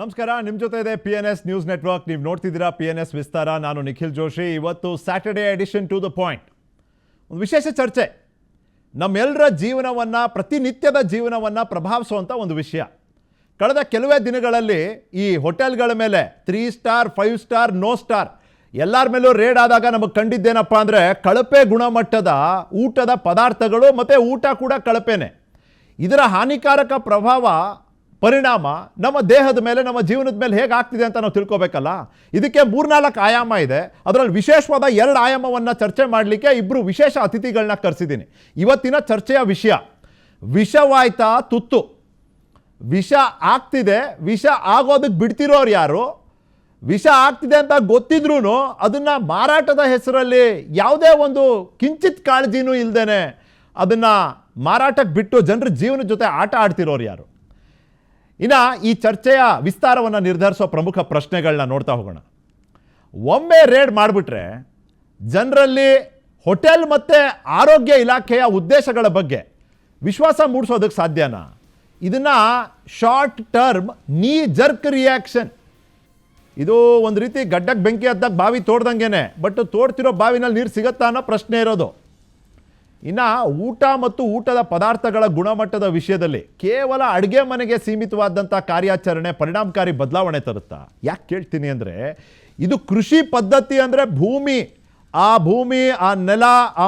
ನಮಸ್ಕಾರ, ನಿಮ್ಮ ಜೊತೆ ಇದೆ PNS ನ್ಯೂಸ್ ನೆಟ್ವರ್ಕ್. ನೀವು ನೋಡ್ತಿದ್ದೀರಾ PNS ವಿಸ್ತಾರ. ನಾನು ನಿಖಿಲ್ ಜೋಶಿ. ಇವತ್ತು Saturday edition to the point. ಒಂದು ವಿಶೇಷ ಚರ್ಚೆ, ನಮ್ಮೆಲ್ಲರ ಜೀವನವನ್ನು, ಪ್ರತಿನಿತ್ಯದ ಜೀವನವನ್ನು ಪ್ರಭಾವಿಸುವಂಥ ಒಂದು ವಿಷಯ. ಕಳೆದ ಕೆಲವೇ ದಿನಗಳಲ್ಲಿ ಈ ಹೋಟೆಲ್ಗಳ ಮೇಲೆ 3 ಸ್ಟಾರ್ 5 ಸ್ಟಾರ್ ನೋ ಸ್ಟಾರ್ ಎಲ್ಲರ ಮೇಲೂ ರೇಡ್ ಆದಾಗ ನಮಗೆ ಕಂಡಿದ್ದೇನಪ್ಪ ಅಂದರೆ ಕಳಪೆ ಗುಣಮಟ್ಟದ ಊಟದ ಪದಾರ್ಥಗಳು ಮತ್ತು ಊಟ ಕೂಡ ಕಳಪೆನೆ. ಇದರ ಹಾನಿಕಾರಕ ಪರಿಣಾಮ ನಮ್ಮ ದೇಹದ ಮೇಲೆ, ನಮ್ಮ ಜೀವನದ ಮೇಲೆ ಹೇಗೆ ಆಗ್ತಿದೆ ಅಂತ ನಾವು ತಿಳ್ಕೊಬೇಕಲ್ಲ. ಇದಕ್ಕೆ 3-4 ಆಯಾಮ ಇದೆ. ಅದರಲ್ಲಿ ವಿಶೇಷವಾದ 2 ಆಯಾಮವನ್ನು ಚರ್ಚೆ ಮಾಡಲಿಕ್ಕೆ ಇಬ್ಬರು ವಿಶೇಷ ಅತಿಥಿಗಳನ್ನ ಕರೆಸಿದ್ದೀನಿ. ಇವತ್ತಿನ ಚರ್ಚೆಯ ವಿಷಯ ವಿಷವಾಯ್ತಾ ತುತ್ತು. ವಿಷ ಆಗ್ತಿದೆ, ವಿಷ ಆಗೋದಕ್ಕೆ ಬಿಡ್ತಿರೋರು ಯಾರು? ವಿಷ ಆಗ್ತಿದೆ ಅಂತ ಗೊತ್ತಿದ್ರೂ ಅದನ್ನು ಮಾರಾಟದ ಹೆಸರಲ್ಲಿ ಯಾವುದೇ ಒಂದು ಕಿಂಚಿತ್ ಕಾಳಜಿನೂ ಇಲ್ಲದೇನೆ ಅದನ್ನು ಮಾರಾಟಕ್ಕೆ ಬಿಟ್ಟು ಜನರ ಜೀವನದ ಜೊತೆ ಆಟ ಆಡ್ತಿರೋರು ಯಾರು? ಇನ್ನು ಈ ಚರ್ಚೆಯ ವಿಸ್ತಾರವನ್ನು ನಿರ್ಧರಿಸೋ ಪ್ರಮುಖ ಪ್ರಶ್ನೆಗಳನ್ನ ನೋಡ್ತಾ ಹೋಗೋಣ. ಒಮ್ಮೆ ರೇಡ್ ಮಾಡಿಬಿಟ್ರೆ ಜನರಲ್ಲಿ ಹೋಟೆಲ್ ಮತ್ತು ಆರೋಗ್ಯ ಇಲಾಖೆಯ ಉದ್ದೇಶಗಳ ಬಗ್ಗೆ ವಿಶ್ವಾಸ ಮೂಡಿಸೋದಕ್ಕೆ ಸಾಧ್ಯನಾ? ಇದನ್ನು ಶಾರ್ಟ್ ಟರ್ಮ್ ನೀ ಜರ್ಕ್ ರಿಯಾಕ್ಷನ್, ಇದು ಒಂದು ರೀತಿ ಗಡ್ಡಕ್ಕೆ ಬೆಂಕಿ ಹದ್ದಾಗ ಬಾವಿ ತೋಡ್ದಂಗೆ, ಬಟ್ ತೋಡ್ತಿರೋ ಬಾವಿನಲ್ಲಿ ನೀರು ಸಿಗತ್ತಾ ಅನ್ನೋ ಪ್ರಶ್ನೆ ಇರೋದು. ಇನ್ನು ಊಟ ಮತ್ತು ಊಟದ ಪದಾರ್ಥಗಳ ಗುಣಮಟ್ಟದ ವಿಷಯದಲ್ಲಿ ಕೇವಲ ಅಡುಗೆ ಮನೆಗೆ ಸೀಮಿತವಾದಂಥ ಕಾರ್ಯಾಚರಣೆ ಪರಿಣಾಮಕಾರಿ ಬದಲಾವಣೆ ತರುತ್ತಾ? ಯಾಕೆ ಕೇಳ್ತೀನಿ ಅಂದರೆ, ಇದು ಕೃಷಿ ಪದ್ಧತಿ ಅಂದರೆ ಭೂಮಿ, ಆ ನೆಲ, ಆ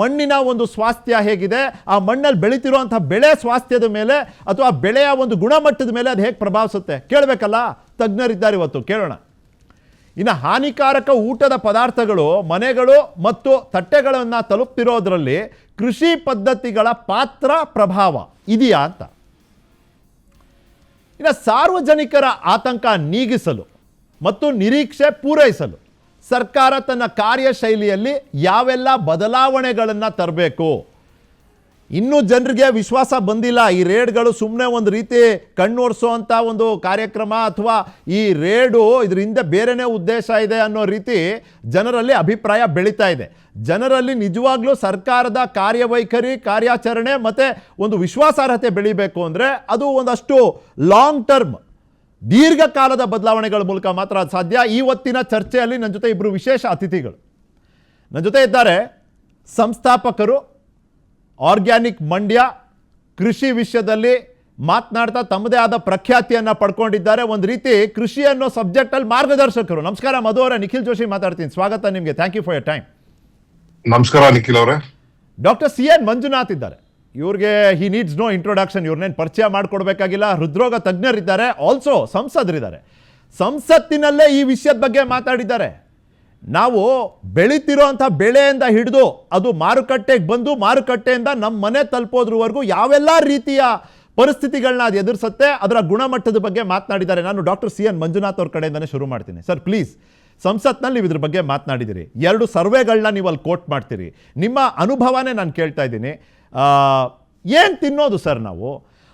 ಮಣ್ಣಿನ ಒಂದು ಸ್ವಾಸ್ಥ್ಯ ಹೇಗಿದೆ, ಆ ಮಣ್ಣಲ್ಲಿ ಬೆಳೀತಿರುವಂಥ ಬೆಳೆ ಸ್ವಾಸ್ಥ್ಯದ ಮೇಲೆ ಅಥವಾ ಬೆಳೆಯ ಒಂದು ಗುಣಮಟ್ಟದ ಮೇಲೆ ಅದು ಹೇಗೆ ಪ್ರಭಾವಿಸುತ್ತೆ ಕೇಳಬೇಕಲ್ಲ. ತಜ್ಞರಿದ್ದಾರೆ, ಇವತ್ತು ಕೇಳೋಣ. ಇನ್ನು ಹಾನಿಕಾರಕ ಊಟದ ಪದಾರ್ಥಗಳು ಮನೆಗಳು ಮತ್ತು ತಟ್ಟೆಗಳನ್ನು ತಲುಪ್ತಿರೋದ್ರಲ್ಲಿ ಕೃಷಿ ಪದ್ಧತಿಗಳ ಪಾತ್ರ ಪ್ರಭಾವ ಇದೆಯಾ ಅಂತ. ಇನ್ನು ಸಾರ್ವಜನಿಕರ ಆತಂಕ ನೀಗಿಸಲು ಮತ್ತು ನಿರೀಕ್ಷೆ ಪೂರೈಸಲು ಸರ್ಕಾರ ತನ್ನ ಕಾರ್ಯಶೈಲಿಯಲ್ಲಿ ಯಾವೆಲ್ಲ ಬದಲಾವಣೆಗಳನ್ನು ತರಬೇಕು? ಇನ್ನೂ ಜನರಿಗೆ ವಿಶ್ವಾಸ ಬಂದಿಲ್ಲ. ಈ ರೇಡ್ಗಳು ಸುಮ್ಮನೆ ಒಂದು ರೀತಿ ಕಣ್ಣೋಡಿಸೋವಂಥ ಒಂದು ಕಾರ್ಯಕ್ರಮ ಅಥವಾ ಈ ರೇಡು ಇದ್ರ ಹಿಂದೆ ಬೇರೆನೇ ಉದ್ದೇಶ ಇದೆ ಅನ್ನೋ ರೀತಿ ಜನರಲ್ಲಿ ಅಭಿಪ್ರಾಯ ಬೆಳೀತಾ ಇದೆ. ಜನರಲ್ಲಿ ನಿಜವಾಗ್ಲೂ ಸರ್ಕಾರದ ಕಾರ್ಯವೈಖರಿ, ಕಾರ್ಯಾಚರಣೆ ಮತ್ತು ಒಂದು ವಿಶ್ವಾಸಾರ್ಹತೆ ಬೆಳಿಬೇಕು ಅಂದರೆ ಅದು ಒಂದಷ್ಟು ಲಾಂಗ್ ಟರ್ಮ್, ದೀರ್ಘಕಾಲದ ಬದಲಾವಣೆಗಳ ಮೂಲಕ ಮಾತ್ರ ಅದು ಸಾಧ್ಯ. ಇವತ್ತಿನ ಚರ್ಚೆಯಲ್ಲಿ ನನ್ನ ಜೊತೆ ಇಬ್ಬರು ವಿಶೇಷ ಅತಿಥಿಗಳು ನನ್ನ ಜೊತೆ ಇದ್ದಾರೆ. ಸಂಸ್ಥಾಪಕರು, ಆರ್ಗ್ಯಾನಿಕ್ ಮಂಡ್ಯ, ಕೃಷಿ ವಿಷಯದಲ್ಲಿ ಮಾತನಾಡ್ತಾ ತಮ್ಮದೇ ಆದ ಪ್ರಖ್ಯಾತಿಯನ್ನು ಪಡ್ಕೊಂಡಿದ್ದಾರೆ. ಒಂದು ರೀತಿ ಕೃಷಿ ಅನ್ನೋ ಸಬ್ಜೆಕ್ಟಲ್ಲಿ ಮಾರ್ಗದರ್ಶಕರು. ನಮಸ್ಕಾರ ಮಧು ಅವರೇ, ನಿಖಿಲ್ ಜೋಶಿ ಮಾತಾಡ್ತೀನಿ. ಸ್ವಾಗತ ನಿಮಗೆ. Thank you for your time. ನಮಸ್ಕಾರ ನಿಖಿಲ್ ಅವರೇ. ಡಾಕ್ಟರ್ CN ಮಂಜುನಾಥ್ ಇದ್ದಾರೆ. ಇವ್ರಿಗೆ ಹಿ ನೀಡ್ಸ್ ನೋ ಇಂಟ್ರೊಡಕ್ಷನ್, ಇವ್ರನ್ನೇನು ಪರಿಚಯ ಮಾಡಿಕೊಡ್ಬೇಕಾಗಿಲ್ಲ. ಹೃದ್ರೋಗ ತಜ್ಞರಿದ್ದಾರೆ, ಆಲ್ಸೋ ಸಂಸದರಿದ್ದಾರೆ. ಸಂಸತ್ತಿನಲ್ಲೇ ಈ ವಿಷಯದ ಬಗ್ಗೆ ಮಾತಾಡಿದ್ದಾರೆ. ನಾವು ಬೆಳೀತಿರೋಂಥ ಬೆಳೆಯಿಂದ ಹಿಡಿದು ಅದು ಮಾರುಕಟ್ಟೆಗೆ ಬಂದು ಮಾರುಕಟ್ಟೆಯಿಂದ ನಮ್ಮ ಮನೆ ತಲುಪೋದ್ರವರೆಗೂ ಯಾವೆಲ್ಲ ರೀತಿಯ ಪರಿಸ್ಥಿತಿಗಳನ್ನ ಅದು ಎದುರಿಸುತ್ತೆ, ಅದರ ಗುಣಮಟ್ಟದ ಬಗ್ಗೆ ಮಾತನಾಡಿದ್ದಾರೆ. ನಾನು ಡಾಕ್ಟರ್ CN ಮಂಜುನಾಥ್ ಅವ್ರ ಕಡೆಯಿಂದನೇ ಶುರು ಮಾಡ್ತೀನಿ. ಸರ್ ಪ್ಲೀಸ್, ಸಂಸತ್ನಲ್ಲಿ ನೀವು ಇದ್ರ ಬಗ್ಗೆ ಮಾತನಾಡಿದ್ದೀರಿ, 2 ಸರ್ವೆಗಳನ್ನ ನೀವು ಅಲ್ಲಿ ಕೋಟ್ ಮಾಡ್ತೀರಿ. ನಿಮ್ಮ ಅನುಭವನೇ ನಾನು ಕೇಳ್ತಾ ಇದ್ದೀನಿ. ಏನು ತಿನ್ನೋದು ಸರ್ ನಾವು?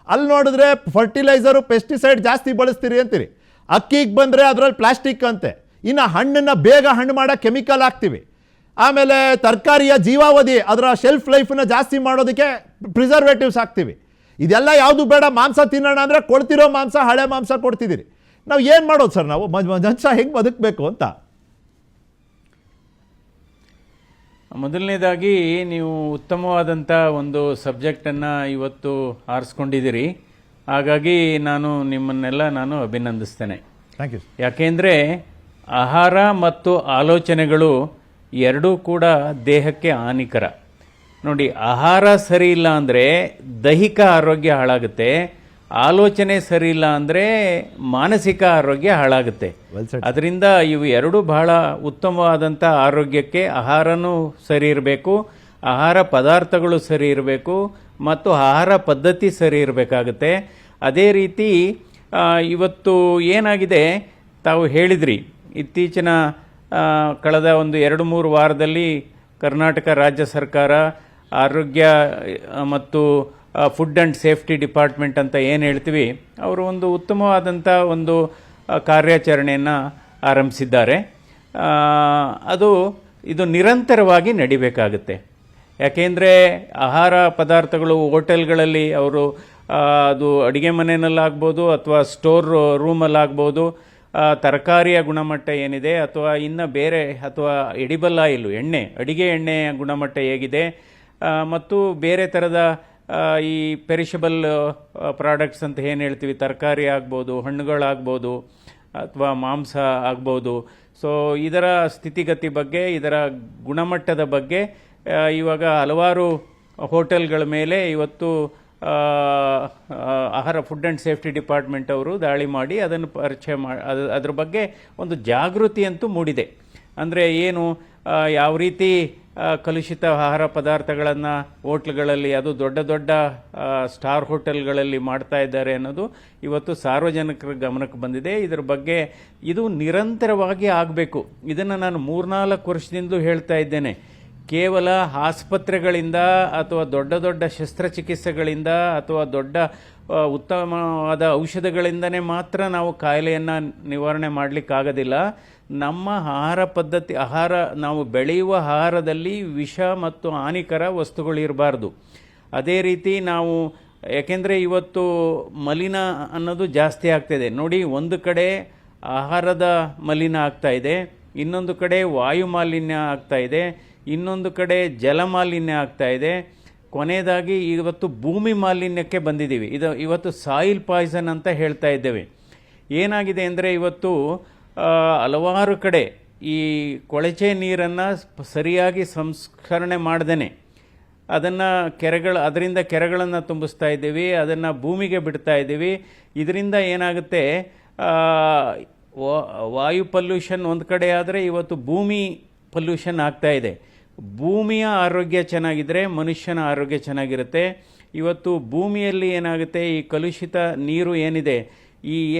ಅಲ್ಲಿ ನೋಡಿದ್ರೆ ಫರ್ಟಿಲೈಸರು, ಪೆಸ್ಟಿಸೈಡ್ ಜಾಸ್ತಿ ಬಳಸ್ತೀರಿ ಅಂತೀರಿ. ಅಕ್ಕಿಗೆ ಬಂದರೆ ಅದರಲ್ಲಿ ಪ್ಲಾಸ್ಟಿಕ್ ಅಂತೆ. ಇನ್ನು ಹಣ್ಣನ್ನು ಬೇಗ ಹಣ್ಣು ಮಾಡೋ ಕೆಮಿಕಲ್ ಹಾಕ್ತೀವಿ. ಆಮೇಲೆ ತರಕಾರಿಯ ಜೀವಾವಧಿ, ಅದರ ಶೆಲ್ಫ್ ಲೈಫನ್ನು ಜಾಸ್ತಿ ಮಾಡೋದಕ್ಕೆ ಪ್ರಿಸರ್ವೇಟಿವ್ಸ್ ಹಾಕ್ತೀವಿ. ಇದೆಲ್ಲ ಯಾವುದು ಬೇಡ, ಮಾಂಸ ತಿನ್ನೋಣ ಅಂದರೆ ಕೊಡ್ತಿರೋ ಮಾಂಸ, ಹಳೆ ಮಾಂಸ ಕೊಡ್ತಿದ್ದೀರಿ. ನಾವು ಏನು ಮಾಡೋದು ಸರ್? ನಾವು ಮನುಷ್ಯ ಹೆಂಗೆ ಬದುಕಬೇಕು ಅಂತ? ಮೊದಲನೇದಾಗಿ ನೀವು ಉತ್ತಮವಾದಂಥ ಒಂದು ಸಬ್ಜೆಕ್ಟನ್ನು ಇವತ್ತು ಆರಿಸ್ಕೊಂಡಿದ್ದೀರಿ. ಹಾಗಾಗಿ ನಿಮ್ಮನ್ನೆಲ್ಲ ಅಭಿನಂದಿಸ್ತೇನೆ. Thank you. ಯಾಕೆಂದರೆ ಆಹಾರ ಮತ್ತು ಆಲೋಚನೆಗಳು ಎರಡೂ ಕೂಡ ದೇಹಕ್ಕೆ ಹಾನಿಕರ. ನೋಡಿ, ಆಹಾರ ಸರಿ ಇಲ್ಲ ಅಂದರೆ ದೈಹಿಕ ಆರೋಗ್ಯ ಹಾಳಾಗುತ್ತೆ, ಆಲೋಚನೆ ಸರಿ ಇಲ್ಲ ಅಂದರೆ ಮಾನಸಿಕ ಆರೋಗ್ಯ ಹಾಳಾಗುತ್ತೆ. ಅದರಿಂದ ಇವು ಎರಡೂ ಬಹಳ ಉತ್ತಮವಾದಂಥ ಆರೋಗ್ಯಕ್ಕೆ ಆಹಾರನೂ ಸರಿ ಇರಬೇಕು, ಆಹಾರ ಪದಾರ್ಥಗಳು ಸರಿ ಇರಬೇಕು ಮತ್ತು ಆಹಾರ ಪದ್ಧತಿ ಸರಿ ಇರಬೇಕಾಗುತ್ತೆ. ಅದೇ ರೀತಿ ಇವತ್ತು ಏನಾಗಿದೆ, ತಾವು ಹೇಳಿದ್ರಿ, ಇತ್ತೀಚಿನ ಕಳೆದ ಒಂದು 2-3 ವಾರದಲ್ಲಿ ಕರ್ನಾಟಕ ರಾಜ್ಯ ಸರ್ಕಾರ ಆರೋಗ್ಯ ಮತ್ತು ಫುಡ್ ಆ್ಯಂಡ್ ಸೇಫ್ಟಿ ಡಿಪಾರ್ಟ್ಮೆಂಟ್ ಅಂತ ಏನು ಹೇಳ್ತೀವಿ, ಅವರು ಒಂದು ಉತ್ತಮವಾದಂಥ ಒಂದು ಕಾರ್ಯಾಚರಣೆಯನ್ನು ಆರಂಭಿಸಿದ್ದಾರೆ. ಇದು ನಿರಂತರವಾಗಿ ನಡಿಬೇಕಾಗುತ್ತೆ. ಯಾಕೆಂದರೆ ಆಹಾರ ಪದಾರ್ಥಗಳು ಹೋಟೆಲ್ಗಳಲ್ಲಿ ಅವರು ಅದು ಅಡುಗೆ ಮನೆಯಲ್ಲಾಗ್ಬೋದು ಅಥವಾ ಸ್ಟೋರ್ ರೂಮಲ್ಲಾಗ್ಬೋದು, ತರಕಾರಿಯ ಗುಣಮಟ್ಟ ಏನಿದೆ ಅಥವಾ ಇನ್ನು ಬೇರೆ ಅಥವಾ ಎಡಿಬಲ್ ಆಯಿಲು ಎಣ್ಣೆ, ಅಡಿಗೆ ಎಣ್ಣೆಯ ಗುಣಮಟ್ಟ ಹೇಗಿದೆ, ಮತ್ತು ಬೇರೆ ಥರದ ಈ ಪೆರಿಷಬಲ್ ಪ್ರಾಡಕ್ಟ್ಸ್ ಅಂತ ಏನು ಹೇಳ್ತೀವಿ, ತರಕಾರಿ ಆಗ್ಬೋದು, ಹಣ್ಣುಗಳಾಗ್ಬೋದು ಅಥವಾ ಮಾಂಸ ಆಗ್ಬೋದು. ಸೊ ಇದರ ಸ್ಥಿತಿಗತಿ ಬಗ್ಗೆ, ಇದರ ಗುಣಮಟ್ಟದ ಬಗ್ಗೆ ಇವಾಗ ಹಲವಾರು ಹೋಟೆಲ್ಗಳ ಮೇಲೆ ಇವತ್ತು ಆಹಾರ ಫುಡ್ ಆ್ಯಂಡ್ ಸೇಫ್ಟಿ ಡಿಪಾರ್ಟ್ಮೆಂಟ್ ಅವರು ದಾಳಿ ಮಾಡಿ ಅದನ್ನು ಪರಿಚಯ ಅದ್ರ ಬಗ್ಗೆ ಒಂದು ಜಾಗೃತಿ ಅಂತೂ ಮೂಡಿದೆ. ಅಂದರೆ ಏನು, ಯಾವ ರೀತಿ ಕಲುಷಿತ ಆಹಾರ ಪದಾರ್ಥಗಳನ್ನು ಹೋಟ್ಲ್ಗಳಲ್ಲಿ, ಅದು ದೊಡ್ಡ ದೊಡ್ಡ ಸ್ಟಾರ್ ಹೋಟೆಲ್ಗಳಲ್ಲಿ ಮಾಡ್ತಾ ಇದ್ದಾರೆ ಅನ್ನೋದು ಇವತ್ತು ಸಾರ್ವಜನಿಕರ ಗಮನಕ್ಕೆ ಬಂದಿದೆ. ಇದರ ಬಗ್ಗೆ ಇದು ನಿರಂತರವಾಗಿ ಆಗಬೇಕು. ಇದನ್ನು ನಾನು 3-4 ವರ್ಷದಿಂದಲೂ ಹೇಳ್ತಾ ಇದ್ದೇನೆ. ಕೇವಲ ಆಸ್ಪತ್ರೆಗಳಿಂದ ಅಥವಾ ದೊಡ್ಡ ದೊಡ್ಡ ಶಸ್ತ್ರಚಿಕಿತ್ಸೆಗಳಿಂದ ಅಥವಾ ದೊಡ್ಡ ಉತ್ತಮವಾದ ಔಷಧಗಳಿಂದನೇ ಮಾತ್ರ ನಾವು ಕಾಯಿಲೆಯನ್ನು ನಿವಾರಣೆ ಮಾಡಲಿಕ್ಕಾಗೋದಿಲ್ಲ. ನಮ್ಮ ಆಹಾರ ಪದ್ಧತಿ, ನಾವು ಬೆಳೆಯುವ ಆಹಾರದಲ್ಲಿ ವಿಷ ಮತ್ತು ಹಾನಿಕರ ವಸ್ತುಗಳು ಇರಬಾರ್ದು. ಅದೇ ರೀತಿ ನಾವು, ಯಾಕೆಂದರೆ ಇವತ್ತು ಮಲಿನ ಅನ್ನೋದು ಜಾಸ್ತಿ ಆಗ್ತಾಯಿದೆ ನೋಡಿ. ಒಂದು ಕಡೆ ಆಹಾರದ ಮಲಿನ ಆಗ್ತಾ ಇದೆ, ಇನ್ನೊಂದು ಕಡೆ ವಾಯು ಮಾಲಿನ್ಯ ಆಗ್ತಾ ಇದೆ, ಇನ್ನೊಂದು ಕಡೆ ಜಲ ಮಾಲಿನ್ಯ ಆಗ್ತಾ ಇದೆ, ಕೊನೆಯದಾಗಿ ಇವತ್ತು ಭೂಮಿ ಮಾಲಿನ್ಯಕ್ಕೆ ಬಂದಿದ್ದೀವಿ. ಇವತ್ತು ಸಾಯಿಲ್ ಪಾಯ್ಸನ್ ಅಂತ ಹೇಳ್ತಾ ಇದ್ದೇವೆ. ಏನಾಗಿದೆ ಅಂದರೆ ಇವತ್ತು ಹಲವಾರು ಕಡೆ ಈ ಕೊಳಚೆ ನೀರನ್ನು ಸರಿಯಾಗಿ ಸಂಸ್ಕರಣೆ ಮಾಡ್ದೇ ಅದರಿಂದ ಕೆರೆಗಳನ್ನು ತುಂಬಿಸ್ತಾ ಇದ್ದೀವಿ, ಅದನ್ನು ಭೂಮಿಗೆ ಬಿಡ್ತಾ ಇದ್ದೀವಿ. ಇದರಿಂದ ಏನಾಗುತ್ತೆ, ವಾಯು ಪಲ್ಯೂಷನ್ ಒಂದು ಕಡೆ ಆದರೆ ಇವತ್ತು ಭೂಮಿ ಪಲ್ಯೂಷನ್ ಆಗ್ತಾ ಇದೆ. ಭೂಮಿಯ ಆರೋಗ್ಯ ಚೆನ್ನಾಗಿದ್ದರೆ ಮನುಷ್ಯನ ಆರೋಗ್ಯ ಚೆನ್ನಾಗಿರುತ್ತೆ. ಇವತ್ತು ಭೂಮಿಯಲ್ಲಿ ಏನಾಗುತ್ತೆ, ಈ ಕಲುಷಿತ ನೀರು ಏನಿದೆ,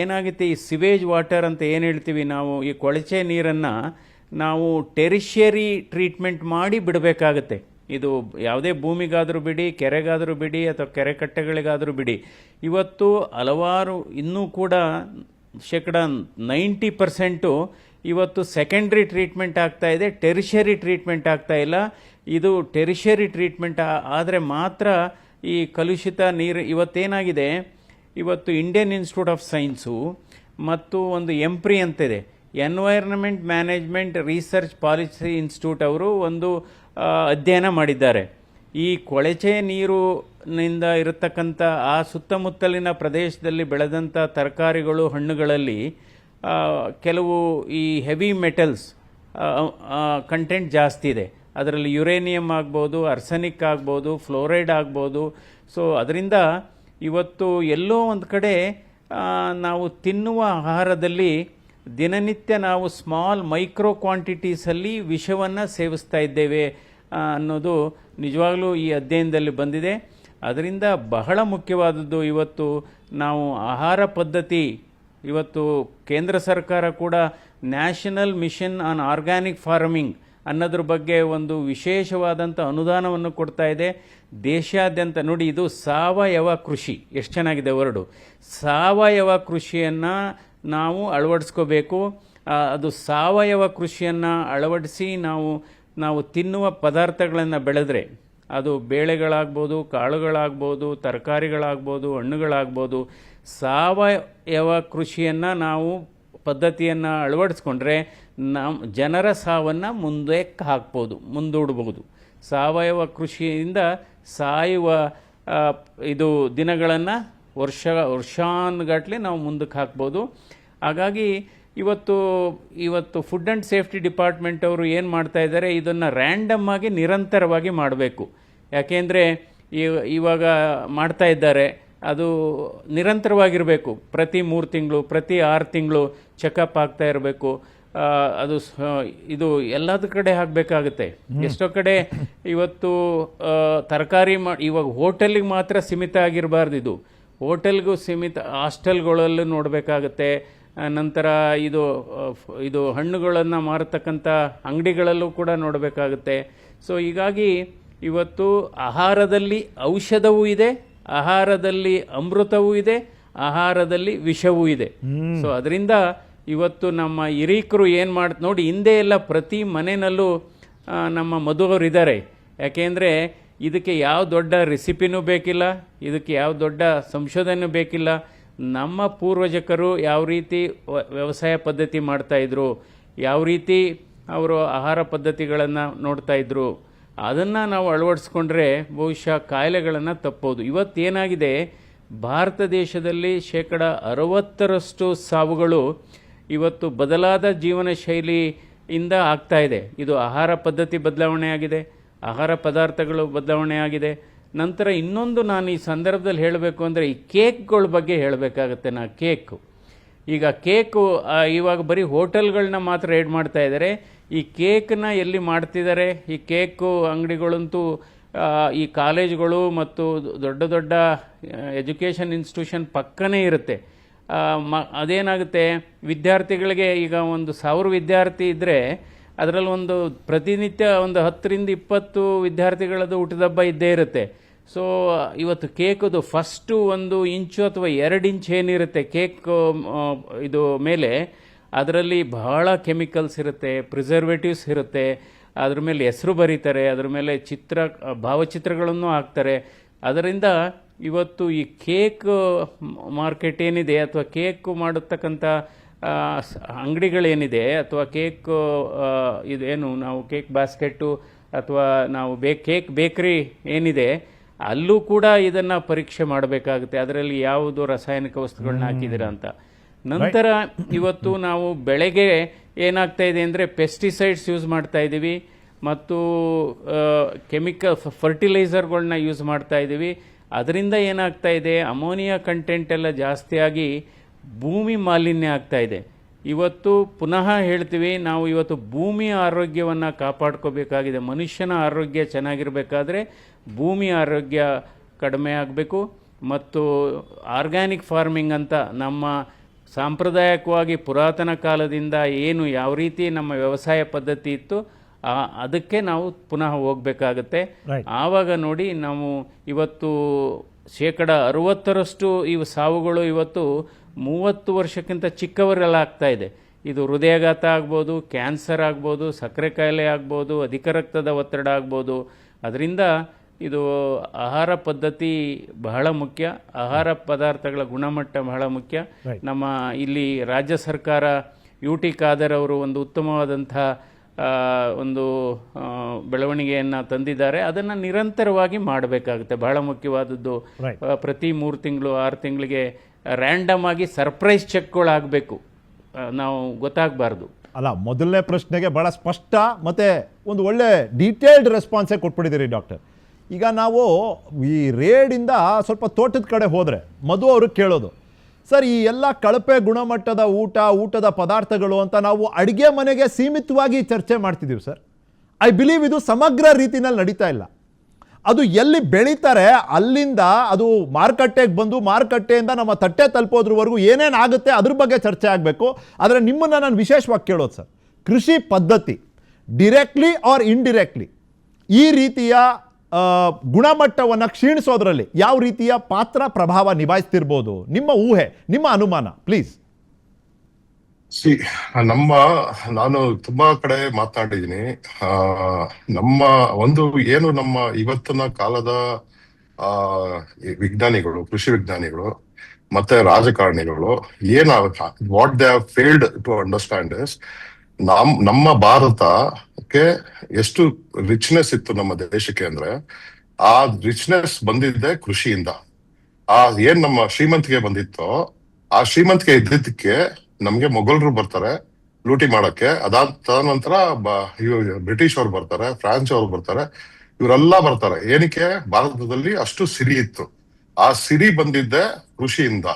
ಏನಾಗುತ್ತೆ, ಈ ಸಿವೇಜ್ ವಾಟರ್ ಅಂತ ಏನು ಹೇಳ್ತೀವಿ ನಾವು, ಈ ಕೊಳಚೆ ನೀರನ್ನು ನಾವು ಟೆರಿಷಿಯರಿ ಟ್ರೀಟ್ಮೆಂಟ್ ಮಾಡಿ ಬಿಡಬೇಕಾಗತ್ತೆ. ಇದು ಯಾವುದೇ ಭೂಮಿಗಾದರೂ ಬಿಡಿ, ಕೆರೆಗಾದರೂ ಬಿಡಿ ಅಥವಾ ಕೆರೆ ಕಟ್ಟೆಗಳಿಗಾದರೂ ಬಿಡಿ. ಇವತ್ತು ಹಲವಾರು ಇನ್ನೂ ಕೂಡ 90% ಇವತ್ತು ಸೆಕೆಂಡ್ರಿ ಟ್ರೀಟ್ಮೆಂಟ್ ಆಗ್ತಾ ಇದೆ, ಟೆರಿಷರಿ ಟ್ರೀಟ್ಮೆಂಟ್ ಆಗ್ತಾ ಇಲ್ಲ. ಇದು ಟೆರಿಷರಿ ಟ್ರೀಟ್ಮೆಂಟ್ ಆದರೆ ಮಾತ್ರ ಈ ಕಲುಷಿತ ನೀರು. ಇವತ್ತೇನಾಗಿದೆ, ಇವತ್ತು ಇಂಡಿಯನ್ ಇನ್ಸ್ಟಿಟ್ಯೂಟ್ ಆಫ್ ಸೈನ್ಸು ಮತ್ತು ಒಂದು ಎಂಪ್ರಿ ಅಂತಿದೆ, environment management research policy institute ಅವರು ಒಂದು ಅಧ್ಯಯನ ಮಾಡಿದ್ದಾರೆ. ಈ ಕೊಳಚೆ ನೀರಿನಿಂದ ಇರತಕ್ಕಂಥ ಆ ಸುತ್ತಮುತ್ತಲಿನ ಪ್ರದೇಶದಲ್ಲಿ ಬೆಳೆದಂಥ ತರಕಾರಿಗಳು, ಹಣ್ಣುಗಳಲ್ಲಿ ಕೆಲವು ಈ ಹೆವಿ ಮೆಟಲ್ಸ್ ಕಂಟೆಂಟ್ ಜಾಸ್ತಿ ಇದೆ. ಅದರಲ್ಲಿ ಯುರೇನಿಯಂ ಆಗ್ಬೋದು, ಅರ್ಸನಿಕ್ ಆಗ್ಬೋದು, ಫ್ಲೋರೈಡ್ ಆಗ್ಬೋದು. ಸೊ ಅದರಿಂದ ಇವತ್ತು ಎಲ್ಲೋ ಒಂದು ಕಡೆ ನಾವು ತಿನ್ನುವ ಆಹಾರದಲ್ಲಿ ದಿನನಿತ್ಯ ನಾವು ಸ್ಮಾಲ್ ಮೈಕ್ರೋ ಕ್ವಾಂಟಿಟೀಸಲ್ಲಿ ವಿಷವನ್ನು ಸೇವಿಸ್ತಾ ಇದ್ದೇವೆ ಅನ್ನೋದು ನಿಜವಾಗ್ಲೂ ಈ ಅಧ್ಯಯನದಲ್ಲಿ ಬಂದಿದೆ. ಅದರಿಂದ ಬಹಳ ಮುಖ್ಯವಾದದ್ದು ಇವತ್ತು ನಾವು ಆಹಾರ ಪದ್ಧತಿ, ಇವತ್ತು ಕೇಂದ್ರ ಸರ್ಕಾರ ಕೂಡ national mission on organic farming ಅನ್ನೋದ್ರ ಬಗ್ಗೆ ಒಂದು ವಿಶೇಷವಾದಂಥ ಅನುದಾನವನ್ನು ಕೊಡ್ತಾ ಇದೆ ದೇಶಾದ್ಯಂತ. ನೋಡಿ, ಇದು ಸಾವಯವ ಕೃಷಿ, ಎಷ್ಟು ಚೆನ್ನಾಗಿದೆ ವರ್ಡು. ಸಾವಯವ ಕೃಷಿಯನ್ನು ನಾವು ಅಳವಡಿಸ್ಕೋಬೇಕು. ಅದು ಸಾವಯವ ಕೃಷಿಯನ್ನು ಅಳವಡಿಸಿ ನಾವು ತಿನ್ನುವ ಪದಾರ್ಥಗಳನ್ನು ಬೆಳೆದ್ರೆ, ಅದು ಬೇಳೆಗಳಾಗ್ಬೋದು, ಕಾಳುಗಳಾಗ್ಬೋದು, ತರಕಾರಿಗಳಾಗ್ಬೋದು, ಹಣ್ಣುಗಳಾಗ್ಬೋದು, ಸಾವಯವ ಕೃಷಿಯನ್ನು ನಾವು ಪದ್ಧತಿಯನ್ನು ಅಳವಡಿಸ್ಕೊಂಡ್ರೆ ಜನರ ಸಾವನ್ನು ಮುಂದೂಡಬಹುದು. ಸಾವಯವ ಕೃಷಿಯಿಂದ ಸಾಯುವ ದಿನಗಳನ್ನು ವರ್ಷಾನುಗಟ್ಟಲೆ ನಾವು ಮುಂದಕ್ಕೆ ಹಾಕ್ಬೋದು. ಹಾಗಾಗಿ ಇವತ್ತು ಫುಡ್ ಆ್ಯಂಡ್ ಸೇಫ್ಟಿ ಡಿಪಾರ್ಟ್ಮೆಂಟ್ ಅವರು ಏನು ಮಾಡ್ತಾ ಇದ್ದಾರೆ, ಇದನ್ನು ರ್ಯಾಂಡಮ್ ಆಗಿ ನಿರಂತರವಾಗಿ ಮಾಡಬೇಕು. ಯಾಕೆಂದರೆ ಇವಾಗ ಮಾಡ್ತಾ ಇದ್ದಾರೆ, ಅದು ನಿರಂತರವಾಗಿರಬೇಕು. ಪ್ರತಿ 3 ತಿಂಗಳು, ಪ್ರತಿ 6 ತಿಂಗಳು ಚೆಕಪ್ ಆಗ್ತಾ ಇರಬೇಕು. ಇದು ಎಲ್ಲದ ಕಡೆ ಆಗಬೇಕಾಗುತ್ತೆ. ಎಷ್ಟೋ ಕಡೆ ಇವತ್ತು ತರಕಾರಿ ಇವಾಗ ಹೋಟೆಲ್ಗೆ ಮಾತ್ರ ಸೀಮಿತ ಆಗಿರಬಾರ್ದು. ಇದು ಹೋಟೆಲ್ಗೂ ಸೀಮಿತ, ಹಾಸ್ಟೆಲ್ಗಳಲ್ಲೂ ನೋಡಬೇಕಾಗತ್ತೆ. ನಂತರ ಇದು ಹಣ್ಣುಗಳನ್ನು ಮಾರತಕ್ಕಂಥ ಅಂಗಡಿಗಳಲ್ಲೂ ಕೂಡ ನೋಡಬೇಕಾಗುತ್ತೆ. ಸೊ ಹೀಗಾಗಿ ಇವತ್ತು ಆಹಾರದಲ್ಲಿ ಔಷಧವೂ ಇದೆ, ಆಹಾರದಲ್ಲಿ ಅಮೃತವೂ ಇದೆ, ಆಹಾರದಲ್ಲಿ ವಿಷವೂ ಇದೆ. ಸೊ ಅದರಿಂದ ಇವತ್ತು ನಮ್ಮ ಹಿರೀಕರು ಏನು ನೋಡಿ, ಹಿಂದೆ ಎಲ್ಲ ಪ್ರತಿ ಮನೆಯಲ್ಲೂ ನಮ್ಮ ಮದುವರಿದ್ದಾರೆ. ಯಾಕೆಂದರೆ ಇದಕ್ಕೆ ಯಾವ ದೊಡ್ಡ ರೆಸಿಪಿನೂ ಬೇಕಿಲ್ಲ, ಇದಕ್ಕೆ ಯಾವ ದೊಡ್ಡ ಸಂಶೋಧನೆ ಬೇಕಿಲ್ಲ. ನಮ್ಮ ಪೂರ್ವಜಕರು ಯಾವ ರೀತಿ ವ್ಯವಸಾಯ ಪದ್ಧತಿ ಮಾಡ್ತಾಯಿದ್ರು, ಯಾವ ರೀತಿ ಅವರು ಆಹಾರ ಪದ್ಧತಿಗಳನ್ನು ನೋಡ್ತಾಯಿದ್ರು, ಅದನ್ನು ನಾವು ಅಳವಡಿಸ್ಕೊಂಡ್ರೆ ಬಹುಶಃ ಕಾಯಿಲೆಗಳನ್ನು ತಪ್ಪೋದು. ಇವತ್ತೇನಾಗಿದೆ, ಭಾರತ ದೇಶದಲ್ಲಿ 60% ಸಾವುಗಳು ಇವತ್ತು ಬದಲಾದ ಜೀವನ ಶೈಲಿಯಿಂದ ಆಗ್ತಾ ಇದೆ. ಇದು ಆಹಾರ ಪದ್ಧತಿ ಬದಲಾವಣೆ ಆಗಿದೆ, ಆಹಾರ ಪದಾರ್ಥಗಳು ಬದಲಾವಣೆ ಆಗಿದೆ. ನಂತರ ಇನ್ನೊಂದು ನಾನು ಈ ಸಂದರ್ಭದಲ್ಲಿ ಹೇಳಬೇಕು ಅಂದರೆ ಈ ಕೇಕ್ಗಳ ಬಗ್ಗೆ ಹೇಳಬೇಕಾಗತ್ತೆ. ಈಗ ಕೇಕು ಇವಾಗ ಬರೀ ಹೋಟೆಲ್ಗಳನ್ನ ಮಾತ್ರ ರೇಡ್ ಮಾಡ್ತಾ ಇದ್ದಾರೆ. ಈ ಕೇಕನ್ನ ಎಲ್ಲಿ ಮಾಡ್ತಿದ್ದಾರೆ, ಈ ಕೇಕು ಅಂಗಡಿಗಳಂತೂ ಈ ಕಾಲೇಜುಗಳು ಮತ್ತು ದೊಡ್ಡ ದೊಡ್ಡ ಎಜುಕೇಷನ್ ಇನ್ಸ್ಟಿಟ್ಯೂಷನ್ ಪಕ್ಕನೇ ಇರುತ್ತೆ. ಅದೇನಾಗುತ್ತೆ, ವಿದ್ಯಾರ್ಥಿಗಳಿಗೆ ಈಗ 1,000 ವಿದ್ಯಾರ್ಥಿ ಇದ್ದರೆ ಅದರಲ್ಲಿ ಪ್ರತಿನಿತ್ಯ 10-20 ವಿದ್ಯಾರ್ಥಿಗಳದ್ದು ಊಟದಬ್ಬ ಇದ್ದೇ ಇರುತ್ತೆ. ಸೊ ಇವತ್ತು ಕೇಕದು ಫಸ್ಟು 1 ಇಂಚು ಅಥವಾ 2 ಇಂಚ್ ಏನಿರುತ್ತೆ ಕೇಕ್ ಇದು ಮೇಲೆ, ಅದರಲ್ಲಿ ಬಹಳ ಕೆಮಿಕಲ್ಸ್ ಇರುತ್ತೆ, ಪ್ರಿಸರ್ವೇಟಿವ್ಸ್ ಇರುತ್ತೆ. ಅದ್ರ ಮೇಲೆ ಹೆಸರು ಬರೀತಾರೆ, ಅದ್ರ ಮೇಲೆ ಭಾವಚಿತ್ರಗಳನ್ನು ಹಾಕ್ತಾರೆ. ಅದರಿಂದ ಇವತ್ತು ಈ ಕೇಕ್ ಮಾರ್ಕೆಟ್ ಏನಿದೆ ಅಥವಾ ಕೇಕ್ ಮಾಡತಕ್ಕಂಥ ಅಂಗಡಿಗಳೇನಿದೆ ಅಥವಾ ಕೇಕ್ ಇದೇನು ನಾವು ಕೇಕ್ ಬಾಸ್ಕೆಟ್ಟು ಅಥವಾ ನಾವು ಕೇಕ್ ಬೇಕ್ರಿ ಏನಿದೆ, ಅಲ್ಲೂ ಕೂಡ ಇದನ್ನು ಪರೀಕ್ಷೆ ಮಾಡಬೇಕಾಗುತ್ತೆ, ಅದರಲ್ಲಿ ಯಾವುದು ರಾಸಾಯನಿಕ ವಸ್ತುಗಳನ್ನ ಹಾಕಿದ್ದೀರಾ ಅಂತ. ನಂತರ ಇವತ್ತು ನಾವು ಬೆಳೆಗೆ ಏನಾಗ್ತಾ ಇದೆ ಅಂದರೆ ಪೆಸ್ಟಿಸೈಡ್ಸ್ ಯೂಸ್ ಮಾಡ್ತಾ ಇದ್ದೀವಿ ಮತ್ತು ಫರ್ಟಿಲೈಸರ್ಗಳನ್ನ ಯೂಸ್ ಮಾಡ್ತಾ ಇದ್ದೀವಿ. ಅದರಿಂದ ಏನಾಗ್ತಾ ಇದೆ, ಅಮೋನಿಯಾ ಕಂಟೆಂಟ್ ಎಲ್ಲ ಜಾಸ್ತಿಯಾಗಿ ಭೂಮಿ ಮಾಲಿನ್ಯ ಆಗ್ತಾ ಇದೆ. ಇವತ್ತು ಪುನಃ ಹೇಳ್ತೀವಿ, ನಾವು ಇವತ್ತು ಭೂಮಿಯ ಆರೋಗ್ಯವನ್ನು ಕಾಪಾಡ್ಕೋಬೇಕಾಗಿದೆ. ಮನುಷ್ಯನ ಆರೋಗ್ಯ ಚೆನ್ನಾಗಿರಬೇಕಾದ್ರೆ ಭೂಮಿ ಆರೋಗ್ಯ ಕಡಿಮೆ ಆಗಬೇಕು. ಮತ್ತು ಆರ್ಗ್ಯಾನಿಕ್ ಫಾರ್ಮಿಂಗ್ ಅಂತ ನಮ್ಮ ಸಾಂಪ್ರದಾಯಿಕವಾಗಿ ಪುರಾತನ ಕಾಲದಿಂದ ಯಾವ ರೀತಿ ನಮ್ಮ ವ್ಯವಸಾಯ ಪದ್ಧತಿ ಇತ್ತು ಅದಕ್ಕೆ ನಾವು ಪುನಃ ಹೋಗಬೇಕಾಗತ್ತೆ. ಆವಾಗ ನೋಡಿ ನಾವು ಇವತ್ತು 60% ಇವು ಸಾವುಗಳು ಇವತ್ತು 30 ವರ್ಷಕ್ಕಿಂತ ಚಿಕ್ಕವರೆಲ್ಲ ಆಗ್ತಾ ಇದೆ. ಇದು ಹೃದಯಾಘಾತ ಆಗ್ಬೋದು, ಕ್ಯಾನ್ಸರ್ ಆಗ್ಬೋದು, ಸಕ್ಕರೆ ಕಾಯಿಲೆ ಆಗ್ಬೋದು, ಅಧಿಕ ರಕ್ತದ ಒತ್ತಡ ಆಗ್ಬೋದು. ಅದರಿಂದ ಇದು ಆಹಾರ ಪದ್ಧತಿ ಬಹಳ ಮುಖ್ಯ, ಆಹಾರ ಪದಾರ್ಥಗಳ ಗುಣಮಟ್ಟ ಬಹಳ ಮುಖ್ಯ. ನಮ್ಮ ಇಲ್ಲಿ ರಾಜ್ಯ ಸರ್ಕಾರ UT ಖಾದರ್ ಅವರು ಒಂದು ಉತ್ತಮವಾದಂಥ ಒಂದು ಬೆಳವಣಿಗೆಯನ್ನು ತಂದಿದ್ದಾರೆ. ಅದನ್ನು ನಿರಂತರವಾಗಿ ಮಾಡಬೇಕಾಗುತ್ತೆ. ಬಹಳ ಮುಖ್ಯವಾದದ್ದು, ಪ್ರತಿ 3 ತಿಂಗಳು 6 ತಿಂಗಳಿಗೆ ರ್ಯಾಂಡಮ್ ಆಗಿ ಸರ್ಪ್ರೈಸ್ ಚೆಕ್ಗಳಾಗಬೇಕು, ನಾವು ಗೊತ್ತಾಗಬಾರ್ದು. ಅಲ್ಲ, ಮೊದಲನೇ ಪ್ರಶ್ನೆಗೆ ಭಾಳ ಸ್ಪಷ್ಟ ಮತ್ತು ಒಂದು ಒಳ್ಳೆ ಡೀಟೇಲ್ಡ್ ರೆಸ್ಪಾನ್ಸೇ ಕೊಟ್ಬಿಟ್ಟಿದ್ದೀರಿ ಡಾಕ್ಟರ್. ಈಗ ನಾವು ಈ ರೇಡಿಂದ ಸ್ವಲ್ಪ ತೋಟದ ಕಡೆ ಹೋದರೆ ಮಧು ಅವ್ರಿಗೆ ಕೇಳೋದು, ಸರ್ ಈ ಎಲ್ಲ ಕಳಪೆ ಗುಣಮಟ್ಟದ ಊಟದ ಪದಾರ್ಥಗಳು ಅಂತ ನಾವು ಅಡುಗೆ ಮನೆಗೆ ಸೀಮಿತವಾಗಿ ಚರ್ಚೆ ಮಾಡ್ತಿದ್ದೀವಿ ಸರ್. ಐ ಬಿಲೀವ್ ಇದು ಸಮಗ್ರ ರೀತಿಯಲ್ಲಿ ನಡೀತಾ ಇಲ್ಲ. ಅದು ಎಲ್ಲಿ ಬೆಳೀತಾರೆ ಅಲ್ಲಿಂದ ಅದು ಮಾರುಕಟ್ಟೆಗೆ ಬಂದು ಮಾರುಕಟ್ಟೆಯಿಂದ ನಮ್ಮ ತಟ್ಟೆ ತಲುಪೋದ್ರವರೆಗೂ ಏನೇನು ಆಗುತ್ತೆ ಅದ್ರ ಬಗ್ಗೆ ಚರ್ಚೆ ಆಗಬೇಕು. ಆದರೆ ನಿಮ್ಮನ್ನು ನಾನು ವಿಶೇಷವಾಗಿ ಕೇಳೋದು ಸರ್, ಕೃಷಿ ಪದ್ಧತಿ ಡಿರೆಕ್ಟ್ಲಿ ಆರ್ ಇಂಡಿರೆಕ್ಟ್ಲಿ ಈ ರೀತಿಯ ಗುಣಮಟ್ಟವನ್ನು ಕ್ಷೀಣಿಸೋದ್ರಲ್ಲಿ ಯಾವ ರೀತಿಯ ಪ್ರಭಾವ ನಿಭಾಯಿಸ್ತಿರ್ಬೋದು, ನಿಮ್ಮ ಊಹೆ, ನಿಮ್ಮ ಅನುಮಾನ ಪ್ಲೀಸ್. ನಾನು ತುಂಬಾ ಕಡೆ ಮಾತನಾಡಿದ್ದೀನಿ. ನಮ್ಮ ನಮ್ಮ ಇವತ್ತಿನ ಕಾಲದ ವಿಜ್ಞಾನಿಗಳು, ಕೃಷಿ ವಿಜ್ಞಾನಿಗಳು ಮತ್ತೆ ರಾಜಕಾರಣಿಗಳು what they have failed to understand is, ನಮ್ಮ ಭಾರತಕ್ಕೆ ಎಷ್ಟು ರಿಚ್ನೆಸ್ ಇತ್ತು ನಮ್ಮ ದೇಶಕ್ಕೆ ಅಂದ್ರೆ ಆ ರಿಚ್ನೆಸ್ ಬಂದಿದ್ದೆ ಕೃಷಿಯಿಂದ. ಏನ್ ನಮ್ಮ ಶ್ರೀಮಂತಿಗೆ ಬಂದಿತ್ತೋ ಆ ಶ್ರೀಮಂತಿಗೆ ಇದ್ದಿದ್ದಕ್ಕೆ ನಮ್ಗೆ ಮೊಘಲರು ಬರ್ತಾರೆ ಲೂಟಿ ಮಾಡಕ್ಕೆ. ಅದಾದ ನಂತರ ಬ್ರಿಟಿಷ್ ಅವ್ರು ಬರ್ತಾರೆ, ಫ್ರಾನ್ಸ್ ಅವ್ರು ಬರ್ತಾರೆ, ಇವರೆಲ್ಲ ಬರ್ತಾರೆ. ಏನಕ್ಕೆ? ಭಾರತದಲ್ಲಿ ಅಷ್ಟು ಸಿರಿ ಇತ್ತು. ಆ ಸಿರಿ ಬಂದಿದ್ದೆ ಕೃಷಿಯಿಂದ,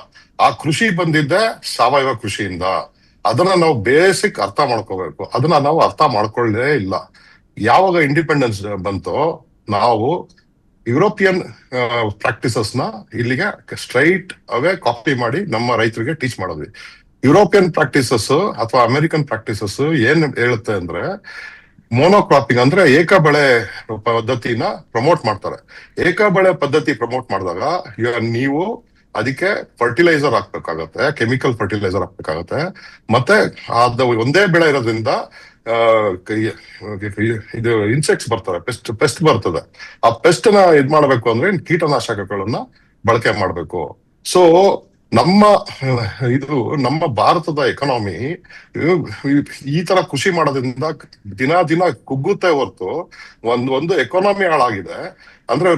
ಆ ಕೃಷಿ ಬಂದಿದ್ದೆ ಸಾವಯವ ಕೃಷಿಯಿಂದ. ಅದನ್ನ ನಾವು ಬೇಸಿಕ್ ಅರ್ಥ ಮಾಡ್ಕೋಬೇಕು. ಅದನ್ನ ನಾವು ಅರ್ಥ ಮಾಡ್ಕೊಳ್ಳೇ ಇಲ್ಲ. ಯಾವಾಗ ಇಂಡಿಪೆಂಡೆನ್ಸ್ ಬಂತೋ ನಾವು ಯುರೋಪಿಯನ್ ಪ್ರಾಕ್ಟೀಸಸ್ ನ ಇಲ್ಲಿಗೆ ಸ್ಟ್ರೈಟ್ ಅವೇ ಕಾಪಿ ಮಾಡಿ ನಮ್ಮ ರೈತರಿಗೆ ಟೀಚ್ ಮಾಡಿದ್ವಿ. ಯುರೋಪಿಯನ್ ಪ್ರಾಕ್ಟೀಸಸ್ ಅಥವಾ ಅಮೆರಿಕನ್ ಪ್ರಾಕ್ಟೀಸಸ್ ಏನ್ ಹೇಳುತ್ತೆ ಅಂದ್ರೆ ಮೋನೋಕ್ರಾಪಿಂಗ್ ಅಂದ್ರೆ ಏಕ ಬೆಳೆ ಪದ್ಧತಿನ ಪ್ರಮೋಟ್ ಮಾಡ್ತಾರೆ. ಏಕ ಬೆಳೆ ಪದ್ಧತಿ ಪ್ರಮೋಟ್ ಮಾಡಿದಾಗ ನೀವು ಅದಕ್ಕೆ ಫರ್ಟಿಲೈಸರ್ ಹಾಕ್ಬೇಕಾಗತ್ತೆ, ಕೆಮಿಕಲ್ ಫರ್ಟಿಲೈಸರ್ ಹಾಕ್ಬೇಕಾಗತ್ತೆ. ಮತ್ತೆ ಅದು ಒಂದೇ ಬೆಳೆ ಇರೋದ್ರಿಂದ ಇದು ಇನ್ಸೆಕ್ಟ್ಸ್ ಬರ್ತವೆ, ಪೆಸ್ಟ್ ಬರ್ತದೆ. ಆ ಪೆಸ್ಟ್ ನ ಇದ್ ಮಾಡ್ಬೇಕು ಅಂದ್ರೆ ಕೀಟನಾಶಕಗಳನ್ನ ಬಳಕೆ ಮಾಡ್ಬೇಕು. ಸೊ ನಮ್ಮ ನಮ್ಮ ಭಾರತದ ಎಕನಾಮಿ ಈ ತರ ಕೃಷಿ ಮಾಡೋದ್ರಿಂದ ದಿನ ದಿನ ಕುಗ್ಗುತ್ತೆ ಹೊರತು ಒಂದು ಎಕಾನಮಿ ಹಾಳಾಗಿದೆ. ಅಂದ್ರೆ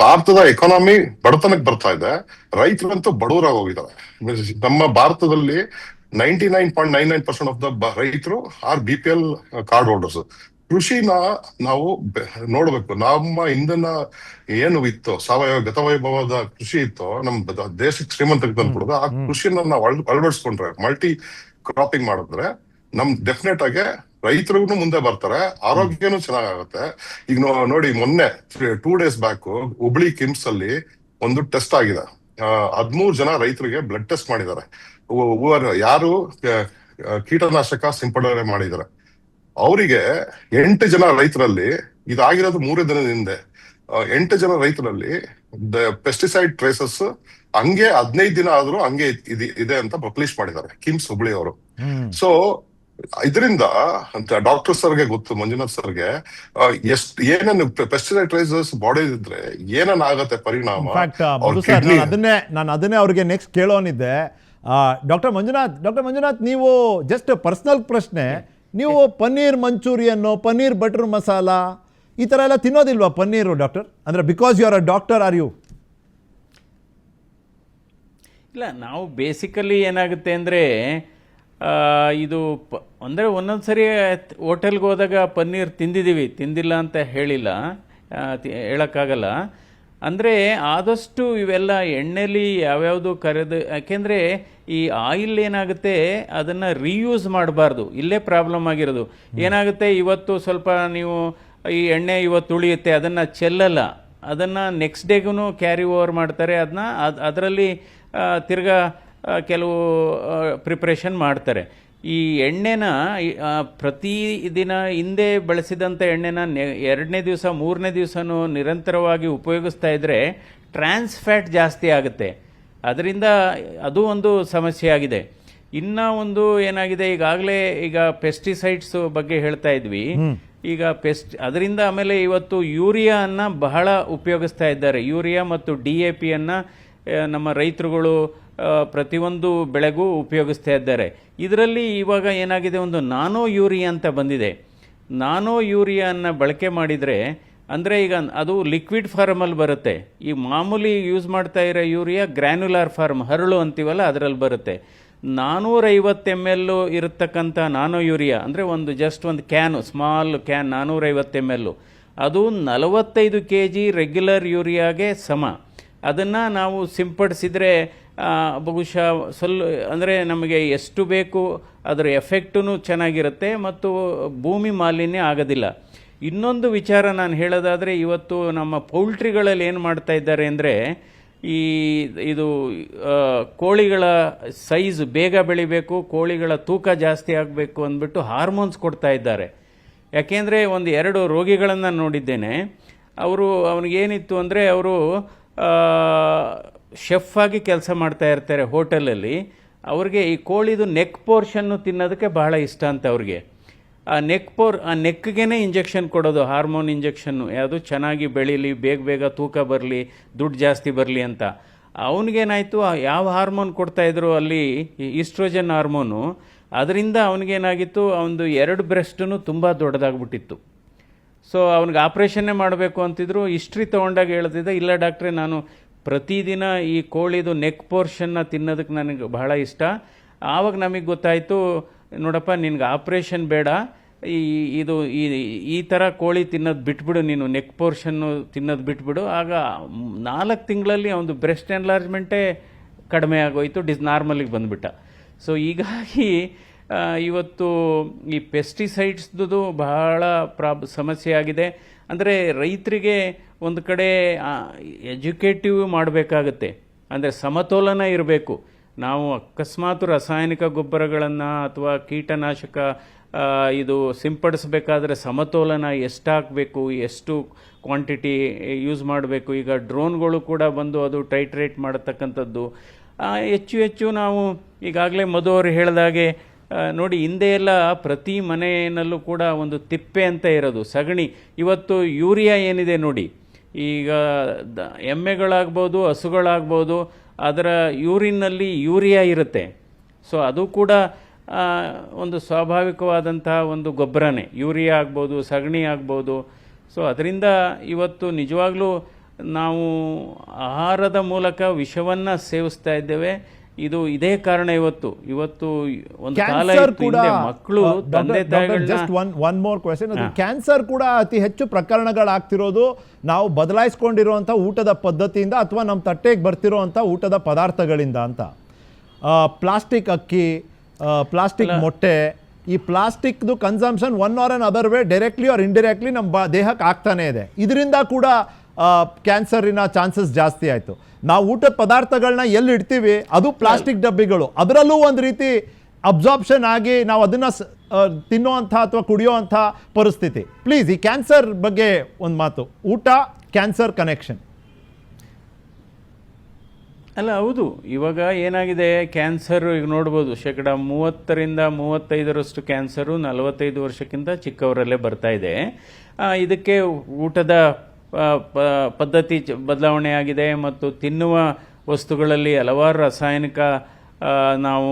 ಭಾರತದ ಎಕಾನಮಿ ಬಡತನಕ್ಕೆ ಬರ್ತಾ ಇದೆ, ರೈತರಂತೂ ಬಡವರಾಗಿ ಹೋಗಿದ್ದಾರೆ. ನಮ್ಮ ಭಾರತದಲ್ಲಿ 99.99% ಆಫ್ ದ ರೈತರು ಆರ್ BPL ಕಾರ್ಡ್ ಹೋಲ್ಡರ್ಸ್. ಕೃಷಿನ ನಾವು ನೋಡ್ಬೇಕು. ನಮ್ಮ ಹಿಂದಿನ ಏನು ಇತ್ತು ಸಾವಯವ ಗತವೈಭವದ ಕೃಷಿ ಇತ್ತು, ನಮ್ ದೇಶಕ್ಕೆ ಶ್ರೀಮಂತಕ್ಕೆ ತಂದ್ಬಿಡೋದು. ಆ ಕೃಷಿನ ನಾವು ಅಳವಡಿಸ್ಕೊಂಡ್ರೆ, ಮಲ್ಟಿ ಕ್ರಾಪಿಂಗ್ ಮಾಡಿದ್ರೆ ಡೆಫಿನೆಟ್ ಆಗಿ ರೈತರಿಗೂ ಮುಂದೆ ಬರ್ತಾರೆ, ಆರೋಗ್ಯನೂ ಚೆನ್ನಾಗಾಗುತ್ತೆ. ಈಗ ನೋಡಿ, ಮೊನ್ನೆ 2 days ಬ್ಯಾಕ್ ಹುಬ್ಳಿ ಕಿಮ್ಸ್ ಅಲ್ಲಿ ಒಂದು ಟೆಸ್ಟ್ ಆಗಿದೆ. 13 ಜನ ರೈತರಿಗೆ ಬ್ಲಡ್ ಟೆಸ್ಟ್ ಮಾಡಿದ್ದಾರೆ. ಯಾರು ಕೀಟನಾಶಕ ಸಿಂಪಡಣೆ ಮಾಡಿದ್ದಾರೆ ಅವರಿಗೆ 8 ಜನ ರೈತರಲ್ಲಿ, ಇದಾಗಿರೋದು 3 ದಿನದ ಹಿಂದೆ, 8 ಜನ ರೈತರಲ್ಲಿ ಪೆಸ್ಟಿಸೈಡ್ ಟ್ರೇಸಸ್ ಹಂಗೆ 15 ದಿನ ಆದ್ರೂ ಹಂಗೆ ಇದೆ ಅಂತ ಪಬ್ಲಿಷ್ ಮಾಡಿದ್ದಾರೆ ಕಿಮ್ಸ್ ಹುಬ್ಳಿ ಅವರು. ಸೊ ಇದರಿಂದ ಡಾಕ್ಟರ್ ಸರ್ಗೆ ಗೊತ್ತು, ಮಂಜುನಾಥ್ ಸರ್ಗೆ, ಏನೇನು ಪೆಸ್ಟಿಸೈಡ್ ಟ್ರೇಸಸ್ ಬಾಡಿ ಇದ್ರೆ ಏನೇನ್ ಆಗತ್ತೆ ಪರಿಣಾಮ. ನಾನು ಅದನ್ನೇ ಅವ್ರಿಗೆ ನೆಕ್ಸ್ಟ್ ಕೇಳೋನಿದ್ದೆ. ಡಾಕ್ಟರ್ ಮಂಜುನಾಥ್, ನೀವು ಜಸ್ಟ್ ಪರ್ಸನಲ್ ಪ್ರಶ್ನೆ, ನೀವು ಪನ್ನೀರ್ ಮಂಚೂರಿಯನ್ನು, ಪನ್ನೀರ್ ಬಟರ್ ಮಸಾಲ ಈ ತರ ಎಲ್ಲ ತಿನ್ನೋದಿಲ್ವಾ ಪನ್ನೀರು ಡಾಕ್ಟರ್? ಅಂದ್ರೆ because you are a doctor, are you? ಇಲ್ಲ, ನಾವು ಬೇಸಿಕಲಿ ಏನಾಗುತ್ತೆ ಅಂದರೆ ಇದು ಅಂದರೆ ಒಂದೊಂದು ಸರಿ ಹೋಟೆಲ್ಗೆ ಹೋದಾಗ ಪನ್ನೀರ್ ತಿಂದಿದ್ದೀವಿ, ತಿಂದಿಲ್ಲ ಅಂತ ಹೇಳೋಕ್ಕಾಗಲ್ಲ. ಅಂದರೆ ಆದಷ್ಟು ಇವೆಲ್ಲ ಎಣ್ಣೆಲಿ ಯಾವ್ಯಾವುದು ಕರೆದು, ಯಾಕೆಂದರೆ ಈ ಆಯಿಲ್ ಏನಾಗುತ್ತೆ ಅದನ್ನು ರೀಯೂಸ್ ಮಾಡಬಾರ್ದು. ಇಲ್ಲೇ ಪ್ರಾಬ್ಲಮ್ ಆಗಿರೋದು. ಏನಾಗುತ್ತೆ, ಇವತ್ತು ಸ್ವಲ್ಪ ನೀವು ಈ ಎಣ್ಣೆ ಇವತ್ತು ಉಳಿಯುತ್ತೆ, ಅದನ್ನು ಚೆಲ್ಲಲ್ಲ, ಅದನ್ನು ನೆಕ್ಸ್ಟ್ ಡೇಗೂ ಕ್ಯಾರಿ ಓವರ್ ಮಾಡ್ತಾರೆ. ಅದರಲ್ಲಿ ತಿರ್ಗಾ ಕೆಲವು ಪ್ರಿಪ್ರೇಷನ್ ಮಾಡ್ತಾರೆ. ಈ ಎಣ್ಣೆನ ಪ್ರತಿದಿನ ಹಿಂದೆ ಬಳಸಿದಂಥ ಎಣ್ಣೆನ 2ನೇ ದಿವಸ 3ನೇ ದಿವಸನೂ ನಿರಂತರವಾಗಿ ಉಪಯೋಗಿಸ್ತಾ ಇದ್ದರೆ ಟ್ರಾನ್ಸ್ ಫ್ಯಾಟ್ ಜಾಸ್ತಿ ಆಗುತ್ತೆ. ಅದರಿಂದ ಅದು ಒಂದು ಸಮಸ್ಯೆ ಆಗಿದೆ. ಇನ್ನು ಒಂದು ಏನಾಗಿದೆ, ಈಗ ಪೆಸ್ಟಿಸೈಡ್ಸ್ ಬಗ್ಗೆ ಹೇಳ್ತಾ ಇದ್ವಿ. ಈಗ ಅದರಿಂದ ಆಮೇಲೆ ಇವತ್ತು ಯೂರಿಯಾನ ಬಹಳ ಉಪಯೋಗಿಸ್ತಾ ಇದ್ದಾರೆ. ಯೂರಿಯಾ ಮತ್ತು DAPಯನ್ನು ನಮ್ಮ ರೈತರುಗಳು ಪ್ರತಿಯೊಂದು ಬೆಳೆಗೂ ಉಪಯೋಗಿಸ್ತಾ ಇದ್ದಾರೆ. ಇದರಲ್ಲಿ ಇವಾಗ ಏನಾಗಿದೆ, ಒಂದು ನಾನೋ ಯೂರಿಯಾ ಅಂತ ಬಂದಿದೆ. ನಾನೋ ಯೂರಿಯಾನ ಬಳಕೆ ಮಾಡಿದರೆ, ಅಂದರೆ ಈಗ ಅದು ಲಿಕ್ವಿಡ್ ಫಾರ್ಮಲ್ಲಿ ಬರುತ್ತೆ. ಈ ಮಾಮೂಲಿ ಯೂಸ್ ಮಾಡ್ತಾ ಇರೋ ಯೂರಿಯಾ ಗ್ರ್ಯಾನ್ಯುಲಾರ್ ಫಾರ್ಮ್, ಹರಳು ಅಂತೀವಲ್ಲ, ಅದರಲ್ಲಿ ಬರುತ್ತೆ. 450 ml ಇರತಕ್ಕಂಥ ನಾನೋ ಯೂರಿಯಾ, ಅಂದರೆ ಒಂದು ಕ್ಯಾನು, ಸ್ಮಾಲ್ ಕ್ಯಾನ್ 450 ml, ಅದು 45 kg ರೆಗ್ಯುಲರ್ ಯೂರಿಯಾಗೆ ಸಮ. ಅದನ್ನು ನಾವು ಸಿಂಪಡಿಸಿದರೆ ಬಹುಶಃ ಅಂದರೆ ನಮಗೆ ಎಷ್ಟು ಬೇಕು ಅದರ ಎಫೆಕ್ಟೂ ಚೆನ್ನಾಗಿರುತ್ತೆ ಮತ್ತು ಭೂಮಿ ಮಾಲಿನ್ಯ ಆಗೋದಿಲ್ಲ. ಇನ್ನೊಂದು ವಿಚಾರ ನಾನು ಹೇಳೋದಾದರೆ, ಇವತ್ತು ನಮ್ಮ ಪೌಲ್ಟ್ರಿಗಳಲ್ಲಿ ಏನು ಮಾಡ್ತಾ ಇದ್ದಾರೆ ಅಂದರೆ, ಇದು ಕೋಳಿಗಳ ಸೈಜ್ ಬೇಗ ಬೆಳಿಬೇಕು, ಕೋಳಿಗಳ ತೂಕ ಜಾಸ್ತಿ ಆಗಬೇಕು ಅಂದ್ಬಿಟ್ಟು ಹಾರ್ಮೋನ್ಸ್ ಕೊಡ್ತಾ ಇದ್ದಾರೆ. ಯಾಕೆಂದರೆ 2 ರೋಗಿಗಳನ್ನು ನೋಡಿದ್ದೇನೆ. ಅವನಿಗೇನಿತ್ತು ಅಂದರೆ, ಅವರು ಶೆಫ್ ಆಗಿ ಕೆಲಸ ಮಾಡ್ತಾ ಇರ್ತಾರೆ ಹೋಟೆಲಲ್ಲಿ. ಅವ್ರಿಗೆ ಈ ಕೋಳಿದು ನೆಕ್ ಪೋರ್ಷನ್ನು ತಿನ್ನೋದಕ್ಕೆ ಬಹಳ ಇಷ್ಟ ಅಂತ ಅವ್ರಿಗೆ. ಆ ನೆಕ್ಗೆ ಇಂಜೆಕ್ಷನ್ ಕೊಡೋದು, ಹಾರ್ಮೋನ್ ಇಂಜೆಕ್ಷನ್ನು, ಯಾವುದು ಚೆನ್ನಾಗಿ ಬೆಳೀಲಿ, ಬೇಗ ತೂಕ ಬರಲಿ, ದುಡ್ಡು ಜಾಸ್ತಿ ಬರಲಿ ಅಂತ. ಅವನಿಗೇನಾಯಿತು, ಯಾವ ಹಾರ್ಮೋನ್ ಕೊಡ್ತಾಯಿದ್ರು ಅಲ್ಲಿ, ಈಸ್ಟ್ರೋಜನ್ ಹಾರ್ಮೋನು, ಅದರಿಂದ ಅವನಿಗೇನಾಗಿತ್ತು, ಅವನದು 2 ಬ್ರೆಸ್ಟೂ ತುಂಬ ದೊಡ್ಡದಾಗ್ಬಿಟ್ಟಿತ್ತು. ಸೊ ಅವನಿಗೆ ಆಪ್ರೇಷನ್ನೇ ಮಾಡಬೇಕು ಅಂತಿದ್ರು. ಹಿಸ್ಟ್ರಿ ತೊಗೊಂಡಾಗ ಹೇಳ್ತಿದ್ದೆ, ಇಲ್ಲ ಡಾಕ್ಟ್ರೇ, ನಾನು ಪ್ರತಿದಿನ ಈ ಕೋಳಿದು ನೆಕ್ ಪೋರ್ಷನ್ನ ತಿನ್ನೋದಕ್ಕೆ ನನಗೆ ಬಹಳ ಇಷ್ಟ. ಆವಾಗ ನಮಗೆ ಗೊತ್ತಾಯಿತು, ನೋಡಪ್ಪ, ನಿನಗೆ ಆಪ್ರೇಷನ್ ಬೇಡ, ಈ ಥರ ಕೋಳಿ ತಿನ್ನೋದು ಬಿಟ್ಬಿಡು, ನೀನು ನೆಕ್ ಪೋರ್ಷನ್ನು ತಿನ್ನೋದು ಬಿಟ್ಬಿಡು. ಆಗ 4 ತಿಂಗಳಲ್ಲಿ ಅವನು ಬ್ರೆಸ್ಟ್ ಎನ್ಲಾರ್ಜ್ಮೆಂಟೇ ಕಡಿಮೆ ಆಗೋಯ್ತು, ನಾರ್ಮಲಿಗೆ ಬಂದುಬಿಟ್ಟ. ಸೊ ಹೀಗಾಗಿ ಇವತ್ತು ಈ ಪೆಸ್ಟಿಸೈಡ್ಸ್ದು ಬಹಳ ಸಮಸ್ಯೆ ಆಗಿದೆ. ಅಂದರೆ ರೈತರಿಗೆ ಒಂದು ಕಡೆ ಎಜುಕೇಟಿವ್ ಮಾಡಬೇಕಾಗತ್ತೆ, ಅಂದರೆ ಸಮತೋಲನ ಇರಬೇಕು. ನಾವು ಅಕಸ್ಮಾತ್ ರಾಸಾಯನಿಕ ಗೊಬ್ಬರಗಳನ್ನು ಅಥವಾ ಕೀಟನಾಶಕ ಇದು ಸಿಂಪಡಿಸಬೇಕಾದ್ರೆ ಸಮತೋಲನ ಎಷ್ಟಾಗಬೇಕು, ಎಷ್ಟು ಕ್ವಾಂಟಿಟಿ ಯೂಸ್ ಮಾಡಬೇಕು. ಈಗ ಡ್ರೋನ್ಗಳು ಕೂಡ ಬಂದು ಅದು ಟೈಟ್ರೇಟ್ ಮಾಡತಕ್ಕಂಥದ್ದು. ಹೆಚ್ಚು ನಾವು ಈಗಾಗಲೇ ಮಧು ಅವರು ಹೇಳಿದಾಗೆ ನೋಡಿ ಹಿಂದೆ ಎಲ್ಲ ಪ್ರತಿ ಮನೆಯಲ್ಲೂ ಕೂಡ ಒಂದು ತಿಪ್ಪೆ ಅಂತ ಇರೋದು, ಸಗಣಿ. ಇವತ್ತು ಯೂರಿಯಾ ಏನಿದೆ ನೋಡಿ, ಈಗ ಎಮ್ಮೆಗಳಾಗ್ಬೋದು, ಹಸುಗಳಾಗ್ಬೋದು, ಅದರ ಯೂರಿನ್ನಲ್ಲಿ ಯೂರಿಯಾ ಇರುತ್ತೆ. ಸೊ ಅದು ಕೂಡ ಒಂದು ಸ್ವಾಭಾವಿಕವಾದಂತಹ ಒಂದು ಗೊಬ್ಬರನೇ. ಯೂರಿಯಾ ಆಗ್ಬೋದು, ಸಗಣಿ ಆಗ್ಬೋದು. ಸೊ ಅದರಿಂದ ಇವತ್ತು ನಿಜವಾಗ್ಲೂ ನಾವು ಆಹಾರದ ಮೂಲಕ ವಿಷವನ್ನು ಸೇವಿಸ್ತಾ ಇದ್ದೇವೆ. ಇದೇ ಕಾರಣ ಇವತ್ತು ಒಂದು ಕಾಲ ಇತ್ತು, ಹಿಂದೆ ಮಕ್ಕಳು ತಂದೆ ಒನ್ ಮೋರ್ ಕ್ವೆಶ್ಚನ್. ಕ್ಯಾನ್ಸರ್ ಕೂಡ ಅತಿ ಹೆಚ್ಚು ಪ್ರಕರಣಗಳಾಗ್ತಿರೋದು ನಾವು ಬದಲಾಯಿಸ್ಕೊಂಡಿರುವಂಥ ಊಟದ ಪದ್ಧತಿಯಿಂದ ಅಥವಾ ನಮ್ಮ ತಟ್ಟೆಗೆ ಬರ್ತಿರೋವಂಥ ಊಟದ ಪದಾರ್ಥಗಳಿಂದ ಅಂತ. ಪ್ಲಾಸ್ಟಿಕ್ ಅಕ್ಕಿ, ಪ್ಲಾಸ್ಟಿಕ್ ಮೊಟ್ಟೆ, ಈ ಪ್ಲಾಸ್ಟಿಕ್ದು consumption one or another way directly or indirectly ನಮ್ಮ ದೇಹಕ್ಕೆ ಆಗ್ತಾನೆ ಇದೆ. ಇದರಿಂದ ಕೂಡ ಕ್ಯಾನ್ಸರಿನ ಚಾನ್ಸಸ್ ಜಾಸ್ತಿ ಆಯಿತು. ನಾವು ಊಟದ ಪದಾರ್ಥಗಳನ್ನ ಎಲ್ಲಿ ಇಡ್ತೀವಿ ಅದು ಪ್ಲಾಸ್ಟಿಕ್ ಡಬ್ಬಿಗಳು, ಅದರಲ್ಲೂ ಒಂದು ರೀತಿ ಅಬ್ಸಾರ್ಪ್ಷನ್ ಆಗಿ ನಾವು ಅದನ್ನು ತಿನ್ನೋವಂಥ ಅಥವಾ ಕುಡಿಯೋವಂಥ ಪರಿಸ್ಥಿತಿ. ಪ್ಲೀಸ್ ಈ ಕ್ಯಾನ್ಸರ್ ಬಗ್ಗೆ ಒಂದು ಮಾತು, ಊಟ ಕ್ಯಾನ್ಸರ್ ಕನೆಕ್ಷನ್. ಅಲ್ಲ, ಹೌದು. ಇವಾಗ ಏನಾಗಿದೆ, ಕ್ಯಾನ್ಸರ್ ಈಗ ನೋಡ್ಬೋದು 30-35% ಕ್ಯಾನ್ಸರು 45 ವರ್ಷಕ್ಕಿಂತ ಚಿಕ್ಕವರಲ್ಲೇ ಬರ್ತಾ ಇದೆ. ಇದಕ್ಕೆ ಊಟದ ಪದ್ಧತಿ ಬದಲಾವಣೆ ಆಗಿದೆ ಮತ್ತು ತಿನ್ನುವ ವಸ್ತುಗಳಲ್ಲಿ ಹಲವಾರು ರಾಸಾಯನಿಕ ನಾವು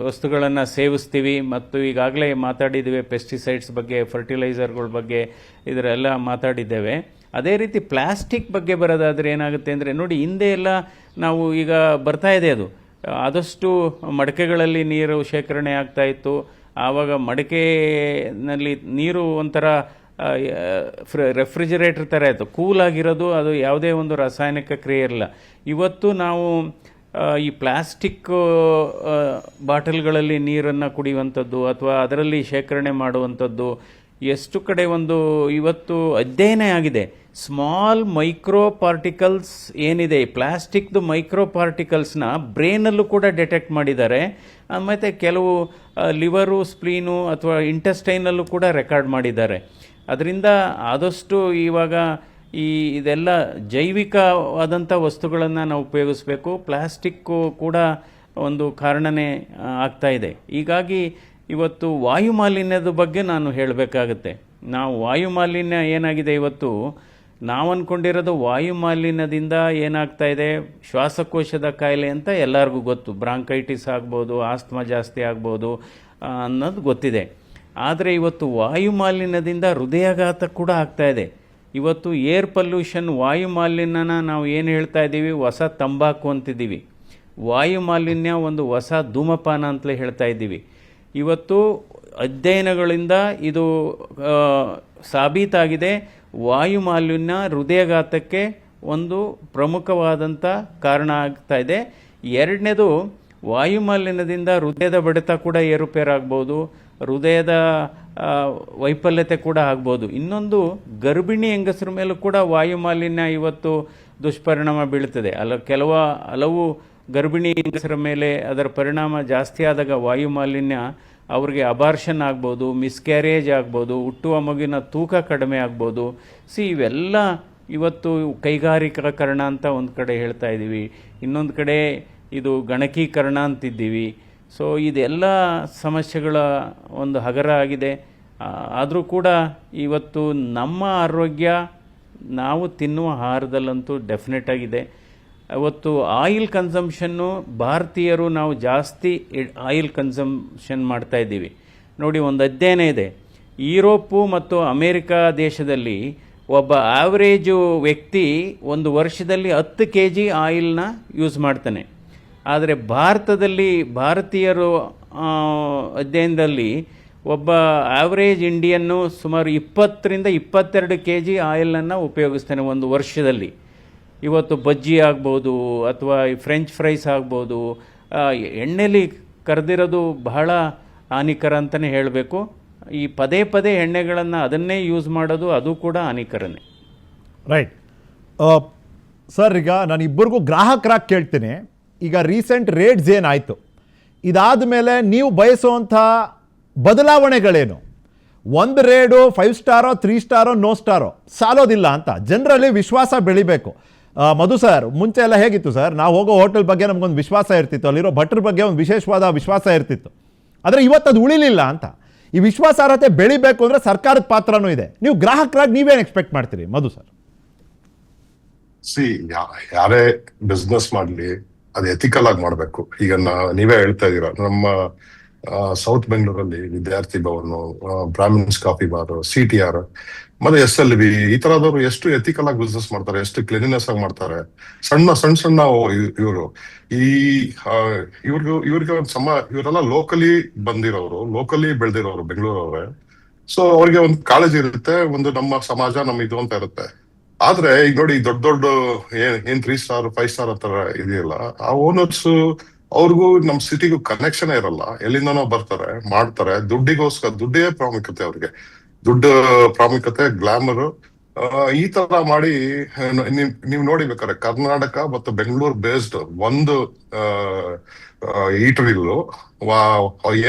ವಸ್ತುಗಳನ್ನು ಸೇವಿಸ್ತೀವಿ. ಮತ್ತು ಈಗಾಗಲೇ ಮಾತಾಡಿದ್ದೇವೆ ಪೆಸ್ಟಿಸೈಡ್ಸ್ ಬಗ್ಗೆ, ಫರ್ಟಿಲೈಸರ್ಗಳ ಬಗ್ಗೆ, ಇದರೆಲ್ಲ ಮಾತಾಡಿದ್ದೇವೆ. ಅದೇ ರೀತಿ ಪ್ಲಾಸ್ಟಿಕ್ ಬಗ್ಗೆ ಬರೋದಾದರೆ ಏನಾಗುತ್ತೆ ಅಂದರೆ ನೋಡಿ, ಹಿಂದೆ ಎಲ್ಲ ನಾವು ಈಗ ಬರ್ತಾ ಇದೆ ಅದು ಆದಷ್ಟು ಮಡಕೆಗಳಲ್ಲಿ ನೀರು ಶೇಖರಣೆ ಆಗ್ತಾ ಇತ್ತು. ಆವಾಗ ಮಡಕೆನಲ್ಲಿ ನೀರು ಒಂಥರ ರೆಫ್ರಿಜರೇಟರ್ ಥರ ಇತ್ತು, ಕೂಲಾಗಿರೋದು, ಅದು ಯಾವುದೇ ಒಂದು ರಾಸಾಯನಿಕ ಕ್ರಿಯೆ ಇರಲ್ಲ. ಇವತ್ತು ನಾವು ಈ ಪ್ಲಾಸ್ಟಿಕ್ ಬಾಟಲ್ಗಳಲ್ಲಿ ನೀರನ್ನು ಕುಡಿಯುವಂಥದ್ದು ಅಥವಾ ಅದರಲ್ಲಿ ಶೇಖರಣೆ ಮಾಡುವಂಥದ್ದು ಎಷ್ಟು ಕಡೆ ಒಂದು ಇವತ್ತು ಅಧ್ಯಯನ ಆಗಿದೆ. ಸ್ಮಾಲ್ ಮೈಕ್ರೋ ಪಾರ್ಟಿಕಲ್ಸ್ ಏನಿದೆ, ಪ್ಲಾಸ್ಟಿಕ್ದು ಮೈಕ್ರೋ ಪಾರ್ಟಿಕಲ್ಸ್ನ ಬ್ರೈನಲ್ಲೂ ಕೂಡ ಡಿಟೆಕ್ಟ್ ಮಾಡಿದ್ದಾರೆ. ಮತ್ತು ಕೆಲವು ಲಿವರು, ಸ್ಪ್ಲೀನು ಅಥವಾ ಇಂಟೆಸ್ಟೈನಲ್ಲೂ ಕೂಡ ರೆಕಾರ್ಡ್ ಮಾಡಿದ್ದಾರೆ. ಅದರಿಂದ ಆದಷ್ಟು ಇವಾಗ ಇದೆಲ್ಲ ಜೈವಿಕವಾದಂಥ ವಸ್ತುಗಳನ್ನು ನಾವು ಉಪಯೋಗಿಸ್ಬೇಕು. ಪ್ಲಾಸ್ಟಿಕ್ಕು ಕೂಡ ಒಂದು ಕಾರಣನೇ ಆಗ್ತಾ ಇದೆ. ಹೀಗಾಗಿ ಇವತ್ತು ವಾಯುಮಾಲಿನ್ಯದ ಬಗ್ಗೆ ನಾನು ಹೇಳಬೇಕಾಗತ್ತೆ. ನಾವು ವಾಯುಮಾಲಿನ್ಯ ಏನಾಗಿದೆ, ಇವತ್ತು ನಾವು ಅಂದ್ಕೊಂಡಿರೋದು ವಾಯುಮಾಲಿನ್ಯದಿಂದ ಏನಾಗ್ತಾ ಇದೆ, ಶ್ವಾಸಕೋಶದ ಕಾಯಿಲೆ ಅಂತ ಎಲ್ಲರಿಗೂ ಗೊತ್ತು. ಬ್ರಾಂಕೈಟಿಸ್ ಆಗ್ಬೋದು, ಆಸ್ತಮಾ ಜಾಸ್ತಿ ಆಗ್ಬೋದು ಅನ್ನೋದು ಗೊತ್ತಿದೆ. ಆದರೆ ಇವತ್ತು ವಾಯುಮಾಲಿನ್ಯದಿಂದ ಹೃದಯಾಘಾತ ಕೂಡ ಆಗ್ತಾ ಇದೆ. ಇವತ್ತು ಏರ್ ಪೊಲ್ಯೂಷನ್, ವಾಯುಮಾಲಿನ್ಯನ ನಾವು ಏನು ಹೇಳ್ತಾ ಇದ್ದೀವಿ, ಹೊಸ ತಂಬಾಕು ಅಂತಿದ್ದೀವಿ. ವಾಯುಮಾಲಿನ್ಯ ಒಂದು ಹೊಸ ಧೂಮಪಾನ ಅಂತಲೇ ಹೇಳ್ತಾ ಇದ್ದೀವಿ. ಇವತ್ತು ಅಧ್ಯಯನಗಳಿಂದ ಇದು ಸಾಬೀತಾಗಿದೆ, ವಾಯುಮಾಲಿನ್ಯ ಹೃದಯಾಘಾತಕ್ಕೆ ಒಂದು ಪ್ರಮುಖವಾದಂಥ ಕಾರಣ ಆಗ್ತಾ ಇದೆ. ಎರಡನೇದು, ವಾಯುಮಾಲಿನ್ಯದಿಂದ ಹೃದಯದ ಬಡಿತ ಕೂಡ ಏರುಪೇರಾಗ್ಬೋದು, ಹೃದಯದ ವೈಫಲ್ಯತೆ ಕೂಡ ಆಗ್ಬೋದು. ಇನ್ನೊಂದು, ಗರ್ಭಿಣಿ ಹೆಂಗಸರ ಮೇಲೂ ಕೂಡ ವಾಯುಮಾಲಿನ್ಯ ಇವತ್ತು ದುಷ್ಪರಿಣಾಮ ಬೀಳ್ತದೆ. ಹಲವು ಗರ್ಭಿಣಿ ಹೆಂಗಸರ ಮೇಲೆ ಅದರ ಪರಿಣಾಮ ಜಾಸ್ತಿ ಆದಾಗ ವಾಯುಮಾಲಿನ್ಯ ಅವ್ರಿಗೆ ಅಬಾರ್ಷನ್ ಆಗ್ಬೋದು, ಮಿಸ್ಕ್ಯಾರೇಜ್ ಆಗ್ಬೋದು, ಹುಟ್ಟುವ ಮಗುವಿನ ತೂಕ ಕಡಿಮೆ ಆಗ್ಬೋದು. ಇವೆಲ್ಲ ಇವತ್ತು ಕೈಗಾರಿಕೀಕರಣ ಅಂತ ಒಂದು ಕಡೆ ಹೇಳ್ತಾ ಇದ್ದೀವಿ, ಇನ್ನೊಂದು ಕಡೆ ಇದು ಗಣಕೀಕರಣ ಅಂತಿದ್ದೀವಿ. ಇದೆಲ್ಲ ಸಮಸ್ಯೆಗಳ ಒಂದು ಹಗರ ಆಗಿದೆ. ಆದರೂ ಕೂಡ ಇವತ್ತು ನಮ್ಮ ಆರೋಗ್ಯ ನಾವು ತಿನ್ನುವ ಆಹಾರದಲ್ಲಂತೂ ಡೆಫಿನೆಟ್ ಆಗಿದೆ. ಇವತ್ತು ಆಯಿಲ್ ಕನ್ಸಂಪ್ಷನ್ನು ಭಾರತೀಯರು ನಾವು ಜಾಸ್ತಿ ಆಯಿಲ್ ಕನ್ಸಂಪ್ಷನ್ ಮಾಡ್ತಾ ಇದ್ದೀವಿ. ನೋಡಿ, ಒಂದು ಅಧ್ಯಯನ ಇದೆ, ಯುರೋಪು ಮತ್ತು ಅಮೇರಿಕಾ ದೇಶದಲ್ಲಿ ಒಬ್ಬ ಆವ್ರೇಜು ವ್ಯಕ್ತಿ ಒಂದು ವರ್ಷದಲ್ಲಿ 10 kg ಆಯಿಲ್ನ ಯೂಸ್ ಮಾಡ್ತಾನೆ. ಆದರೆ ಭಾರತೀಯರು ಅಧ್ಯಯನದಲ್ಲಿ ಒಬ್ಬ ಆವ್ರೇಜ್ ಇಂಡಿಯನ್ನು ಸುಮಾರು 20-22 kg ಆಯಿಲನ್ನು ಉಪಯೋಗಿಸ್ತಾನೆ ಒಂದು ವರ್ಷದಲ್ಲಿ. ಇವತ್ತು ಬಜ್ಜಿ ಆಗ್ಬೋದು ಅಥವಾ ಫ್ರೆಂಚ್ ಫ್ರೈಸ್ ಆಗ್ಬೋದು, ಎಣ್ಣೆಲಿ ಕರೆದಿರೋದು ಬಹಳ ಹಾನಿಕರ ಅಂತಲೇ ಹೇಳಬೇಕು. ಈ ಪದೇ ಎಣ್ಣೆಗಳನ್ನು ಅದನ್ನೇ ಯೂಸ್ ಮಾಡೋದು, ಅದು ಕೂಡ ಹಾನಿಕರನೇ. ರೈಟ್ ಸರ್, ಈಗ ನಾನು ಇಬ್ಬರಿಗೂ ಗ್ರಾಹಕರಾಗಿ ಕೇಳ್ತೀನಿ. ಈಗ ರೀಸೆಂಟ್ ರೇಟ್ಸ್ ಏನಾಯಿತು, ಇದಾದ ಮೇಲೆ ನೀವು ಬಯಸುವಂಥ ಬದಲಾವಣೆಗಳೇನು? ಒಂದು ರೇಡು 5 ಸ್ಟಾರೋ 3 ಸ್ಟಾರೋ ನೋ ಸ್ಟಾರೋ ಸಾಲೋದಿಲ್ಲ ಅಂತ ಜನರಲ್ಲಿ ವಿಶ್ವಾಸ ಬೆಳಿಬೇಕು. ಮಧು ಸರ್, ಮುಂಚೆ ಎಲ್ಲ ಹೇಗಿತ್ತು ಸರ್? ನಾವು ಹೋಗೋ ಹೋಟೆಲ್ ಬಗ್ಗೆ ನಮಗೊಂದು ವಿಶ್ವಾಸ ಇರ್ತಿತ್ತು, ಅಲ್ಲಿರೋ ಭಟ್ರ ಬಗ್ಗೆ ಒಂದು ವಿಶೇಷವಾದ ವಿಶ್ವಾಸ ಇರ್ತಿತ್ತು. ಆದರೆ ಇವತ್ತು ಅದು ಉಳಿಲಿಲ್ಲ ಅಂತ. ಈ ವಿಶ್ವಾಸಾರ್ಹತೆ ಬೆಳಿಬೇಕು ಅಂದರೆ ಸರ್ಕಾರದ ಪಾತ್ರನೂ ಇದೆ. ನೀವು ಗ್ರಾಹಕರಾಗಿ ನೀವೇನು ಎಕ್ಸ್ಪೆಕ್ಟ್ ಮಾಡ್ತೀರಿ ಮಧು ಸರ್? ಸಿ, ಯಾರೇ ಬಿಸ್ನೆಸ್ ಮಾಡ್ಲಿ ಅದು ಎಥಿಕಲ್ ಆಗಿ ಮಾಡ್ಬೇಕು. ಈಗ ನೀವೇ ಹೇಳ್ತಾ ಇದೀರಾ, ನಮ್ಮ ಸೌತ್ ಬೆಂಗಳೂರಲ್ಲಿ Vidyarthi Bhavan, Brahmins coffee bar, CTR ಮತ್ತೆ SLV ಈ ತರದವರು ಎಷ್ಟು ಎಥಿಕಲ್ ಆಗಿ ಬಿಸ್ನೆಸ್ ಮಾಡ್ತಾರೆ, ಎಷ್ಟು ಕ್ಲೀನಿನೆಸ್ ಆಗಿ ಮಾಡ್ತಾರೆ. ಸಣ್ಣ ಇವರು ಈ ಇವ್ರಿಗೆ ಇವರೆಲ್ಲ ಲೋಕಲಿ ಬಂದಿರೋರು, ಲೋಕಲಿ ಬೆಳೆದಿರೋರು ಬೆಂಗಳೂರವ್ರೆ. ಸೊ ಅವ್ರಿಗೆ ಒಂದು ಕಾಳಜಿ ಇರುತ್ತೆ, ಒಂದು ನಮ್ಮ ಸಮಾಜ ನಮ್ಮ ಇದು ಅಂತ ಇರುತ್ತೆ. ಆದ್ರೆ ಈಗ ನೋಡಿ, ದೊಡ್ಡ ಏನ್ 3 ಸ್ಟಾರ್ 5 ಸ್ಟಾರ್ ಹತ್ರ ಇದೆಯಲ್ಲ, ಆ ಓನರ್ಸ್ ಅವ್ರಿಗೂ ನಮ್ ಸಿಟಿಗೂ ಕನೆಕ್ಷನ್ ಇರಲ್ಲ. ಎಲ್ಲಿಂದನೋ ಬರ್ತಾರೆ, ಮಾಡ್ತಾರೆ, ದುಡ್ಡೇ ಪ್ರಾಮುಖ್ಯತೆ ಅವ್ರಿಗೆ. ದುಡ್ಡು ಪ್ರಾಮುಖ್ಯತೆ, ಗ್ಲಾಮರ್, ಈ ತರ ಮಾಡಿ ನೀವ್ ನೋಡಿಬೇಕಾರೆ ಕರ್ನಾಟಕ ಮತ್ತು ಬೆಂಗಳೂರು ಬೇಸ್ಡ್ ಒಂದು ಈಟರಿಲ್ಲೂ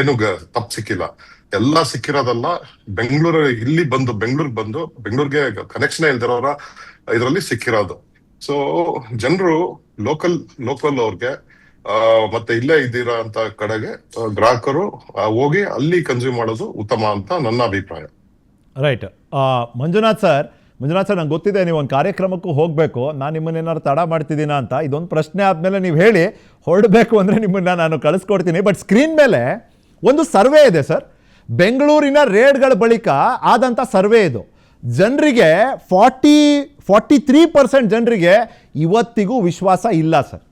ಏನು ತಪ್ಪು ಸಿಕ್ಕಿಲ್ಲ. ಎಲ್ಲ ಸಿಕ್ಕಿರೋದಲ್ಲ ಬೆಂಗಳೂರಿಗೆ ಕನೆಕ್ಷನ್ ಇಲ್ದಿರೋರ ಇದರಲ್ಲಿ ಸಿಕ್ಕಿರೋದು. ಸೊ ಜನರು ಲೋಕಲ್ ಅವ್ರಿಗೆ ಮತ್ತೆ ಇಲ್ಲೇ ಇದ್ದೀರಾ ಅಂತ ಕಡೆಗೆ ಗ್ರಾಹಕರು ಹೋಗಿ ಅಲ್ಲಿ ಕನ್ಸ್ಯೂಮ್ ಮಾಡೋದು ಉತ್ತಮ ಅಂತ ನನ್ನ ಅಭಿಪ್ರಾಯ. ರೈಟ್. ಮಂಜುನಾಥ್ ಸರ್, ನಂಗೆ ಗೊತ್ತಿದೆ ನೀವು ಒಂದು ಕಾರ್ಯಕ್ರಮಕ್ಕೂ ಹೋಗಬೇಕು. ನಾನು ನಿಮ್ಮನ್ನೇನಾದ್ರು ತಡ ಮಾಡ್ತಿದ್ದೀನಾ ಅಂತ. ಇದೊಂದು ಪ್ರಶ್ನೆ ಆದಮೇಲೆ ನೀವು ಹೇಳಿ ಹೊರಡಬೇಕು ಅಂದರೆ ನಿಮ್ಮನ್ನು ನಾನು ಕಳಿಸ್ಕೊಡ್ತೀನಿ. ಬಟ್ ಸ್ಕ್ರೀನ್ ಮೇಲೆ ಒಂದು ಸರ್ವೆ ಇದೆ ಸರ್, ಬೆಂಗಳೂರಿನ ರೇಡ್ಗಳ ಬಳಿಕ ಆದಂಥ ಸರ್ವೆ ಇದು. ಜನರಿಗೆ 43% ಜನರಿಗೆ ಇವತ್ತಿಗೂ ವಿಶ್ವಾಸ ಇಲ್ಲ ಸರ್.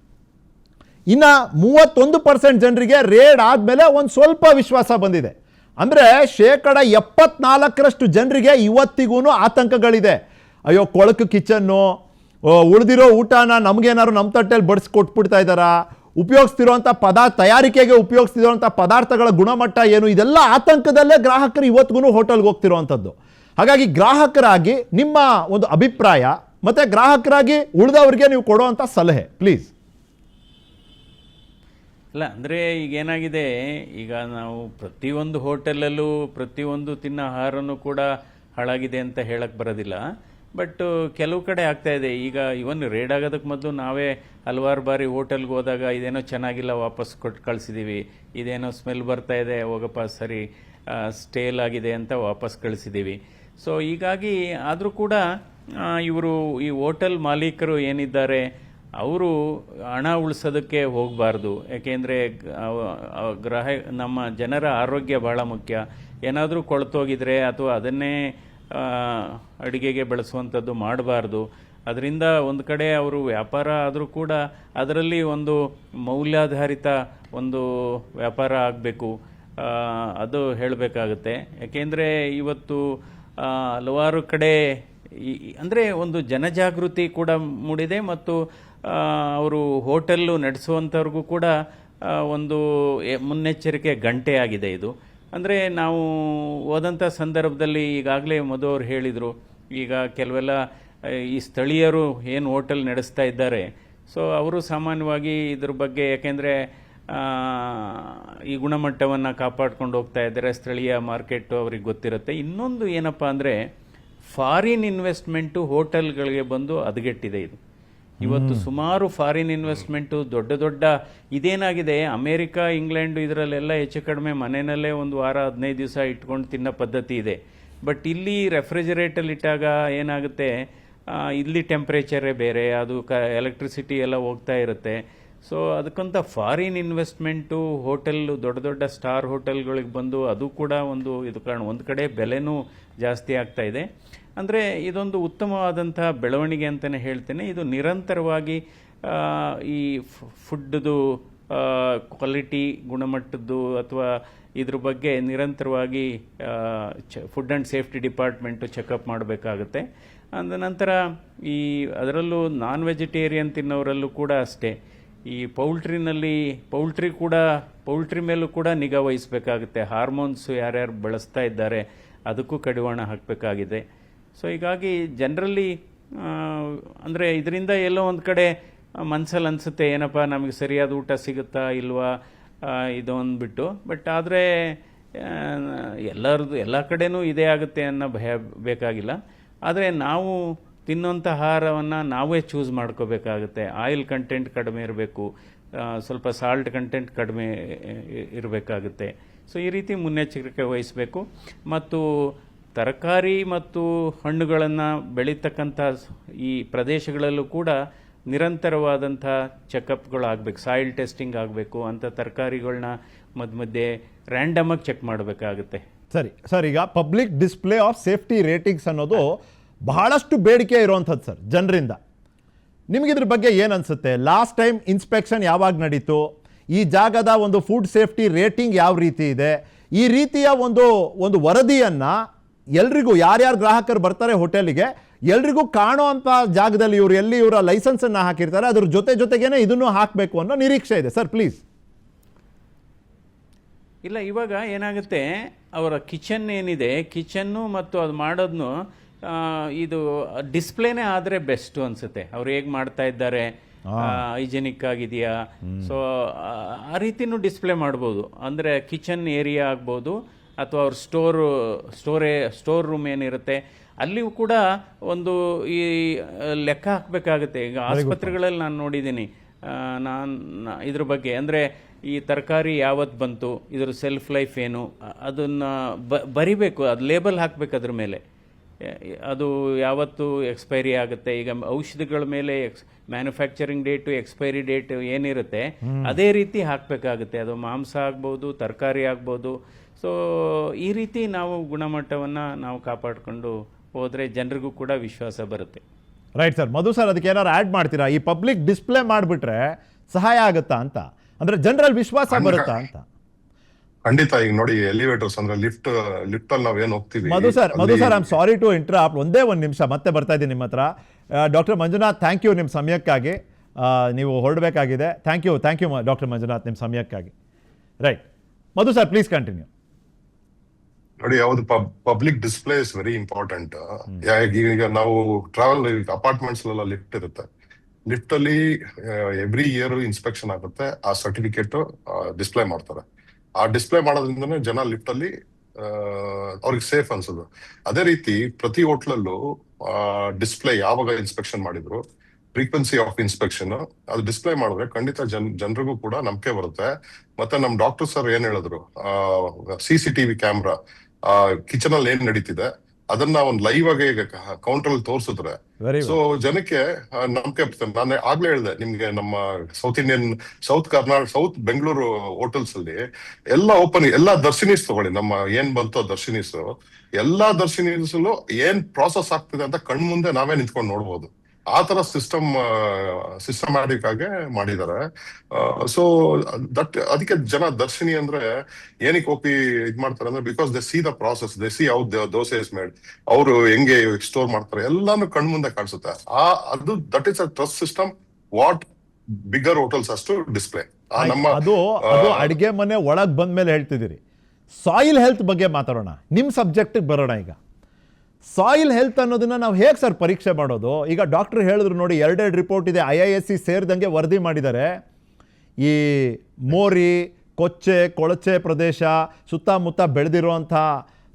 ಇನ್ನು 31% ಜನರಿಗೆ ರೇಡ್ ಆದಮೇಲೆ ಒಂದು ಸ್ವಲ್ಪ ವಿಶ್ವಾಸ ಬಂದಿದೆ. ಅಂದರೆ 74% ಜನರಿಗೆ ಇವತ್ತಿಗೂ ಆತಂಕಗಳಿದೆ. ಅಯ್ಯೋ, ಕೊಳಕು ಕಿಚನ್ನು, ಉಳಿದಿರೋ ಊಟನ ನಮಗೇನಾದ್ರು ನಮ್ಮ ತಟ್ಟೆಯಲ್ಲಿ ಬಡಿಸ್ಕೊಟ್ಬಿಡ್ತಾ ಇದ್ದಾರಾ, ಉಪಯೋಗಿಸ್ತಿರೋಂಥ ತಯಾರಿಕೆಗೆ ಉಪಯೋಗಿಸ್ತಿರೋಂಥ ಪದಾರ್ಥಗಳ ಗುಣಮಟ್ಟ ಏನು, ಇದೆಲ್ಲ ಆತಂಕದಲ್ಲೇ ಗ್ರಾಹಕರು ಇವತ್ತಿಗೂ ಹೋಟೆಲ್ಗೆ ಹೋಗ್ತಿರೋವಂಥದ್ದು. ಹಾಗಾಗಿ ಗ್ರಾಹಕರಾಗಿ ನಿಮ್ಮ ಒಂದು ಅಭಿಪ್ರಾಯ ಮತ್ತು ಗ್ರಾಹಕರಾಗಿ ಉಳಿದವರಿಗೆ ನೀವು ಕೊಡುವಂಥ ಸಲಹೆ ಪ್ಲೀಸ್. ಅಲ್ಲ, ಅಂದರೆ ಈಗೇನಾಗಿದೆ, ಈಗ ನಾವು ಪ್ರತಿಯೊಂದು ಹೋಟೆಲಲ್ಲೂ ಪ್ರತಿಯೊಂದು ತಿನ್ನೋ ಆಹಾರನೂ ಕೂಡ ಹಾಳಾಗಿದೆ ಅಂತ ಹೇಳಕ್ಕೆ ಬರೋದಿಲ್ಲ. ಬಟ್ ಕೆಲವು ಕಡೆ ಆಗ್ತಾ ಇದೆ. ಈಗ ಇವನ್ ರೇಡ್ ಆಗೋದಕ್ಕೆ ಮೊದಲು ನಾವೇ ಹಲವಾರು ಬಾರಿ ಹೋಟೆಲ್ಗೆ ಹೋದಾಗ ಇದೇನೋ ಚೆನ್ನಾಗಿಲ್ಲ ವಾಪಸ್ ಕೊಟ್ಟು ಕಳಿಸಿದ್ದೀವಿ, ಇದೇನೋ ಸ್ಮೆಲ್ ಬರ್ತಾ ಇದೆ ಹೋಗಪ್ಪ ಸರಿ ಸ್ಟೇಲ್ ಆಗಿದೆ ಅಂತ ವಾಪಸ್ ಕಳಿಸಿದ್ದೀವಿ. ಸೊ ಹೀಗಾಗಿ ಆದರೂ ಕೂಡ ಇವರು ಈ ಹೋಟೆಲ್ ಮಾಲೀಕರು ಏನಿದ್ದಾರೆ ಅವರು ಹಣ ಉಳಿಸೋದಕ್ಕೆ ಹೋಗಬಾರ್ದು. ಯಾಕೆಂದರೆ ನಮ್ಮ ಜನರ ಆರೋಗ್ಯ ಭಾಳ ಮುಖ್ಯ. ಏನಾದರೂ ಕೊಳ್ತೋಗಿದ್ರೆ ಅಥವಾ ಅದನ್ನೇ ಅಡುಗೆಗೆ ಬಳಸುವಂಥದ್ದು ಮಾಡಬಾರ್ದು. ಅದರಿಂದ ಒಂದು ಕಡೆ ಅವರು ವ್ಯಾಪಾರ ಆದರೂ ಕೂಡ ಅದರಲ್ಲಿ ಒಂದು ಮೌಲ್ಯಾಧಾರಿತ ಒಂದು ವ್ಯಾಪಾರ ಆಗಬೇಕು, ಅದು ಹೇಳಬೇಕಾಗುತ್ತೆ. ಯಾಕೆಂದರೆ ಇವತ್ತು ಹಲವಾರು ಕಡೆ ಅಂದರೆ ಒಂದು ಜನಜಾಗೃತಿ ಕೂಡ ಮೂಡಿದೆ ಮತ್ತು ಅವರು ಹೋಟೆಲ್ಲು ನಡೆಸುವಂಥವ್ರಿಗೂ ಕೂಡ ಒಂದು ಮುನ್ನೆಚ್ಚರಿಕೆ ಗಂಟೆ ಆಗಿದೆ ಇದು. ಅಂದರೆ ನಾವು ಹೋದಂಥ ಸಂದರ್ಭದಲ್ಲಿ ಈಗಾಗಲೇ ಮಧು ಅವರು ಹೇಳಿದರು, ಈಗ ಕೆಲವೆಲ್ಲ ಈ ಸ್ಥಳೀಯರು ಏನು ಹೋಟೆಲ್ ನಡೆಸ್ತಾ ಇದ್ದಾರೆ, ಸೊ ಅವರು ಸಾಮಾನ್ಯವಾಗಿ ಇದ್ರ ಬಗ್ಗೆ ಯಾಕೆಂದರೆ ಈ ಗುಣಮಟ್ಟವನ್ನು ಕಾಪಾಡ್ಕೊಂಡು ಹೋಗ್ತಾ ಇದ್ದಾರೆ, ಸ್ಥಳೀಯ ಮಾರ್ಕೆಟು ಅವ್ರಿಗೆ ಗೊತ್ತಿರುತ್ತೆ. ಇನ್ನೊಂದು ಏನಪ್ಪ ಅಂದರೆ ಫಾರಿನ್ ಇನ್ವೆಸ್ಟ್ಮೆಂಟು ಹೋಟೆಲ್ಗಳಿಗೆ ಬಂದು ಹದಗೆಟ್ಟಿದೆ ಇದು. ಇವತ್ತು ಸುಮಾರು ಫಾರಿನ್ ಇನ್ವೆಸ್ಟ್ಮೆಂಟು ದೊಡ್ಡ ಇದೇನಾಗಿದೆ, ಅಮೇರಿಕಾ ಇಂಗ್ಲೆಂಡು ಇದರಲ್ಲೆಲ್ಲ ಹೆಚ್ಚು ಕಡಿಮೆ ಮನೆಯಲ್ಲೇ ಒಂದು ವಾರ 15 ದಿವಸ ಇಟ್ಕೊಂಡು ತಿನ್ನೋ ಪದ್ಧತಿ ಇದೆ. ಬಟ್ ಇಲ್ಲಿ ರೆಫ್ರಿಜರೇಟಲ್ಲಿ ಇಟ್ಟಾಗ ಏನಾಗುತ್ತೆ, ಇಲ್ಲಿ ಟೆಂಪ್ರೇಚರೇ ಬೇರೆ, ಅದು ಎಲೆಕ್ಟ್ರಿಸಿಟಿ ಎಲ್ಲ ಹೋಗ್ತಾ ಇರುತ್ತೆ. ಸೊ ಅದಕ್ಕಂತ ಫಾರಿನ್ ಇನ್ವೆಸ್ಟ್ಮೆಂಟು ಹೋಟೆಲ್ಲು ದೊಡ್ಡ ಸ್ಟಾರ್ ಹೋಟೆಲ್ಗಳಿಗೆ ಬಂದು ಅದು ಕೂಡ ಇದು ಕಾರಣ. ಒಂದು ಕಡೆ ಬೆಲೆನೂ ಜಾಸ್ತಿ ಆಗ್ತಾ ಇದೆ. ಅಂದರೆ ಇದೊಂದು ಉತ್ತಮವಾದಂಥ ಬೆಳವಣಿಗೆ ಅಂತಲೇ ಹೇಳ್ತೇನೆ. ಇದು ನಿರಂತರವಾಗಿ ಈ ಫುಡ್ದು ಕ್ವಾಲಿಟಿ ಗುಣಮಟ್ಟದ್ದು ಅಥವಾ ಇದ್ರ ಬಗ್ಗೆ ನಿರಂತರವಾಗಿ food and safety department checkup ಮಾಡಬೇಕಾಗುತ್ತೆ. ಅಂದ ನಂತರ ಅದರಲ್ಲೂ ನಾನ್ ವೆಜಿಟೇರಿಯನ್ ತಿನ್ನೋರಲ್ಲೂ ಕೂಡ ಅಷ್ಟೇ, ಈ ಪೌಲ್ಟ್ರಿ ಮೇಲೂ ಕೂಡ ನಿಗಾ ವಹಿಸಬೇಕಾಗುತ್ತೆ. ಹಾರ್ಮೋನ್ಸ್ ಯಾರ್ಯಾರು ಬಳಸ್ತಾ ಇದ್ದಾರೆ ಅದಕ್ಕೂ ಕಡಿವಾಣ ಹಾಕಬೇಕಾಗಿದೆ. ಸೊ ಹೀಗಾಗಿ ಜನರಲ್ಲಿ ಅಂದರೆ ಇದರಿಂದ ಎಲ್ಲೋ ಒಂದು ಕಡೆ ಮನಸ್ಸಲ್ಲಿ ಅನಿಸುತ್ತೆ, ಏನಪ್ಪ ನಮಗೆ ಸರಿಯಾದ ಊಟ ಸಿಗುತ್ತಾ ಇಲ್ವಾ ಇದು ಅಂದ್ಬಿಟ್ಟು. ಬಟ್ ಆದರೆ ಎಲ್ಲ ಕಡೆನೂ ಇದೇ ಆಗುತ್ತೆ ಅನ್ನೋ ಭಯ ಬೇಕಾಗಿಲ್ಲ. ಆದರೆ ನಾವು ತಿನ್ನುವಂಥ ಆಹಾರವನ್ನು ನಾವೇ ಚೂಸ್ ಮಾಡ್ಕೋಬೇಕಾಗುತ್ತೆ. ಆಯಿಲ್ ಕಂಟೆಂಟ್ ಕಡಿಮೆ ಇರಬೇಕು, ಸ್ವಲ್ಪ ಸಾಲ್ಟ್ ಕಂಟೆಂಟ್ ಕಡಿಮೆ ಇರಬೇಕಾಗುತ್ತೆ. ಸೊ ಈ ರೀತಿ ಮುನ್ನೆಚ್ಚರಿಕೆ ವಹಿಸಬೇಕು. ಮತ್ತು ತರಕಾರಿ ಮತ್ತು ಹಣ್ಣುಗಳನ್ನು ಬೆಳೀತಕ್ಕಂಥ ಈ ಪ್ರದೇಶಗಳಲ್ಲೂ ಕೂಡ ನಿರಂತರವಾದಂಥ ಚೆಕಪ್ಗಳು ಆಗಬೇಕು, ಸಾಯಿಲ್ ಟೆಸ್ಟಿಂಗ್ ಆಗಬೇಕು. ಅಂಥ ತರಕಾರಿಗಳನ್ನ ಮಧ್ಯೆ ರ್ಯಾಂಡಮಾಗಿ ಚೆಕ್ ಮಾಡಬೇಕಾಗುತ್ತೆ. ಸರಿ ಸರ್, ಈಗ public display of safety ratings ಅನ್ನೋದು ಬಹಳಷ್ಟು ಬೇಡಿಕೆ ಇರುವಂಥದ್ದು ಸರ್ ಜನರಿಂದ. ನಿಮಗಿದ್ರ ಬಗ್ಗೆ ಏನು ಅನಿಸುತ್ತೆ? ಲಾಸ್ಟ್ ಟೈಮ್ ಇನ್ಸ್ಪೆಕ್ಷನ್ ಯಾವಾಗ ನಡೀತು? ಈ ಜಾಗದ ಒಂದು ಫುಡ್ ಸೇಫ್ಟಿ ರೇಟಿಂಗ್ ಯಾವ ರೀತಿ ಇದೆ? ಈ ರೀತಿಯ ಒಂದು ವರದಿಯನ್ನು ಎಲ್ರಿಗೂ, ಯಾರ್ಯಾರು ಗ್ರಾಹಕರು ಬರ್ತಾರೆ ಹೋಟೆಲಿಗೆ, ಎಲ್ರಿಗೂ ಕಾಣೋ ಅಂಥ ಜಾಗದಲ್ಲಿ ಎಲ್ಲಿ ಇವರ ಲೈಸೆನ್ಸನ್ನು ಹಾಕಿರ್ತಾರೆ ಅದ್ರ ಜೊತೆಗೇನೆ ಇದನ್ನು ಹಾಕಬೇಕು ಅನ್ನೋ ನಿರೀಕ್ಷೆ ಇದೆ ಸರ್. ಪ್ಲೀಸ್. ಇಲ್ಲ, ಇವಾಗ ಏನಾಗುತ್ತೆ, ಅವರ ಕಿಚನ್ ಏನಿದೆ, ಕಿಚನ್ನು ಮತ್ತು ಅದು ಮಾಡೋದನ್ನು ಇದು ಡಿಸ್ಪ್ಲೇನೇ ಆದರೆ ಬೆಸ್ಟು ಅನಿಸುತ್ತೆ. ಅವ್ರು ಹೇಗೆ ಮಾಡ್ತಾ ಇದ್ದಾರೆ, ಹೈಜೆನಿಕ್ ಆಗಿದೆಯಾ, ಸೊ ಆ ರೀತಿನೂ ಡಿಸ್ಪ್ಲೇ ಮಾಡ್ಬೋದು. ಅಂದರೆ ಕಿಚನ್ ಏರಿಯಾ ಆಗ್ಬೋದು, ಅಥವಾ ಅವ್ರ ಸ್ಟೋರ್ ರೂಮ್ ಏನಿರುತ್ತೆ ಅಲ್ಲಿಯೂ ಕೂಡ ಒಂದು ಈ ಲೆಕ್ಕ ಹಾಕಬೇಕಾಗುತ್ತೆ. ಈಗ ಆಸ್ಪತ್ರೆಗಳಲ್ಲಿ ನಾನು ನೋಡಿದ್ದೀನಿ, ಇದ್ರ ಬಗ್ಗೆ ಅಂದರೆ ಈ ತರಕಾರಿ ಯಾವತ್ತು ಬಂತು, ಇದ್ರ ಸೆಲ್ಫ್ ಲೈಫ್ ಏನು, ಅದನ್ನು ಬರಿಬೇಕು, ಅದು ಲೇಬಲ್ ಹಾಕಬೇಕು ಅದ್ರ ಮೇಲೆ. ಅದು ಯಾವತ್ತು ಎಕ್ಸ್ಪೈರಿ ಆಗುತ್ತೆ. ಈಗ ಔಷಧಿಗಳ ಮೇಲೆ ಮ್ಯಾನುಫ್ಯಾಕ್ಚರಿಂಗ್ ಡೇಟು, ಎಕ್ಸ್ಪೈರಿ ಡೇಟ್ ಏನಿರುತ್ತೆ ಅದೇ ರೀತಿ ಹಾಕಬೇಕಾಗುತ್ತೆ. ಅದು ಮಾಂಸ ಆಗ್ಬೋದು, ತರಕಾರಿ ಆಗ್ಬೋದು. ಸೊ ಈ ರೀತಿ ನಾವು ಗುಣಮಟ್ಟವನ್ನು ನಾವು ಕಾಪಾಡಿಕೊಂಡು ಹೋದರೆ ಜನರಿಗೂ ಕೂಡ ವಿಶ್ವಾಸ ಬರುತ್ತೆ. Right sir. ಮಧು ಸರ್, ಅದಕ್ಕೆ ಏನಾದ್ರು ಆ್ಯಡ್ ಮಾಡ್ತೀರಾ? ಈ ಪಬ್ಲಿಕ್ ಡಿಸ್ಪ್ಲೇ ಮಾಡಿಬಿಟ್ರೆ ಸಹಾಯ ಆಗುತ್ತಾ ಅಂತ, ಅಂದರೆ ಜನರಲ್ಲಿ ವಿಶ್ವಾಸ ಬರುತ್ತಾ ಅಂತ? ಖಂಡಿತ. ಈಗ ನೋಡಿ, ಎಲಿವೇಟರ್ಸ್ ಅಂದ್ರೆ ಲಿಫ್ಟ್ ಅಲ್ಲಿ ನಾವೇನು ಹೋಗ್ತೀವಿ. Madhu sir, I am sorry to interrupt. ಒಂದೇ ಒಂದು ನಿಮಿಷ ಮತ್ತೆ ಬರ್ತಾ ಇದ್ದೀನಿ ನಿಮ್ಮ ಹತ್ರ. ಡಾಕ್ಟರ್ ಮಂಜುನಾಥ್, ಥ್ಯಾಂಕ್ ಯು ನಿಮ್ಮ ಸಮಯಕ್ಕಾಗಿ. ನೀವು ಹೊರಡಬೇಕಾಗಿದೆ. ಥ್ಯಾಂಕ್ ಯು ಡಾಕ್ಟರ್ ಮಂಜುನಾಥ್ ನಿಮ್ಮ ಸಮಯಕ್ಕಾಗಿ. Right. Madhu sir, please continue. ನೋಡಿ, ಯಾವ್ದು public display is very important. ಈಗ ನಾವು ಟ್ರಾವೆಲ್ ಅಪಾರ್ಟ್ಮೆಂಟ್ಸ್ ಎಲ್ಲ ಲಿಫ್ಟ್ ಇರುತ್ತೆ. ಲಿಫ್ಟ್ ಅಲ್ಲಿ ಎವ್ರಿ ಇಯರ್ ಇನ್ಸ್ಪೆಕ್ಷನ್ ಆಗುತ್ತೆ. ಆ ಸರ್ಟಿಫಿಕೇಟ್ ಡಿಸ್ಪ್ಲೇ ಮಾಡ್ತಾರೆ. ಆ ಡಿಸ್ಪ್ಲೇ ಮಾಡೋದ್ರಿಂದನೇ ಜನ ಲಿಫ್ಟ್ ಅಲ್ಲಿ ಅವ್ರಿಗೆ ಸೇಫ್ ಅನ್ಸೋದು. ಅದೇ ರೀತಿ ಪ್ರತಿ ಹೋಟ್ಲಲ್ಲೂ ಡಿಸ್ಪ್ಲೇ ಯಾವಾಗ ಇನ್ಸ್ಪೆಕ್ಷನ್ ಮಾಡಿದ್ರು, ಫ್ರೀಕ್ವೆನ್ಸಿ ಆಫ್ ಇನ್ಸ್ಪೆಕ್ಷನ್ ಅದು ಡಿಸ್ಪ್ಲೇ ಮಾಡಿದ್ರೆ ಖಂಡಿತ ಜನರಿಗೂ ಕೂಡ ನಂಬಿಕೆ ಬರುತ್ತೆ. ಮತ್ತೆ ನಮ್ ಡಾಕ್ಟರ್ ಸರ್ ಏನ್ ಹೇಳಿದ್ರು, CCTV ಕ್ಯಾಮ್ರಾ ಕಿಚನ್ ಅಲ್ಲಿ ಏನ್ ನಡೀತಿದೆ ಅದನ್ನ ಒಂದು ಲೈವ್ ಆಗಿ ಕೌಂಟರ್ ಅಲ್ಲಿ ತೋರಿಸಿದ್ರೆ ಸೊ ಜನಕ್ಕೆ ನಂಬಿಕೆ ಬರ್ತದೆ. ನಾನು ಆಗ್ಲೇ ಹೇಳಿದೆ ನಿಮ್ಗೆ, ನಮ್ಮ ಸೌತ್ ಬೆಂಗಳೂರು ಹೋಟೆಲ್ಸ್ ಅಲ್ಲಿ ಎಲ್ಲ ಓಪನ್, ಎಲ್ಲಾ ದರ್ಶನೀಸ್ ತಗೊಳ್ಳಿ, ನಮ್ಮ ಏನ್ ಬಂತೋ ದರ್ಶನೀಸ್, ಎಲ್ಲಾ ದರ್ಶನೀಸಲ್ಲೂ ಏನ್ ಪ್ರಾಸೆಸ್ ಆಗ್ತಿದೆ ಅಂತ ಕಣ್ ಮುಂದೆ ನಾವೇ ನಿಂತ್ಕೊಂಡು ನೋಡ್ಬೋದು. ಆ ತರ ಸಿಸ್ಟಮ್ಯಾಟಿಕ್ ಆಗಿ ಮಾಡಿದ್ದಾರೆ. ಸೊ ಅದಕ್ಕೆ ಜನ ದರ್ಶಿನಿ ಅಂದ್ರೆ ಏನಕ್ಕೆ ಹೋಗಿ ಇದ್ ಮಾಡ್ತಾರೆ ಅಂದ್ರೆ, because they see the process, they see how dosa is made, ಅವರು ಹೆಂಗೆ ಸ್ಟೋರ್ ಮಾಡ್ತಾರೆ ಎಲ್ಲಾನು ಕಣ್ ಮುಂದೆ ಕಾಣಿಸುತ್ತೆ. ಅದು that is a trust system what bigger hotels ಅಷ್ಟು ಡಿಸ್ಪ್ಲೇ. ಅದು ಅಡಿಗೆ ಮನೆ ಒಳಗ್ ಬಂದ್ಮೇಲೆ ಹೇಳ್ತಿದ್ದೀರಿ. ಸಾಯಿಲ್ ಹೆಲ್ತ್ ಬಗ್ಗೆ ಮಾತಾಡೋಣ, ನಿಮ್ ಸಬ್ಜೆಕ್ಟ್ ಬರೋಣ. ಈಗ ಸಾಯಿಲ್ ಹೆಲ್ತ್ ಅನ್ನೋದನ್ನ ನಾವು ಹೇಗೆ ಸರ್ ಪರೀಕ್ಷೆ ಮಾಡೋದು? ಈಗ ಡಾಕ್ಟರ್ ಹೇಳಿದ್ರು ನೋಡಿ, 2 ರಿಪೋರ್ಟ್ ಇದೆ, IISc ಸೇರಿದಂಗೆ ವರದಿ ಮಾಡಿದ್ದಾರೆ. ಈ ಮೋರಿ, ಕೊಳಚೆ ಪ್ರದೇಶ, ಸುತ್ತಮುತ್ತ ಬೆಳೆದಿರುವಂಥ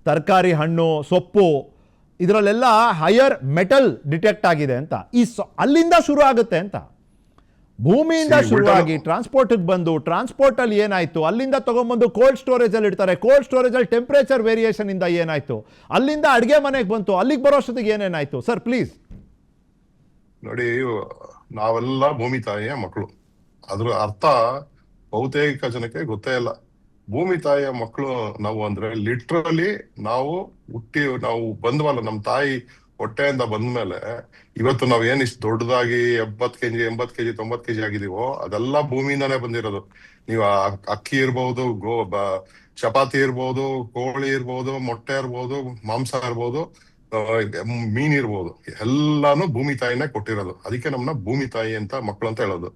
ತರಕಾರಿ, ಹಣ್ಣು, ಸೊಪ್ಪು, ಇದರಲ್ಲೆಲ್ಲ ಹೈಯರ್ ಮೆಟಲ್ ಡಿಟೆಕ್ಟ್ ಆಗಿದೆ ಅಂತ. ಅಲ್ಲಿಂದ ಶುರು ಆಗುತ್ತೆ ಅಂತ. ಭೂಮಿಯಿಂದ ಶುರುವಾಗಿ ಟ್ರಾನ್ಸ್ಪೋರ್ಟ್ಗೆ ಬಂದು, ಟ್ರಾನ್ಸ್ಪೋರ್ಟಲ್ಲಿ ಏನಾಯಿತು, ಅಲ್ಲಿಂದ ತೊಗೊಂಬಂದು ಕೋಲ್ಡ್ ಸ್ಟೋರೇಜಲ್ಲಿ ಇಡ್ತಾರೆ. ಕೋಲ್ಡ್ ಸ್ಟೋರೇಜಲ್ಲಿ ಟೆಂಪ್ರೇಚರ್ ವೇರಿಯೇಷನ್ ಇಂದ ಏನಾಯಿತು, ಅಲ್ಲಿಂದ ಅಡುಗೆ ಮನೆಗೆ ಬಂತು, ಅಲ್ಲಿಗೆ ಬರೋ ಅಷ್ಟೊತ್ತಿಗೆ ಏನೇನಾಯಿತು ಸರ್ ಪ್ಲೀಸ್. ನೋಡಿ, ನಾವೆಲ್ಲ ಭೂಮಿ ತಾಯಿಯ ಮಕ್ಕಳು. ಅದ್ರ ಅರ್ಥ ಬಹುತೇಕ ಜನಕ್ಕೆ ಗೊತ್ತೇ ಇಲ್ಲ. ಭೂಮಿ ತಾಯಿಯ ಮಕ್ಕಳು ನಾವು ಅಂದ್ರೆ ಲಿಟ್ರಲಿ ನಾವು ಬಂದ್ವಲ್ಲ, ನಮ್ಮ ತಾಯಿ ಹೊಟ್ಟೆಯಿಂದ ಬಂದ್ಮೇಲೆ ಇವತ್ತು ನಾವ್ ಏನ್ ಇಷ್ಟು ದೊಡ್ಡದಾಗಿ 70 kg 80 kg 90 kg ಆಗಿದೀವೋ ಅದೆಲ್ಲ ಭೂಮಿಯಿಂದಾನೇ ಬಂದಿರೋದು. ನೀವು ಅಕ್ಕಿ ಇರ್ಬೋದು, ಚಪಾತಿ ಇರ್ಬೋದು, ಕೋಳಿ ಇರ್ಬೋದು, ಮೊಟ್ಟೆ ಇರ್ಬೋದು, ಮಾಂಸ ಇರ್ಬೋದು, ಮೀನ್ ಇರ್ಬೋದು, ಎಲ್ಲಾನು ಭೂಮಿ ತಾಯಿನೇ ಕೊಟ್ಟಿರೋದು. ಅದಕ್ಕೆ ನಮ್ನ ಭೂಮಿ ತಾಯಿ ಅಂತ ಮಕ್ಕಳು ಅಂತ ಹೇಳೋದು.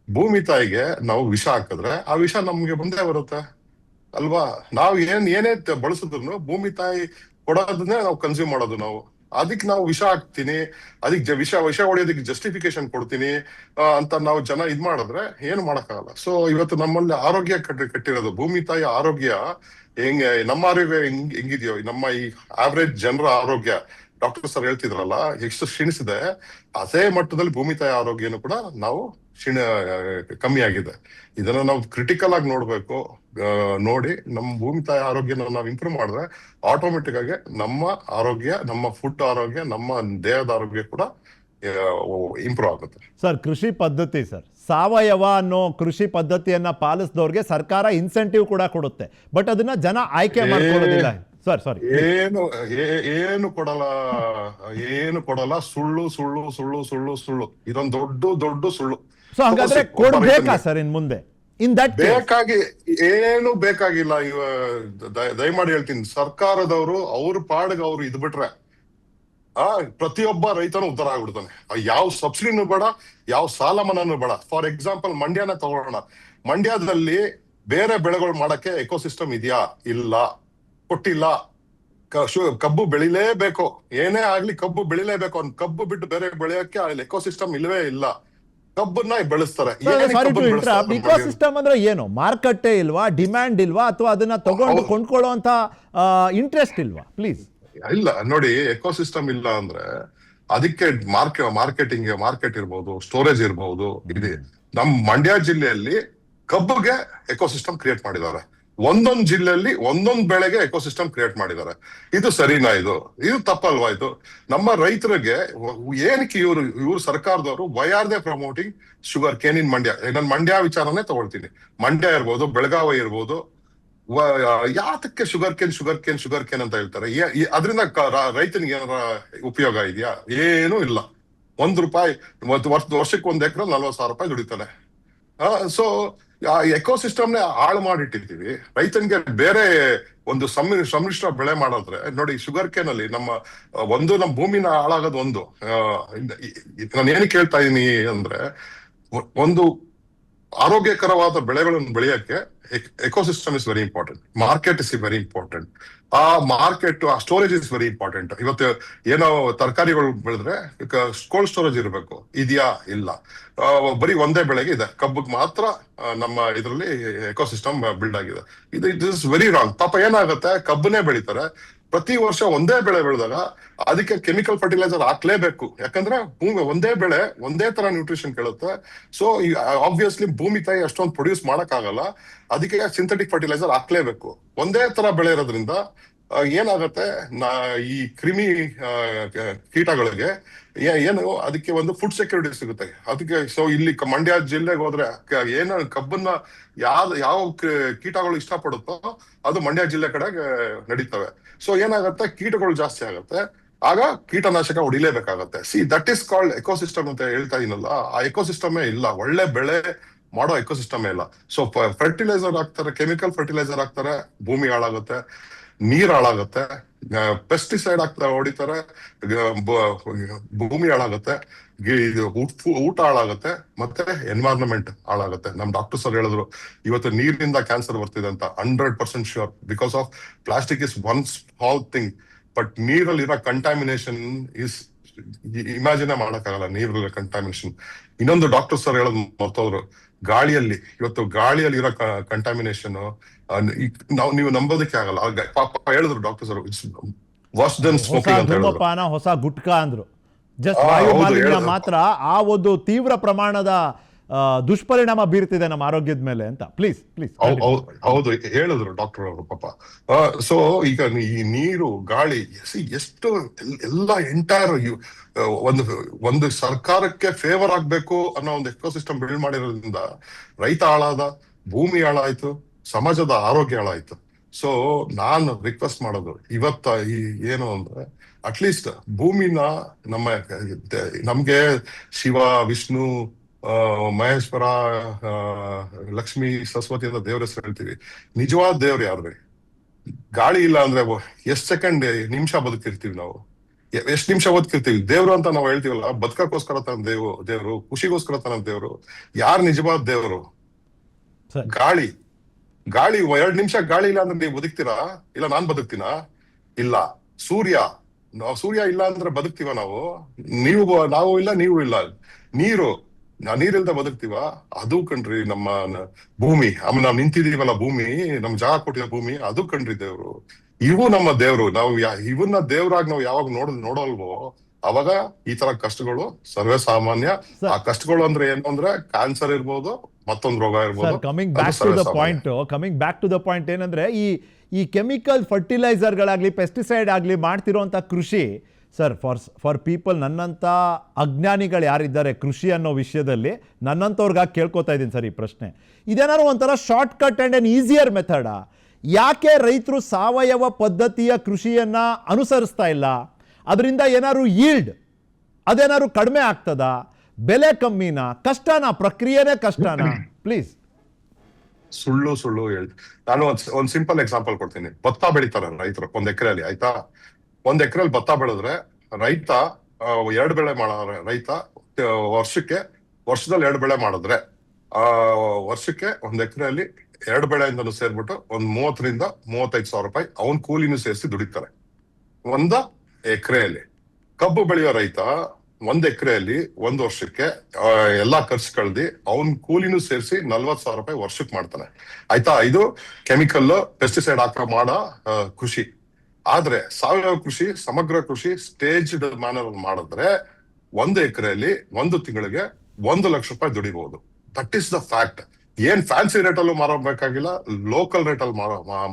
ಭೂಮಿ ತಾಯಿಗೆ ನಾವು ವಿಷ ಹಾಕಿದ್ರೆ ಆ ವಿಷ ನಮ್ಗೆ ಬಂದೇ ಬರುತ್ತೆ ಅಲ್ವಾ? ನಾವ್ ಏನೇ ಬಳಸಿದ್ರು ಭೂಮಿ ತಾಯಿ ಕೊಡೋದನ್ನೇ ನಾವು ಕನ್ಸ್ಯೂಮ್ ಮಾಡೋದು. ಅದಕ್ಕೆ ನಾವು ವಿಷ ಹಾಕ್ತೀನಿ, ಅದಕ್ಕೆ ವಿಷ ಹೊಡೆಯೋದಕ್ಕೆ ಜಸ್ಟಿಫಿಕೇಶನ್ ಕೊಡ್ತೀನಿ ಅಂತ ನಾವು ಜನ ಇದ್ ಮಾಡಿದ್ರೆ ಏನು ಮಾಡಕ್ಕಾಗಲ್ಲ. ಸೊ ಇವತ್ತು ನಮ್ಮಲ್ಲಿ ಆರೋಗ್ಯ ಕಟ್ಟಿರೋದು, ಭೂಮಿ ತಾಯಿ ಆರೋಗ್ಯ ನಮ್ಮ ಆರೋಗ್ಯ ಹೆಂಗಿದೆಯೋ, ನಮ್ಮ ಈ ಆವ್ರೇಜ್ ಜನರ ಆರೋಗ್ಯ ಡಾಕ್ಟರ್ ಸರ್ ಹೇಳ್ತಿದ್ರಲ್ಲ, ಎಷ್ಟು ಕ್ಷೀಣಿಸಿದೆ, ಅದೇ ಮಟ್ಟದಲ್ಲಿ ಭೂಮಿ ತಾಯಿ ಆರೋಗ್ಯನು ಕೂಡ ನಾವು ಕಮ್ಮಿ ಆಗಿದೆ. ಇದನ್ನ ನಾವು ಕ್ರಿಟಿಕಲ್ ಆಗಿ ನೋಡ್ಬೇಕು. ನೋಡಿ ನಮ್ಮ ಭೂಮಿ ತಾಯಿ ಆರೋಗ್ಯನ ನಾವು ಇಂಪ್ರೂವ್ ಮಾಡಿದ್ರೆ ಆಟೋಮೆಟಿಕ್ ಆಗಿ ನಮ್ಮ ಆರೋಗ್ಯ, ನಮ್ಮ ಫುಡ್ ಆರೋಗ್ಯ, ನಮ್ಮ ದೇಹದ ಆರೋಗ್ಯ ಕೂಡ ಇಂಪ್ರೂವ್ ಆಗುತ್ತೆ. ಸರ್, ಕೃಷಿ ಪದ್ಧತಿ ಸರ್, ಸಾವಯವ ಅನ್ನೋ ಕೃಷಿ ಪದ್ಧತಿಯನ್ನ ಪಾಲಿಸಿದವ್ರಿಗೆ ಸರ್ಕಾರ ಇನ್ಸೆಂಟಿವ್ ಕೂಡ ಕೊಡುತ್ತೆ, ಬಟ್ ಅದನ್ನ ಜನ ಆಯ್ಕೆ ಮಾಡ್ಕೊಳ್ಳೋದಿಲ್ಲ ಸರ್. ಸಾರಿ, ಏನು ಕೊಡಲ್ಲ. ಸುಳ್ಳು ಸುಳ್ಳು ಸುಳ್ಳು ಸುಳ್ಳು ಸುಳ್ಳು, ಇದೊಂದು ದೊಡ್ಡ ದೊಡ್ಡ ಸುಳ್ಳು. ಸೊ ಹಾಗಾದ್ರೆ ಕೊಡ್ಬೇಕಾ ಸರ್ ಇನ್ ಮುಂದೆ? ಇನ್ ದಟ್ ಬೇಕಾಗಿ ಏನು ಬೇಕಾಗಿಲ್ಲ. ದಯಮಾಡಿ ಹೇಳ್ತೀನಿ, ಸರ್ಕಾರದವರು ಅವ್ರ ಪಾಡಿಗೆ ಅವ್ರು ಇದ್ ಬಿಟ್ರೆ ಪ್ರತಿಯೊಬ್ಬ ರೈತನು ಉದ್ಧಾರ ಆಗ್ಬಿಡ್ತಾನೆ. ಯಾವ ಸಬ್ಸಿಡಿನೂ ಬೇಡ, ಯಾವ ಸಾಲ ಮನ್ನಾನು ಬೇಡ. ಫಾರ್ ಎಕ್ಸಾಂಪಲ್ ಮಂಡ್ಯನ ತಗೊಳ್ಳೋಣ. ಮಂಡ್ಯದಲ್ಲಿ ಬೇರೆ ಬೆಳೆಗಳು ಮಾಡಕ್ಕೆ ಎಕೋಸಿಸ್ಟಮ್ ಇದೆಯಾ? ಇಲ್ಲ, ಕೊಟ್ಟಿಲ್ಲ. ಕಬ್ಬು ಬೆಳಿಲೇಬೇಕು, ಏನೇ ಆಗ್ಲಿ ಕಬ್ಬು ಬೆಳಿಲೇಬೇಕು. ಅವ್ನು ಕಬ್ಬು ಬಿಟ್ಟು ಬೇರೆ ಬೆಳೆಯಕ್ಕೆ ಅಲ್ಲಿ ಎಕೋಸಿಸ್ಟಮ್ ಇಲ್ವೇ ಇಲ್ಲ. ಕಬ್ಬನ್ನ ಬೆಳೆಸ್ತಾರೆ. ಇಕೋಸಿಸ್ಟಮ್ ಅಂದ್ರೆ ಏನು? ಮಾರುಕಟ್ಟೆ ಇಲ್ವಾ? ಡಿಮ್ಯಾಂಡ್ ಇಲ್ವಾ? ಅಥವಾ ಅದನ್ನ ತಗೊಂಡು ಕೊಂಡ್ಕೊಳ್ಳುವಂತ ಇಂಟ್ರೆಸ್ಟ್ ಇಲ್ವಾ? ಪ್ಲೀಸ್. ಇಲ್ಲ ನೋಡಿ, ಎಕೋಸಿಸ್ಟಮ್ ಇಲ್ಲ ಅಂದ್ರೆ ಅದಕ್ಕೆ ಮಾರ್ಕೆಟ್ ಇರ್ಬೋದು, ಸ್ಟೋರೇಜ್ ಇರ್ಬೋದು. ಇದೆ ನಮ್ ಮಂಡ್ಯ ಜಿಲ್ಲೆಯಲ್ಲಿ ಕಬ್ಬುಗೆ ಎಕೋಸಿಸ್ಟಮ್ ಕ್ರಿಯೇಟ್ ಮಾಡಿದ್ದಾರೆ. ಒಂದೊಂದ್ ಜಿಲ್ಲೆಯಲ್ಲಿ ಒಂದೊಂದ್ ಬೆಳೆಗೆ ಎಕೋಸಿಸ್ಟಮ್ ಕ್ರಿಯೇಟ್ ಮಾಡಿದ್ದಾರೆ. ಇದು ಸರಿನಾ? ಇದು ತಪ್ಪಲ್ವಾ? ಇದು ನಮ್ಮ ರೈತರಿಗೆ ಏನಕ್ಕೆ ಇವ್ರು ಸರ್ಕಾರದವರು why are they promoting sugarcane in Mandya? ನಾನು ಮಂಡ್ಯ ವಿಚಾರನೇ ತಗೊಳ್ತೀನಿ. ಮಂಡ್ಯ ಇರ್ಬೋದು, ಬೆಳಗಾವಿ ಇರ್ಬೋದು. ಯಾತಕ್ಕೆ ಶುಗರ್ ಕೇನ್ ಅಂತ ಹೇಳ್ತಾರೆ? ಅದರಿಂದ ರೈತನಿಗೆ ಏನಾರ ಉಪಯೋಗ ಇದೆಯಾ? ಏನೂ ಇಲ್ಲ. ₹1 ವರ್ಷಕ್ಕೆ 1 ಎಕರೆ 40,000 ರೂಪಾಯಿ ದುಡಿತಾನೆ. ಸೊ ಎಕೋಸಿಸ್ಟಮ್ನೇ ಹಾಳು ಮಾಡಿಟ್ಟಿರ್ತೀವಿ. ರೈತನಿಗೆ ಬೇರೆ ಒಂದು ಸಮ್ಮಿಶ್ರ ಬೆಳೆ ಮಾಡಿದ್ರೆ ನೋಡಿ, ಶುಗರ್ ಕೇನ್ ಅಲ್ಲಿ ನಮ್ಮ ಭೂಮಿನ ಹಾಳಾಗೋದು ಒಂದು. ನಾನು ಏನಕ್ಕೆ ಹೇಳ್ತಾ ಇದೀನಿ ಅಂದ್ರೆ, ಒಂದು ಆರೋಗ್ಯಕರವಾದ ಬೆಳೆಗಳನ್ನು ಬೆಳೆಯಕ್ಕೆ ecosystem is very important. Market is very important. ಆ ಮಾರ್ಕೆಟ್, ಆ ಸ್ಟೋರೇಜ್ ಇಸ್ ವೆರಿ ಇಂಪಾರ್ಟೆಂಟ್. ಇವತ್ತು ಏನೋ ತರಕಾರಿಗಳು ಬೆಳೆದ್ರೆ ಕೋಲ್ಡ್ ಸ್ಟೋರೇಜ್ ಇರಬೇಕು, ಇದೆಯಾ? ಇಲ್ಲ. ಬರೀ ಒಂದೇ ಬೆಳೆಗೆ ಇದೆ, ಕಬ್ಬಗ್ ಮಾತ್ರ ನಮ್ಮ ಇದರಲ್ಲಿ ಎಕೋಸಿಸ್ಟಮ್ ಬಿಲ್ಡ್ ಆಗಿದೆ. It is very wrong. ಪಾಪ ಏನಾಗುತ್ತೆ, ಕಬ್ಬನ್ನೇ ಬೆಳಿತಾರೆ, ಪ್ರತಿ ವರ್ಷ ಒಂದೇ ಬೆಳೆ ಬೆಳೆದಾಗ ಅದಕ್ಕೆ ಕೆಮಿಕಲ್ ಫರ್ಟಿಲೈಸರ್ ಹಾಕ್ಲೇಬೇಕು. ಯಾಕಂದ್ರೆ ಒಂದೇ ಬೆಳೆ ಒಂದೇ ತರ ನ್ಯೂಟ್ರಿಷನ್ ಕೇಳುತ್ತೆ. ಸೊ ಆಬ್ವಿಯಸ್ಲಿ ಭೂಮಿ ತಾಯಿ ಅಷ್ಟೊಂದು ಪ್ರೊಡ್ಯೂಸ್ ಮಾಡಕ್ ಆಗಲ್ಲ, ಅದಕ್ಕೆ ಸಿಂಥೆಟಿಕ್ ಫರ್ಟಿಲೈಸರ್ ಹಾಕ್ಲೇಬೇಕು. ಒಂದೇ ತರ ಬೆಳೆ ಇರೋದ್ರಿಂದ ಏನಾಗತ್ತೆ, ಈ ಕ್ರಿಮಿ ಕೀಟಗಳಿಗೆ ಏನು ಅದಕ್ಕೆ ಒಂದು ಫುಡ್ ಸೆಕ್ಯೂರಿಟಿ ಸಿಗುತ್ತೆ ಅದಕ್ಕೆ. ಸೊ ಇಲ್ಲಿ ಮಂಡ್ಯ ಜಿಲ್ಲೆಗೆ ಹೋದ್ರೆ ಏನು ಕಬ್ಬನ್ನ ಯಾವ ಕೀಟಗಳು ಇಷ್ಟಪಡುತ್ತೋ ಅದು ಮಂಡ್ಯ ಜಿಲ್ಲೆ ಕಡೆಗೆ ನಡೀತವೆ. ಸೊ ಏನಾಗತ್ತೆ, ಕೀಟಗಳು ಜಾಸ್ತಿ ಆಗತ್ತೆ, ಆಗ ಕೀಟನಾಶಕ ಹೊಡಿಲೇಬೇಕಾಗತ್ತೆ. ದಟ್ ಈಸ್ ಕಾಲ್ಡ್ ಎಕೋಸಿಸ್ಟಮ್ ಅಂತ ಹೇಳ್ತಾ ಇದೀನಲ್ಲ. ಆ ಎಕೋಸಿಸ್ಟಮೇ ಇಲ್ಲ, ಒಳ್ಳೆ ಬೆಳೆ ಮಾಡೋ ಎಕೋಸಿಸ್ಟಮೇ ಇಲ್ಲ. ಸೊ ಫರ್ಟಿಲೈಸರ್ ಹಾಕ್ತಾರೆ, ಕೆಮಿಕಲ್ ಫರ್ಟಿಲೈಸರ್ ಹಾಕ್ತಾರೆ, ಭೂಮಿ ಹಾಳಾಗುತ್ತೆ, ನೀರ್ ಹಾಳಾಗುತ್ತೆ. ಪೆಸ್ಟಿಸೈಡ್ ಹೊಡಿತಾರೆ, ಭೂಮಿ ಹಾಳಾಗುತ್ತೆ, ಊಟ ಹಾಳಾಗುತ್ತೆ, ಮತ್ತೆ ಎನ್ವೈರನ್ಮೆಂಟ್ ಹಾಳಾಗುತ್ತೆ. ನಮ್ ಡಾಕ್ಟರ್ ಸರ್ ಹೇಳಿದ್ರು, ಇವತ್ತು ನೀರಿನಿಂದ ಕ್ಯಾನ್ಸರ್ ಬರ್ತಿದೆ ಅಂತ. 100% sure. Because of plastic is one small thing, but ನೀರಲ್ಲಿರೋ ಕಂಟಾಮಿನೇಷನ್ ಇಸ್ ಇಮ್ಯಾಜಿನೇ ಮಾಡಕ್ಕಾಗಲ್ಲ. ನೀರಲ್ಲಿರೋ ಕಂಟಾಮಿನೇಷನ್. ಇನ್ನೊಂದು ಡಾಕ್ಟರ್ ಸರ್ ಹೇಳೋದು ಮರ್ತೋದ್ರು, ಇವತ್ತು ಗಾಳಿಯಲ್ಲಿ ಇರೋ ಕಂಟಾಮಿನೇಷನ್ ನೀವು ನಂಬೋದಕ್ಕೆ ಆಗಲ್ಲ. ಪಾಪ ಹೇಳಿದ್ರು doctor sir, it's worse than smoking ಅಂತ ಹೇಳಿದ್ರು. ಧೂಮಪಾನ, ಹೊಸ ಗುಟ್ಕಾ ಅಂದ್ರು. ಜಸ್ಟ್ ವಾಯು ಮಾಲಿನ್ಯ ಮಾತ್ರ ಆ ಒಂದು ತೀವ್ರ ಪ್ರಮಾಣದ ದುಷ್ಪರಿಣಾಮ ಬೀರ್ತಿದೆ ನಮ್ಮ ಆರೋಗ್ಯದ ಮೇಲೆ ಅಂತ. ಪ್ಲೀಸ್. ಹೌದು, ಹೇಳಿದ್ರು ಡಾಕ್ಟರ್ ಅವರು ಪಾಪ. ಸೊ ಈಗ ಈ ನೀರು, ಗಾಳಿ, ಎಷ್ಟು ಎಲ್ಲ ಎಂಟೈರ್ ಒಂದು ಸರ್ಕಾರಕ್ಕೆ ಫೇವರ್ ಆಗ್ಬೇಕು ಅನ್ನೋ ಒಂದು ಎಕೋಸಿಸ್ಟಮ್ ಬಿಲ್ಡ್ ಮಾಡಿರೋದ್ರಿಂದ ರೈತ ಹಾಳಾದ, ಭೂಮಿ ಹಾಳಾಯ್ತು, ಸಮಾಜದ ಆರೋಗ್ಯ ಹಾಳಾಯ್ತು. ಸೊ ನಾನು ರಿಕ್ವೆಸ್ಟ್ ಮಾಡೋದು ಇವತ್ತ ಏನು ಅಂದ್ರೆ, ಅಟ್ಲೀಸ್ಟ್ ಭೂಮಿನ ನಮ್ಗೆ ಶಿವ, ವಿಷ್ಣು, ಮಹೇಶ್ವರ, ಲಕ್ಷ್ಮಿ, ಸರಸ್ವತಿ ಅಂತ ದೇವ್ರ ಹೆಸರು ಹೇಳ್ತೀವಿ. ನಿಜವಾದ ದೇವ್ರು ಯಾರ್ರಿ? ಗಾಳಿ ಇಲ್ಲ ಅಂದ್ರೆ ಎಷ್ಟ್ ನಿಮಿಷ ಬದುಕಿರ್ತೀವಿ ನಾವು? ಎಷ್ಟ್ ನಿಮಿಷ ಬದುಕಿರ್ತೀವಿ? ದೇವ್ರು ಅಂತ ನಾವು ಹೇಳ್ತೀವಲ್ಲ, ಬದುಕಕ್ಕೋಸ್ಕರ ತಾನ ದೇವ್ರು, ಖುಷಿಗೋಸ್ಕರ ತಾನ ದೇವ್ರು. ಯಾರು ನಿಜವಾದ ದೇವ್ರು? ಗಾಳಿ 2 ನಿಮಿಷ ಗಾಳಿ ಇಲ್ಲ ಅಂದ್ರೆ ನೀವು ಬದುಕ್ತೀರಾ? ಇಲ್ಲ ನಾನ್ ಬದುಕ್ತೀನಾ? ಇಲ್ಲ. ಸೂರ್ಯ ಇಲ್ಲ ಅಂದ್ರೆ ಬದುಕ್ತೀವ ನಾವು? ನಾವು ಇಲ್ಲ, ನೀವು ಇಲ್ಲ. ನೀರಿಲ್ದ ಬದುಕ್ತೀವ? ಅದು ಕಣ್ರಿ ನಮ್ಮ ಭೂಮಿ. ಆಮೇಲೆ ನಾವ್ ನಿಂತಿದೀವಲ್ಲ, ಭೂಮಿ ನಮ್ ಜಾಗ ಕೊಟ್ಟಿರೋ ಭೂಮಿ, ಅದು ಕಣ್ರಿ ದೇವ್ರು. ಇವು ನಮ್ಮ ದೇವ್ರು. ನಾವು ಇವನ್ನ ದೇವ್ರಾಗಿ ನಾವು ಯಾವಾಗ ನೋಡಲ್ವೋ ಅವಾಗ ಈ ತರ ಕಷ್ಟಗಳು ಸರ್ವೇ ಸಾಮಾನ್ಯ. ಆ ಕಷ್ಟಗಳು ಅಂದ್ರೆ ಏನು ಅಂದ್ರೆ ಕ್ಯಾನ್ಸರ್ ಇರ್ಬೋದು, ಮತ್ತೊಂದು ರೋಗ ಇರ್ಬೋದು. Sir coming back to the point ಏನಂದ್ರೆ ಈ ಕೆಮಿಕಲ್ ಫರ್ಟಿಲೈಸರ್ಗಳಾಗ್ಲಿ ಪೆಸ್ಟಿಸೈಡ್ ಆಗಲಿ ಮಾಡ್ತಿರೋಂಥ ಕೃಷಿ ಸರ್ ಫಾರ್ ಪೀಪಲ್ ನನ್ನಂಥ ಅಜ್ಞಾನಿಗಳು ಯಾರಿದ್ದಾರೆ ಕೃಷಿ ಅನ್ನೋ ವಿಷಯದಲ್ಲಿ ನನ್ನಂಥವ್ರಿಗಾಗಿ ಕೇಳ್ಕೊತಾ ಇದ್ದೀನಿ ಸರ್ ಈ ಪ್ರಶ್ನೆ. ಇದೇನಾದ್ರು ಒಂಥರ shortcut and an easier ಮೆಥಡಾ? ಯಾಕೆ ರೈತರು ಸಾವಯವ ಪದ್ಧತಿಯ ಕೃಷಿಯನ್ನು ಅನುಸರಿಸ್ತಾ ಇಲ್ಲ? ಅದರಿಂದ ಏನಾದ್ರು ಈಲ್ಡ್ ಅದೇನಾದ್ರು ಕಡಿಮೆ ಆಗ್ತದಾ? ಬೆಲೆ ಕಮ್ಮಿನಾ? ಕಷ್ಟನಾ? ಪ್ರಕ್ರಿಯೆನೇ ಕಷ್ಟನಾ? ಪ್ಲೀಸ್. ಸುಳ್ಳು ಹೇಳಿ. ನಾನು ಒಂದ್ ಸಿಂಪಲ್ ಎಕ್ಸಾಂಪಲ್ ಕೊಡ್ತೀನಿ. ಭತ್ತ ಬೆಳಿತಾರೆ ರೈತರು ಒಂದ್ ಎಕರೆಯಲ್ಲಿ, ಆಯ್ತಾ? ಒಂದ್ ಎಕರೆಯಲ್ಲಿ ಭತ್ತ ಬೆಳೆದ್ರೆ ರೈತ 2 ಬೆಳೆ ರೈತ ವರ್ಷದಲ್ಲಿ 2 ಬೆಳೆ ಮಾಡಿದ್ರೆ ವರ್ಷಕ್ಕೆ ಒಂದ್ ಎಕರೆಯಲ್ಲಿ 2 ಬೆಳೆಯಿಂದನೂ ಸೇರ್ಬಿಟ್ಟು ಒಂದ್ 30,000-35,000 ಅವನ್ ಕೂಲಿನೂ ಸೇರಿಸಿ ದುಡಿತಾರೆ ಒಂದ ಎಕರೆಯಲ್ಲಿ. ಕಬ್ಬು ಬೆಳೆಯೋ ರೈತ ಒಂದ್ ಎಕರೆಯಲ್ಲಿ ಒಂದ್ ವರ್ಷಕ್ಕೆ ಎಲ್ಲಾ ಖರ್ಚು ಕಳ್ದಿ ಅವನ್ ಕೂಲಿನೂ ಸೇರಿಸಿ 40,000 ವರ್ಷಕ್ಕೆ ಮಾಡ್ತಾನೆ, ಆಯ್ತಾ? ಇದು ಕೆಮಿಕಲ್ ಪೆಸ್ಟಿಸೈಡ್ ಮಾಡೋ ಕೃಷಿ. ಆದ್ರೆ ಸಾವಯವ ಕೃಷಿ, ಸಮಗ್ರ ಕೃಷಿ ಸ್ಟೇಜ್ಡ್ ಮ್ಯಾನರ್ ಮಾಡಿದ್ರೆ 1 ಎಕರೆಯಲ್ಲಿ 1 ತಿಂಗಳಿಗೆ 1 ಲಕ್ಷ ರೂಪಾಯಿ ದುಡಿಬಹುದು. That is the fact. ಏನ್ ಫ್ಯಾನ್ಸಿ ರೇಟ್ ಅಲ್ಲೂ ಮಾರಬೇಕಾಗಿಲ್ಲ, ಲೋಕಲ್ ರೇಟ್ ಅಲ್ಲಿ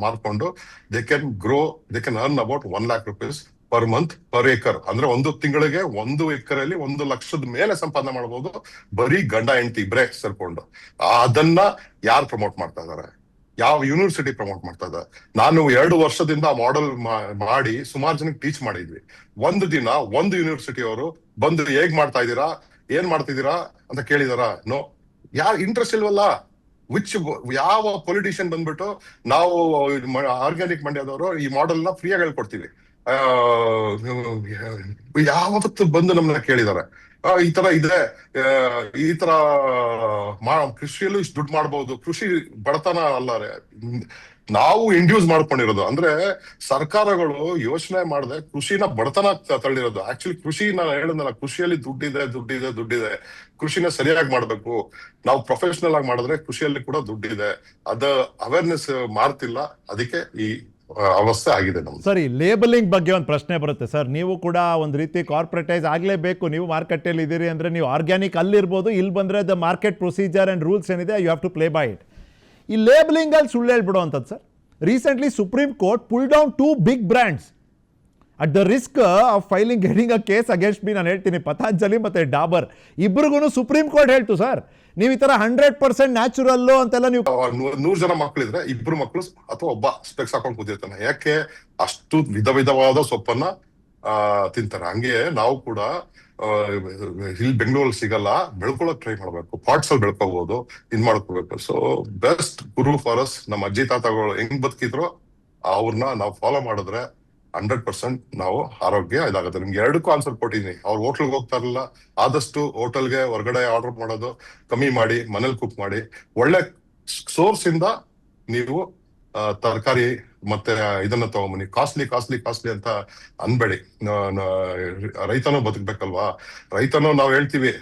ಮಾರ್ಕೊಂಡು they can earn about 1 lakh rupees per month per acre. ಅಂದ್ರೆ 1 ತಿಂಗಳಿಗೆ 1 ಎಕರೆಯಲ್ಲಿ 1 ಲಕ್ಷದ ಮೇಲೆ ಸಂಪಾದನೆ ಮಾಡಬಹುದು, ಬರೀ ಗಂಡ ಹೆಂಡತಿ ಇಬ್ರೇ ಸೇರ್ಕೊಂಡು. ಅದನ್ನ ಯಾರು ಪ್ರಮೋಟ್ ಮಾಡ್ತಾ ಇದಾರೆ? ಯಾವ ಯೂನಿವರ್ಸಿಟಿ ಪ್ರಮೋಟ್ ಮಾಡ್ತಾ ಇದ್ದಾರೆ? ನಾನು 2 ವರ್ಷದಿಂದ ಮಾಡೆಲ್ ಮಾಡಿ ಸುಮಾರು ಜನಕ್ಕೆ ಟೀಚ್ ಮಾಡಿದ್ವಿ. ಒಂದು ದಿನ ಒಂದು ಯೂನಿವರ್ಸಿಟಿ ಅವರು ಬಂದು ಹೇಗ್ ಮಾಡ್ತಾ ಇದ್ದೀರಾ, ಏನ್ ಮಾಡ್ತಿದ್ದೀರಾ ಅಂತ ಕೇಳಿದಾರ? ನೋ. ಯಾರು ಇಂಟ್ರೆಸ್ಟ್ ಇಲ್ವಲ್ಲ. ಯಾವ ಪೊಲಿಟಿಷಿಯನ್ ಬಂದ್ಬಿಟ್ಟು ನಾವು ಆರ್ಗ್ಯಾನಿಕ್ ಮಂಡ್ಯದವರು ಈ ಮಾಡೆಲ್ ನ ಫ್ರೀಯಾಗಿ ಹೇಳ್ಕೊಡ್ತೀವಿ ಯಾವತ್ತು ಬಂದು ನಮ್ಮನ್ನ ಕೇಳಿದಾರೆ? ಈ ತರ ಇದೆ, ಈ ತರ ಕೃಷಿಯಲ್ಲೂ ಇಷ್ಟು ದುಡ್ಡು ಮಾಡ್ಬಹುದು, ಕೃಷಿ ಬಡತನ ಅಲ್ಲ. ನಾವು ಇಂಡ್ಯೂಸ್ ಮಾಡ್ಕೊಂಡಿರೋದು. ಅಂದ್ರೆ ಸರ್ಕಾರಗಳು ಯೋಚನೆ ಮಾಡದೆ ಕೃಷಿನ ಬಡತನ ತಳ್ಳಿರೋದು. ಆಕ್ಚುಲಿ ಕೃಷಿ ನಾನು ಹೇಳಿದ್ನಲ್ಲ, ಕೃಷಿಯಲ್ಲಿ ದುಡ್ಡಿದೆ. ಕೃಷಿನ ಸರಿಯಾಗಿ ಮಾಡ್ಬೇಕು. ನಾವು ಪ್ರೊಫೆಷನಲ್ ಆಗಿ ಮಾಡಿದ್ರೆ ಕೃಷಿಯಲ್ಲಿ ಕೂಡ ದುಡ್ಡಿದೆ. ಅದ ಅವೇರ್ನೆಸ್ ಮಾಡ್ತಿಲ್ಲ, ಅದಕ್ಕೆ ಈ ಅವಸ್ಥೆ ಆಗಿದೆ ನಮ್ದು. ಸರಿ, ಲೇಬಲಿಂಗ್ ಬಗ್ಗೆ ಒಂದು ಪ್ರಶ್ನೆ ಬರುತ್ತೆ ಸರ್. ನೀವು ಕೂಡ ಒಂದು ರೀತಿ ಕಾರ್ಪೊರೇಟೈಸ್ ಆಗಲೇಬೇಕು. ನೀವು ಮಾರ್ಕೆಟಲ್ಲಿ ಇದ್ದೀರಿ ಅಂದರೆ ನೀವು ಆರ್ಗ್ಯಾನಿಕ್ ಅಲ್ಲಿರ್ಬೋದು, ಇಲ್ಲಿ ಬಂದರೆ the market procedure and rules ಏನಿದೆ you have to play by it. ಈ ಲೇಬಲಿಂಗಲ್ಲಿ ಸುಳ್ಳು ಹೇಳ್ಬಿಡೋ ಅಂಥದ್ದು sir. Recently supreme court pull down 2 big brands at the risk of filing getting a case against me. ನಾನು ಹೇಳ್ತೀನಿ, ಪತಾಂಜಲಿ ಮತ್ತು ಡಾಬರ್ ಇಬ್ಬರಿಗೂ ಸುಪ್ರೀಂ ಕೋರ್ಟ್ ಹೇಳ್ತು ಸರ್, ನೀವು ಈ ತರ 100% ನ್ಯಾಚುರಲ್ಲು ಅಂತೆಲ್ಲ. ನೀವು 100 ಜನ ಮಕ್ಕಳಿದ್ರೆ 2 ಮಕ್ಕಳು ಅಥವಾ ಒಬ್ಬ ಸ್ಪೆಕ್ಸ್ ಹಾಕೊಂಡು ಕೂತಿರ್ತಾನೆ. ಯಾಕೆ? ಅಷ್ಟು ವಿಧವಾದ ಸೊಪ್ಪನ್ನ ತಿಂತಾರೆ. ಹಂಗೆ ನಾವು ಕೂಡ ಇಲ್ಲಿ ಬೆಂಗಳೂರಲ್ಲಿ ಸಿಗಲ್ಲ, ಬೆಳ್ಕೊಳಕ್ ಟ್ರೈ ಮಾಡ್ಬೇಕು. ಪಾಟ್ಸ್ ಅಲ್ಲಿ ಬೆಳ್ಕೋಬಹುದು, ಮಾಡ್ಕೋಬೇಕು. So best Guru for us ನಮ್ಮ ಅಜ್ಜಿ ತಾತಗಳು ಹೆಂಗ್ ಬದುಕಿದ್ರು ಅವ್ರನ್ನ ನಾವು ಫಾಲೋ ಮಾಡಿದ್ರೆ 100% ನಾವು ಆರೋಗ್ಯ ಇದಾಗುತ್ತೆ. ನಿಮ್ಗೆ 2ಕ್ಕೂ ಆನ್ಸರ್ ಕೊಟ್ಟಿದ್ದೀನಿ. ಅವ್ರು ಹೋಟ್ಲ್ಗೆ ಹೋಗ್ತಾ ಇರಲಿಲ್ಲ, ಆದಷ್ಟು ಹೋಟೆಲ್ಗೆ ಹೊರಗಡೆ ಆರ್ಡರ್ ಮಾಡೋದು ಕಮ್ಮಿ ಮಾಡಿ, ಮನೇಲಿ ಕುಕ್ ಮಾಡಿ. ಒಳ್ಳೆ ಸೋರ್ಸ್ ಇಂದ ನೀವು ತರಕಾರಿ ಮತ್ತೆ ಇದನ್ನ ತಗೊಂಬನ್ನಿ. ಕಾಸ್ಟ್ಲಿ ಅಂತ ಅನ್ಬೇಡಿ. ರೈತನೂ ಬದುಕ್ಬೇಕಲ್ವಾ? ನಾವು ಹೇಳ್ತೀವಿ,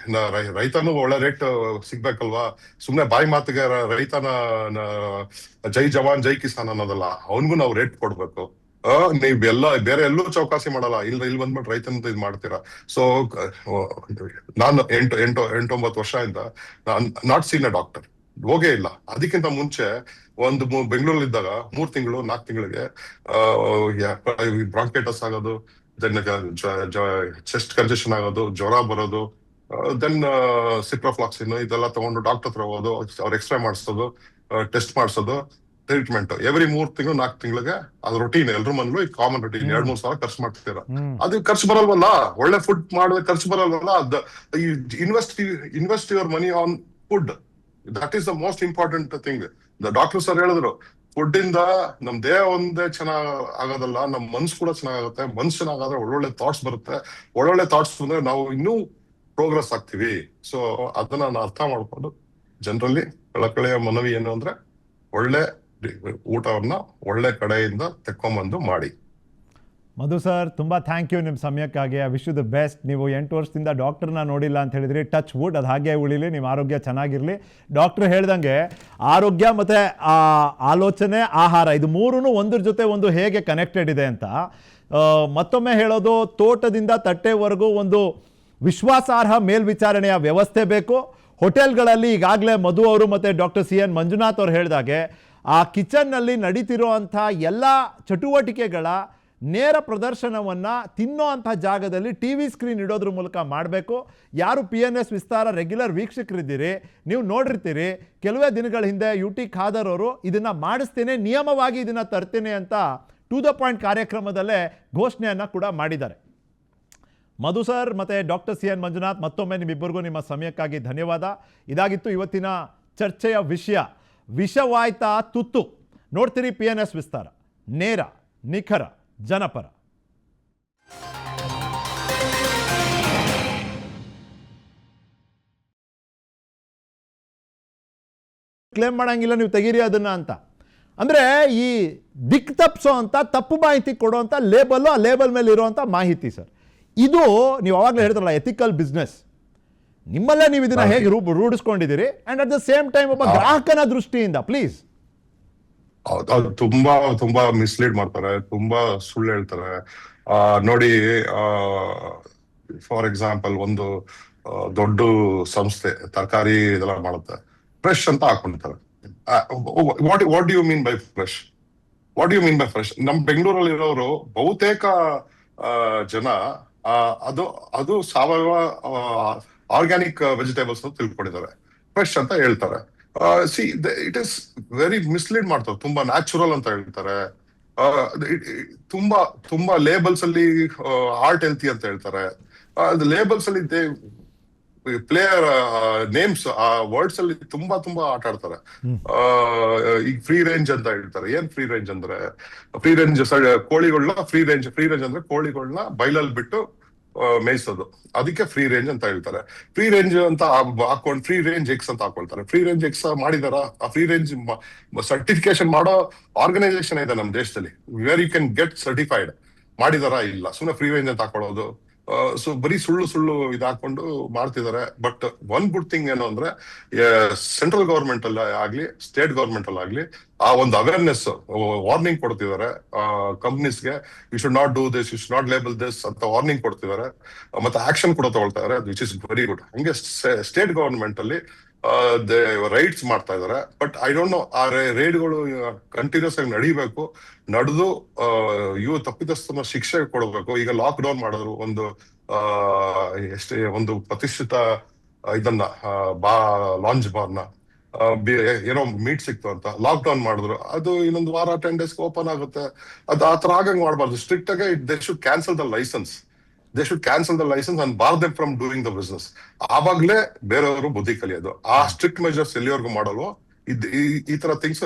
ರೈತನೂ ಒಳ್ಳೆ ರೇಟ್ ಸಿಗ್ಬೇಕಲ್ವಾ? ಸುಮ್ನೆ ಬಾಯಿ ಮಾತಿಗೆ ರೈತನ ಜೈ ಜವಾನ್ ಜೈ ಕಿಸಾನ್ ಅನ್ನೋದಲ್ಲ, ಅವನ್ಗೂ ನಾವು ರೇಟ್ ಕೊಡ್ಬೇಕು. ನೀವ್ ಬೇರೆ ಎಲ್ಲೂ ಚೌಕಾಸಿ ಮಾಡಲ್ಲ. ಇಲ್ಲಿ ಬಂದ್ಬಿಟ್ಟು ರೈತನ ಇದ್ ಮಾಡ್ತೀರಾ. ಸೊ ನಾನು 8-9 ವರ್ಷದಿಂದ ನಾಟ್ ಸೀನ್ ಅ ಡಾಕ್ಟರ್, ಹೋಗೇ ಇಲ್ಲ. ಅದಕ್ಕಿಂತ ಮುಂಚೆ ಒಂದು ಬೆಂಗಳೂರಲ್ಲಿ ಇದ್ದಾಗ 3 ತಿಂಗಳು 4 ತಿಂಗಳಿಗೆ ಬ್ರಾಂಕೈಟಿಸ್ ಆಗೋದು, ಚೆಸ್ಟ್ ಕಂಜೆಷನ್ ಆಗೋದು, ಜ್ವರ ಬರೋದು, ದೆನ್ ಸಿಪ್ರೋಫ್ಲಾಕ್ಸಿನ್ ಇದೆಲ್ಲ ತಗೊಂಡು ಡಾಕ್ಟರ್ ಹತ್ರ ಹೋಗೋದು, ಅವ್ರ ಎಕ್ಸ್ರೇ ಮಾಡಿಸೋದು, ಟೆಸ್ಟ್ ಮಾಡಿಸೋದು, ಟ್ರೀಟ್ಮೆಂಟ್ ಎವ್ರಿ 3 ತಿಂಗಳು 4 ತಿಂಗಳಿಗೆ. ಅದು ರೊಟೀನ್, ಎಲ್ರ ಮನೇಲೂ ಈ ಕಾಮನ್ ರೊಟೀನ್. 2-3 ಸಾವಿರ ಖರ್ಚು ಮಾಡ್ತೀರಾ. ಅದು ಖರ್ಚು ಬರಲ್ವಲ್ಲ? ಒಳ್ಳೆ ಫುಡ್ ಮಾಡಿದ್ರೆ ಖರ್ಚು ಬರಲ್ವಲ್ಲ? Invest your money on food. That is the most important thing. Doctor sir ಹೇಳಿದ್ರು, ಫುಡ್ ಇಂದ ನಮ್ ದೇಹ ಒಂದೇ ಚೆನ್ನಾಗ್ ಆಗೋದಲ್ಲ, ನಮ್ ಮನ್ಸು ಕೂಡ ಚೆನ್ನಾಗುತ್ತೆ. ಮನ್ಸು ಚೆನ್ನಾಗಾದ್ರೆ ಒಳ್ಳೊಳ್ಳೆ ಥಾಟ್ಸ್ ಬರುತ್ತೆ. ಒಳ್ಳೊಳ್ಳೆ ಥಾಟ್ಸ್ ಬಂದ್ರೆ ನಾವು ಇನ್ನೂ ಪ್ರೋಗ್ರೆಸ್ ಆಗ್ತೀವಿ. ಸೊ ಅದನ್ನ ನಾನು ಅರ್ಥ ಮಾಡ್ಕೊಂಡು ಜನರಲ್ಲಿ ಕಳಕಳಿಯ ಮನವಿ ಏನು ಅಂದ್ರೆ, ಒಳ್ಳೆ ಊಟವನ್ನ ಒಳ್ಳೆ ಕಡೆಯಿಂದ ತೆಕ್ಕೊಂಬಂದು ಮಾಡಿ. ಮಧು ಸರ್ ತುಂಬ ಥ್ಯಾಂಕ್ ಯು ನಿಮ್ಮ ಸಮಯಕ್ಕಾಗಿ. I wish you the best. ನೀವು 8 ವರ್ಷದಿಂದ ಡಾಕ್ಟರ್ನ ನೋಡಿಲ್ಲ ಅಂತ ಹೇಳಿದ್ರಿ, ಟಚ್ ವುಡ್ ಅದು ಹಾಗೆ ಉಳಿಲಿ, ನಿಮ್ಮ ಆರೋಗ್ಯ ಚೆನ್ನಾಗಿರಲಿ. ಡಾಕ್ಟ್ರು ಹೇಳ್ದಂಗೆ ಆರೋಗ್ಯ ಮತ್ತು ಆಲೋಚನೆ, ಆಹಾರ ಇದು ಮೂರೂ ಒಂದ್ರ ಜೊತೆ ಒಂದು ಹೇಗೆ ಕನೆಕ್ಟೆಡ್ ಇದೆ ಅಂತ ಮತ್ತೊಮ್ಮೆ ಹೇಳೋದು, ತೋಟದಿಂದ ತಟ್ಟೆವರೆಗೂ ಒಂದು ವಿಶ್ವಾಸಾರ್ಹ ಮೇಲ್ವಿಚಾರಣೆಯ ವ್ಯವಸ್ಥೆ ಬೇಕು. ಹೋಟೆಲ್ಗಳಲ್ಲಿ ಈಗಾಗಲೇ ಮಧು ಅವರು ಮತ್ತು ಡಾಕ್ಟರ್ CN ಮಂಜುನಾಥ್ ಅವರು ಹೇಳಿದಾಗೆ ಆ ಕಿಚನ್ನಲ್ಲಿ ನಡೀತಿರೋವಂಥ ಎಲ್ಲ ಚಟುವಟಿಕೆಗಳ ನೇರ ಪ್ರದರ್ಶನವನ್ನು ತಿನ್ನೋ ಅಂಥ ಜಾಗದಲ್ಲಿ TV ಸ್ಕ್ರೀನ್ ಇಡೋದ್ರ ಮೂಲಕ ಮಾಡಬೇಕು. ಯಾರು PNS ವಿಸ್ತಾರ ರೆಗ್ಯುಲರ್ ವೀಕ್ಷಕರಿದ್ದೀರಿ, ನೀವು ನೋಡಿರ್ತೀರಿ, ಕೆಲವೇ ದಿನಗಳ ಹಿಂದೆ UT ಖಾದರ್ ಅವರು ಇದನ್ನು ಮಾಡಿಸ್ತೇನೆ, ನಿಯಮವಾಗಿ ಇದನ್ನು ತರ್ತೇನೆ ಅಂತ ಟು ದ ಪಾಯಿಂಟ್ ಕಾರ್ಯಕ್ರಮದಲ್ಲೇ ಘೋಷಣೆಯನ್ನು ಕೂಡ ಮಾಡಿದ್ದಾರೆ. ಮಧು ಸರ್ ಮತ್ತು ಡಾಕ್ಟರ್ CN ಮಂಜುನಾಥ್, ಮತ್ತೊಮ್ಮೆ ನಿಮ್ಮಿಬ್ಬರಿಗೂ ನಿಮ್ಮ ಸಮಯಕ್ಕಾಗಿ ಧನ್ಯವಾದ. ಇದಾಗಿತ್ತು ಇವತ್ತಿನ ಚರ್ಚೆಯ ವಿಷಯ. ವಿಷವಾಯ್ತಾ ತುತ್ತು? ನೋಡ್ತೀರಿ PNS ವಿಸ್ತಾರ, ನೇರ, ನಿಖರ, ಜನಪರ. ಕ್ಲೇಮ್ ಮಾಡಂಗಿಲ್ಲ ನೀವು ತೆಗೀರಿ ಅದನ್ನ ಅಂತ. ಅಂದರೆ ಈ ದಿಕ್ ತಪ್ಪಿಸೋ ಅಂತ ತಪ್ಪು ಮಾಹಿತಿ ಕೊಡುವಂಥ ಲೇಬಲ್ಲು, ಆ ಲೇಬಲ್ ಮೇಲೆ ಇರುವಂಥ ಮಾಹಿತಿ ಸರ್. ಇದು ನೀವು ಅವಾಗಲೇ ಹೇಳ್ತಾರಲ್ಲ ಎಥಿಕಲ್ ಬಿಸ್ನೆಸ್, ನಿಮ್ಮಲ್ಲೇ ನೀವು ಇದನ್ನ ಹೇಗೆ ರೂಢಿಸ್ಕೊಂಡಿದ್ದೀರಿ and at the same time ಒಬ್ಬ ಗ್ರಾಹಕನ ದೃಷ್ಟಿಯಿಂದ ಪ್ಲೀಸ್. ಅದು ತುಂಬಾ ಮಿಸ್ಲೀಡ್ ಮಾಡ್ತಾರೆ, ತುಂಬಾ ಸುಳ್ಳು ಹೇಳ್ತಾರೆ. ನೋಡಿ, ಫಾರ್ ಎಕ್ಸಾಂಪಲ್ ಒಂದು ದೊಡ್ಡ ಸಂಸ್ಥೆ ತರಕಾರಿ ಇದೆಲ್ಲ ಮಾಡುತ್ತೆ, ಫ್ರೆಶ್ ಅಂತ ಹಾಕೊಂಡಿರ್ತಾರೆ. What do you mean by fresh? What you mean by fresh? ನಮ್ ಬೆಂಗಳೂರಲ್ಲಿ ಇರೋರು ಬಹುತೇಕ ಜನ ಅದು ಸಾವಯವ ಆರ್ಗ್ಯಾನಿಕ್ ವೆಜಿಟೇಬಲ್ಸ್ ಅಂತ ತಿಳ್ಕೊಂಡಿದ್ದಾರೆ, ಫ್ರೆಶ್ ಅಂತ ಹೇಳ್ತಾರೆ. C, it is very mislead ಮಾಡ್ತಾರೆ. ತುಂಬಾ ನ್ಯಾಚುರಲ್ ಅಂತ ಹೇಳ್ತಾರೆ, ತುಂಬಾ ಲೇಬಲ್ಸ್ ಅಲ್ಲಿ ಹಾರ್ಟ್ ಹೆಲ್ತಿ ಅಂತ ಹೇಳ್ತಾರೆ. ಲೇಬಲ್ಸ್ ಅಲ್ಲಿ ಪ್ಲೇಯರ್ ನೇಮ್ಸ್, ಆ ವರ್ಡ್ಸ್ ಅಲ್ಲಿ ತುಂಬಾ ಆಟ ಆಡ್ತಾರೆ. ಈಗ ಫ್ರೀ ರೇಂಜ್ ಅಂತ ಹೇಳ್ತಾರೆ. ಏನ್ ಫ್ರೀ ರೇಂಜ್ ಅಂದ್ರೆ, ಫ್ರೀ ರೇಂಜ್ ಕೋಳಿಗಳನ್ನ ಫ್ರೀ ರೇಂಜ್ ಅಂದ್ರೆ ಕೋಳಿಗಳನ್ನ ಬೈಲಲ್ಲಿ ಬಿಟ್ಟು ಮೇಯಿಸೋದು, ಅದಕ್ಕೆ ಫ್ರೀ ರೇಂಜ್ ಅಂತ ಹೇಳ್ತಾರೆ. ಫ್ರೀ ರೇಂಜ್ ಅಂತ ಹಾಕೊಂಡು ಫ್ರೀ ರೇಂಜ್ ಎಕ್ಸ್ ಅಂತ ಹಾಕೊಳ್ತಾರೆ. ಫ್ರೀ ರೇಂಜ್ ಎಕ್ಸ್ ಮಾಡಿದಾರ? ಆ ಫ್ರೀ ರೇಂಜ್ ಸರ್ಟಿಫಿಕೇಶನ್ ಮಾಡೋ ಆರ್ಗನೈಸೇಷನ್ ಇದೆ ನಮ್ಮ ದೇಶದಲ್ಲಿ, where you can get certified. ಮಾಡಿದಾರ? ಇಲ್ಲ, ಸುಮ್ಮನೆ ಫ್ರೀ ರೇಂಜ್ ಅಂತ ಹಾಕೊಳ್ಳೋದು. ಸೊ ಬರೀ ಸುಳ್ಳು ಇದು ಹಾಕೊಂಡು ಮಾಡ್ತಿದ್ದಾರೆ. ಬಟ್ ಒನ್ ಗುಡ್ ಥಿಂಗ್ ಏನು ಅಂದ್ರೆ, ಸೆಂಟ್ರಲ್ ಗವರ್ಮೆಂಟ್ ಅಲ್ಲಿ ಆಗ್ಲಿ, ಸ್ಟೇಟ್ ಗವರ್ಮೆಂಟ್ ಅಲ್ಲಿ ಆಗ್ಲಿ, ಆ ಒಂದು ಅವೇರ್ನೆಸ್, ವಾರ್ನಿಂಗ್ ಕೊಡ್ತಿದ್ದಾರೆ ಕಂಪ್ನೀಸ್ಗೆ. You should not do this, you should not label this ಅಂತ ವಾರ್ನಿಂಗ್ ಕೊಡ್ತಿದ್ದಾರೆ. ಮತ್ತೆ ಆಕ್ಷನ್ ಕೂಡ ತಗೊಳ್ತಾ ಇದಾರೆ, ವಿಚ್ ಇಸ್ ವೆರಿ ಗುಡ್. ಹಂಗೆ ಸ್ಟೇಟ್ ಗವರ್ಮೆಂಟ್ ಅಲ್ಲಿ ರೈಡ್ಸ್ ಮಾಡ್ತಾ ಇದಾರೆ. ಬಟ್ ಐ ಡೋಂಟ್ ನೋ, ಆ ರೈಡ್ಗಳು ಕಂಟಿನ್ಯೂಸ್ ಆಗಿ ನಡಿಬೇಕು. ನಡೆದು ತಪ್ಪಿತಸ್ಥನ ಶಿಕ್ಷೆ ಕೊಡಬೇಕು. ಈಗ ಲಾಕ್ ಡೌನ್ ಮಾಡಿದ್ರು ಒಂದು ಪ್ರತಿಷ್ಠಿತ ಇದನ್ನ, ಲಾಂಚ್ ಬಾರ್ನ, ಏನೋ ಮೀಟ್ ಸಿಕ್ತು ಅಂತ ಲಾಕ್ ಡೌನ್ ಮಾಡಿದ್ರು. ಅದು ಇನ್ನೊಂದು ವಾರ 10 days ಓಪನ್ ಆಗುತ್ತೆ. ಅದು ಆ ತರ ಆಗಂಗ್ ಮಾಡಬಾರ್ದು. ಸ್ಟ್ರಿಕ್ಟ್ ಆಗಿ they should cancel the licence. And bar them from doing the business. ಆವಾಗ್ಲೇ ಬೇರೆಯವರು ಬುದ್ಧಿ ಕಲಿಯೋದು. ಆ ಸ್ಟ್ರಿಕ್ಟ್ ಮೆಜರ್ಸ್ ಎಲ್ಲಿವರೆಗೂ ಮಾಡಲ್ವೋ ಈ ತರ ಥಿಂಗ್ಸ್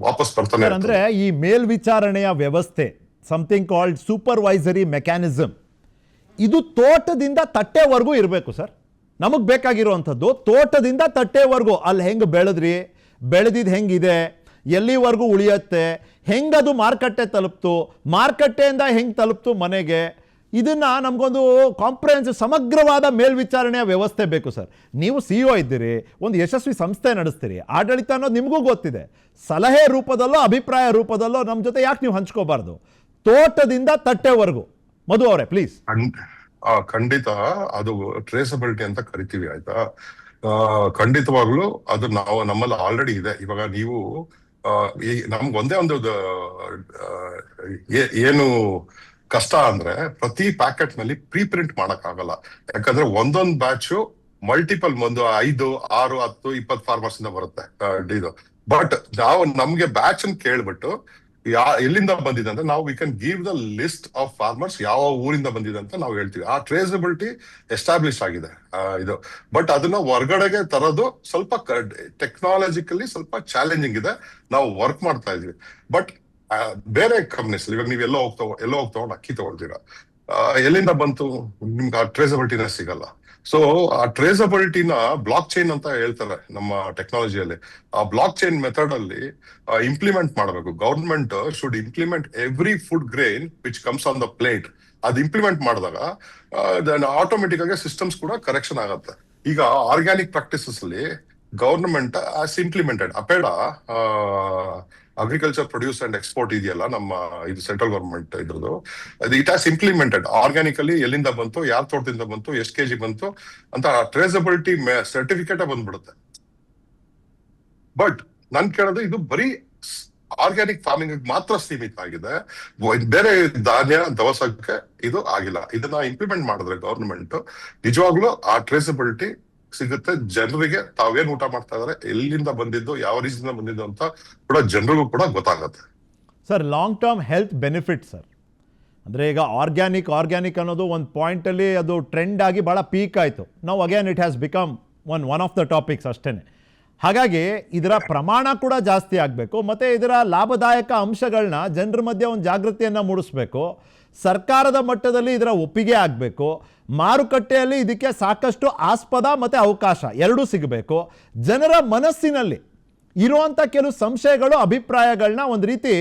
ವಾಪಸ್ ಬರ್ತಾನೆ. ಅಂದ್ರೆ ಈ ಮೇಲ್ವಿಚಾರಣೆಯ ವ್ಯವಸ್ಥೆ, ಸಮಥಿಂಗ್ ಕಾಲ್ಡ್ ಸೂಪರ್ವೈಸರಿ ಮೆಕ್ಯಾನಿಸಮ್, ಇದು ತೋಟದಿಂದ ತಟ್ಟೆವರೆಗೂ ಇರಬೇಕು ಸರ್. ನಮಗೆ ಬೇಕಾಗಿರುವಂಥದ್ದು ತೋಟದಿಂದ ತಟ್ಟೆವರೆಗೂ. ಅಲ್ಲಿ ಹೆಂಗೆ ಬೆಳೆದಿದ್ದು ಹೆಂಗಿದೆ, ಎಲ್ಲಿವರೆಗೂ ಉಳಿಯುತ್ತೆ, ಹೆಂಗದು ಮಾರುಕಟ್ಟೆ ತಲುಪ್ತು, ಮಾರುಕಟ್ಟೆಯಿಂದ ಹೆಂಗೆ ತಲುಪ್ತು ಮನೆಗೆ, ಇದನ್ನು ನಮಗೊಂದು ಕಾಂಪ್ರಿಹೆನ್ಸಿವ್ ಸಮಗ್ರವಾದ ಮೇಲ್ವಿಚಾರಣೆಯ ವ್ಯವಸ್ಥೆ ಬೇಕು ಸರ್. ನೀವು CEO ಇದ್ದೀರಿ, ಒಂದು ಯಶಸ್ವಿ ಸಂಸ್ಥೆ ನಡೆಸ್ತೀರಿ, ಆಡಳಿತ ಅನ್ನೋದು ನಿಮಗೂ ಗೊತ್ತಿದೆ. ಸಲಹೆ ರೂಪದಲ್ಲೋ ಅಭಿಪ್ರಾಯ ರೂಪದಲ್ಲೋ ನಮ್ಮ ಜೊತೆ ಯಾಕೆ ನೀವು ಹಂಚ್ಕೋಬಾರ್ದು? ತೋಟದಿಂದ ತಟ್ಟೆವರೆಗೂ. ಮಧು ಅವರೇ ಪ್ಲೀಸ್. ಖಂಡಿತ ಅದು ಟ್ರೇಸಬಿಲಿಟಿ ಅಂತ ಕರಿತೀವಿ, ಆಯ್ತಾ? ಖಂಡಿತವಾಗ್ಲೂ ಅದು ನಮ್ಮಲ್ಲಿ ಆಲ್ರೆಡಿ ಇದೆ. ಇವಾಗ ನೀವು ನಮ್ಗೆ ಒಂದೇ ಒಂದು ಏನು ಕಷ್ಟ ಅಂದ್ರೆ, ಪ್ರತಿ ಪ್ಯಾಕೆಟ್ ನಲ್ಲಿ ಪ್ರಿಂಟ್ ಮಾಡಕ್ ಆಗಲ್ಲ. ಯಾಕಂದ್ರೆ ಒಂದೊಂದು ಬ್ಯಾಚು ಮಲ್ಟಿಪಲ್, 1, 5, 6, 10, 20 ಫಾರ್ಮರ್ಸ್ ಇಂದ ಬರುತ್ತೆ ಇದು. ಬಟ್ ನಮ್ಗೆ ಬ್ಯಾಚ್ ಅನ್ನು ಕೇಳ್ಬಿಟ್ಟು ಎಲ್ಲಿಂದ ಬಂದಿದೆ ಅಂತ ನಾವು we can give the list of farmers, ಯಾವ ಊರಿಂದ ಬಂದಿದೆ ಅಂತ ನಾವು ಹೇಳ್ತೀವಿ. ಆ ಟ್ರೇಸಬಿಲಿಟಿ ಎಸ್ಟಾಬ್ಲಿಷ್ ಆಗಿದೆ ಇದು. ಬಟ್ ಅದನ್ನ ಹೊರಗಡೆಗೆ ತರೋದು ಸ್ವಲ್ಪ ಟೆಕ್ನಾಲಜಿಕಲಿ ಸ್ವಲ್ಪ ಚಾಲೆಂಜಿಂಗ್ ಇದೆ. ನಾವು ವರ್ಕ್ ಮಾಡ್ತಾ ಇದೀವಿ. ಬಟ್ ಬೇರೆ ಕಂಪ್ನೀಸ್, ಇವಾಗ ನೀವು ಎಲ್ಲೋ ಹೋಗ್ತಾವ ಅಕ್ಕಿ ತಗೊಳ್ತೀರಾ, ಎಲ್ಲಿಂದ ಬಂತು ನಿಮ್ಗೆ ಆ ಟ್ರೇಸಬಿಲಿಟಿನೇ ಸಿಗಲ್ಲ. ಸೊ ಆ ಟ್ರೇಸಬಿಲಿಟಿನ ಬ್ಲಾಕ್ ಚೈನ್ ಅಂತ ಹೇಳ್ತಾರೆ ನಮ್ಮ ಟೆಕ್ನಾಲಜಿಯಲ್ಲಿ. ಆ ಬ್ಲಾಕ್ ಚೈನ್ ಮೆಥಡ್ ಅಲ್ಲಿ ಇಂಪ್ಲಿಮೆಂಟ್ ಮಾಡಬೇಕು. Government should implement every food grain which comes on the plate. ಅದು ಇಂಪ್ಲಿಮೆಂಟ್ ಮಾಡಿದಾಗ ಆಟೋಮೆಟಿಕ್ ಆಗಿ ಸಿಸ್ಟಮ್ಸ್ ಕೂಡ ಕರೆಕ್ಷನ್ ಆಗುತ್ತೆ. ಈಗ ಆರ್ಗ್ಯಾನಿಕ್ ಪ್ರಾಕ್ಟೀಸಸ್ ಅಲ್ಲಿ government has implemented APEDA agriculture produce and export ಇದೆಯಲ್ಲ ನಮ್ಮ ಇದು ಸೆಂಟ್ರಲ್ ಗವರ್ಮೆಂಟ್ ಇದ್ರದ್ದು, ಇಟ್ ಆಸ್ ಇಂಪ್ಲಿಮೆಂಟೆಡ್ ಆರ್ಗ್ಯಾನಿಕಲಿ ಎಲ್ಲಿಂದ ಬಂತು, ಯಾರ ತೋಟದಿಂದ ಬಂತು, ಎಷ್ಟು ಕೆಜಿ ಬಂತು ಅಂತ ಟ್ರೇಸಬಿಲಿಟಿ ಸರ್ಟಿಫಿಕೇಟ್ ಬಂದ್ಬಿಡುತ್ತೆ. ಬಟ್ ನನ್ ಕೇಳೋದು ಇದು ಬರೀ ಆರ್ಗ್ಯಾನಿಕ್ ಫಾರ್ಮಿಂಗ್ ಮಾತ್ರ ಸೀಮಿತ ಆಗಿದೆ, ಬೇರೆ ಧಾನ್ಯ ದವಸಕ್ಕೆ ಇದು ಆಗಿಲ್ಲ. ಇದನ್ನ ಇಂಪ್ಲಿಮೆಂಟ್ ಮಾಡಿದ್ರೆ ಗವರ್ನಮೆಂಟ್ ನಿಜವಾಗ್ಲೂ ಆ ಟ್ರೇಸಬಿಲಿಟಿ ಸಿಗುತ್ತೆ ಜನರಿಗೆ. ತಾವೇನ್ ಊಟ ಮಾಡ್ತಾ ಇದಾರೆ, ಎಲ್ಲಿಂದ ಬಂದಿದ್ದು, ಯಾವ ರೀತಿಯಿಂದ ಬಂದಿದ್ದು ಅಂತ ಕೂಡ ಜನರಿಗೂ ಕೂಡ ಗೊತ್ತಾಗುತ್ತೆ. Sir, long term health benefit sir, ಅಂದರೆ ಈಗ ಆರ್ಗ್ಯಾನಿಕ್ ಅನ್ನೋದು ಒಂದು ಪಾಯಿಂಟಲ್ಲಿ ಅದು ಟ್ರೆಂಡ್ ಆಗಿ ಭಾಳ ಪೀಕ್ ಆಯಿತು. ನಾವು again it has become one of the topics ಅಷ್ಟೇ. ಹಾಗಾಗಿ ಇದರ ಪ್ರಮಾಣ ಕೂಡ ಜಾಸ್ತಿ ಆಗಬೇಕು, ಮತ್ತು ಇದರ ಲಾಭದಾಯಕ ಅಂಶಗಳನ್ನ ಜನರ ಮಧ್ಯೆ ಒಂದು ಜಾಗೃತಿಯನ್ನು ಮೂಡಿಸ್ಬೇಕು. ಸರ್ಕಾರದ ಮಟ್ಟದಲ್ಲಿ ಇದರ ಒಪ್ಪಿಗೆ ಆಗಬೇಕು. ಮಾರುಕಟ್ಟೆಯಲ್ಲಿ ಇದಕ್ಕೆ ಸಾಕಷ್ಟು ಆಸ್ಪದ ಮತ್ತು ಅವಕಾಶ ಎರಡೂ ಸಿಗಬೇಕು. ಜನರ ಮನಸ್ಸಿನಲ್ಲಿ ಇರುವಂಥ ಕೆಲವು ಸಂಶಯಗಳು, ಅಭಿಪ್ರಾಯಗಳನ್ನ ಒಂದು ರೀತಿ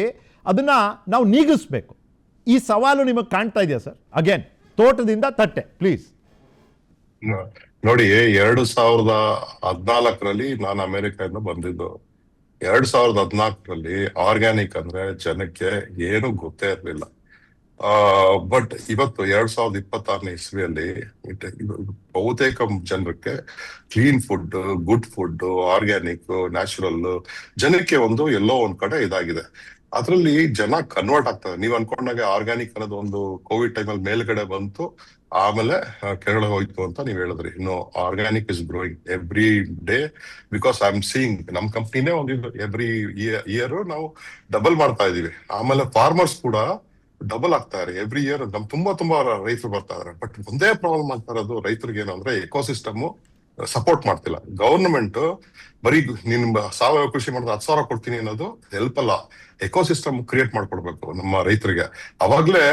ಅದನ್ನು ನಾವು ನೀಗಿಸ್ಬೇಕು. ಈ ಸವಾಲು ನಿಮಗೆ ಕಾಣ್ತಾ ಇದೆಯಾ ಸರ್? ಅಗೇನ್ ತೋಟದಿಂದ ತಟ್ಟೆ ಪ್ಲೀಸ್. ನೋಡಿ, 2014ರಲ್ಲಿ ನಾನು ಅಮೆರಿಕದಿಂದ ಬಂದಿದ್ದು. 2014ರಲ್ಲಿ ಆರ್ಗ್ಯಾನಿಕ್ ಅಂದ್ರೆ ಜನಕ್ಕೆ ಏನು ಗೊತ್ತೇ ಇರಲಿಲ್ಲ. ಬಟ್ ಇವತ್ತು 2026ನೇ ಇಸ್ವಿಯಲ್ಲಿ ಬಹುತೇಕ ಜನಕ್ಕೆ clean food, good food, organic, natural ಜನಕ್ಕೆ ಒಂದು ಎಲ್ಲೋ ಒಂದ್ ಕಡೆ ಇದಾಗಿದೆ. ಅದ್ರಲ್ಲಿ ಜನ ಕನ್ವರ್ಟ್ ಆಗ್ತದೆ. ನೀವ್ ಅನ್ಕೊಂಡಾಗ ಆರ್ಗ್ಯಾನಿಕ್ ಅನ್ನೋದು ಒಂದು ಕೋವಿಡ್ ಟೈಮಲ್ಲಿ ಮೇಲ್ಗಡೆ ಬಂತು, ಆಮೇಲೆ ಕೆಳಗಡೆ ಹೋಯ್ತು ಅಂತ ನೀವ್ ಹೇಳಿದ್ರಿ. ಇನ್ನು organic is growing every day because I am seeing ನಮ್ ಕಂಪ್ನಿನೇ ಒಂದು ಎವ್ರಿ ಇಯರ್ ನಾವು ಡಬಲ್ ಮಾಡ್ತಾ ಇದೀವಿ. ಆಮೇಲೆ ಫಾರ್ಮರ್ಸ್ ಕೂಡ ಡಬಲ್ ಆಗ್ತಾ ಇದ್ದಾರೆ ಎವ್ರಿ ಇಯರ್. ನಮ್ ತುಂಬಾ ರೈತರು ಬರ್ತಾ ಇದಾರೆ. ಬಟ್ ಒಂದೇ ಪ್ರಾಬ್ಲಮ್ ಆಗ್ತಾ ಇರೋದು ರೈತರಿಗೆ ಏನಂದ್ರೆ ಎಕೋಸಿಸ್ಟಮ್ ಸಪೋರ್ಟ್ ಮಾಡ್ತಿಲ್ಲ. ಗವರ್ನಮೆಂಟ್ ಬರೀ ನಿನ್ ಸಾವಯವ ಕೃಷಿ ಮಾಡಿದ್ರೆ 10,000 ಕೊಡ್ತೀನಿ ಅನ್ನೋದು ಹೆಲ್ಪ್ ಅಲ್ಲ. ಎಕೋಸಿಸ್ಟಮ್ ಕ್ರಿಯೇಟ್ ಮಾಡ್ಕೊಡ್ಬೇಕು ನಮ್ಮ ರೈತರಿಗೆ. ಅವಾಗ್ಲೇ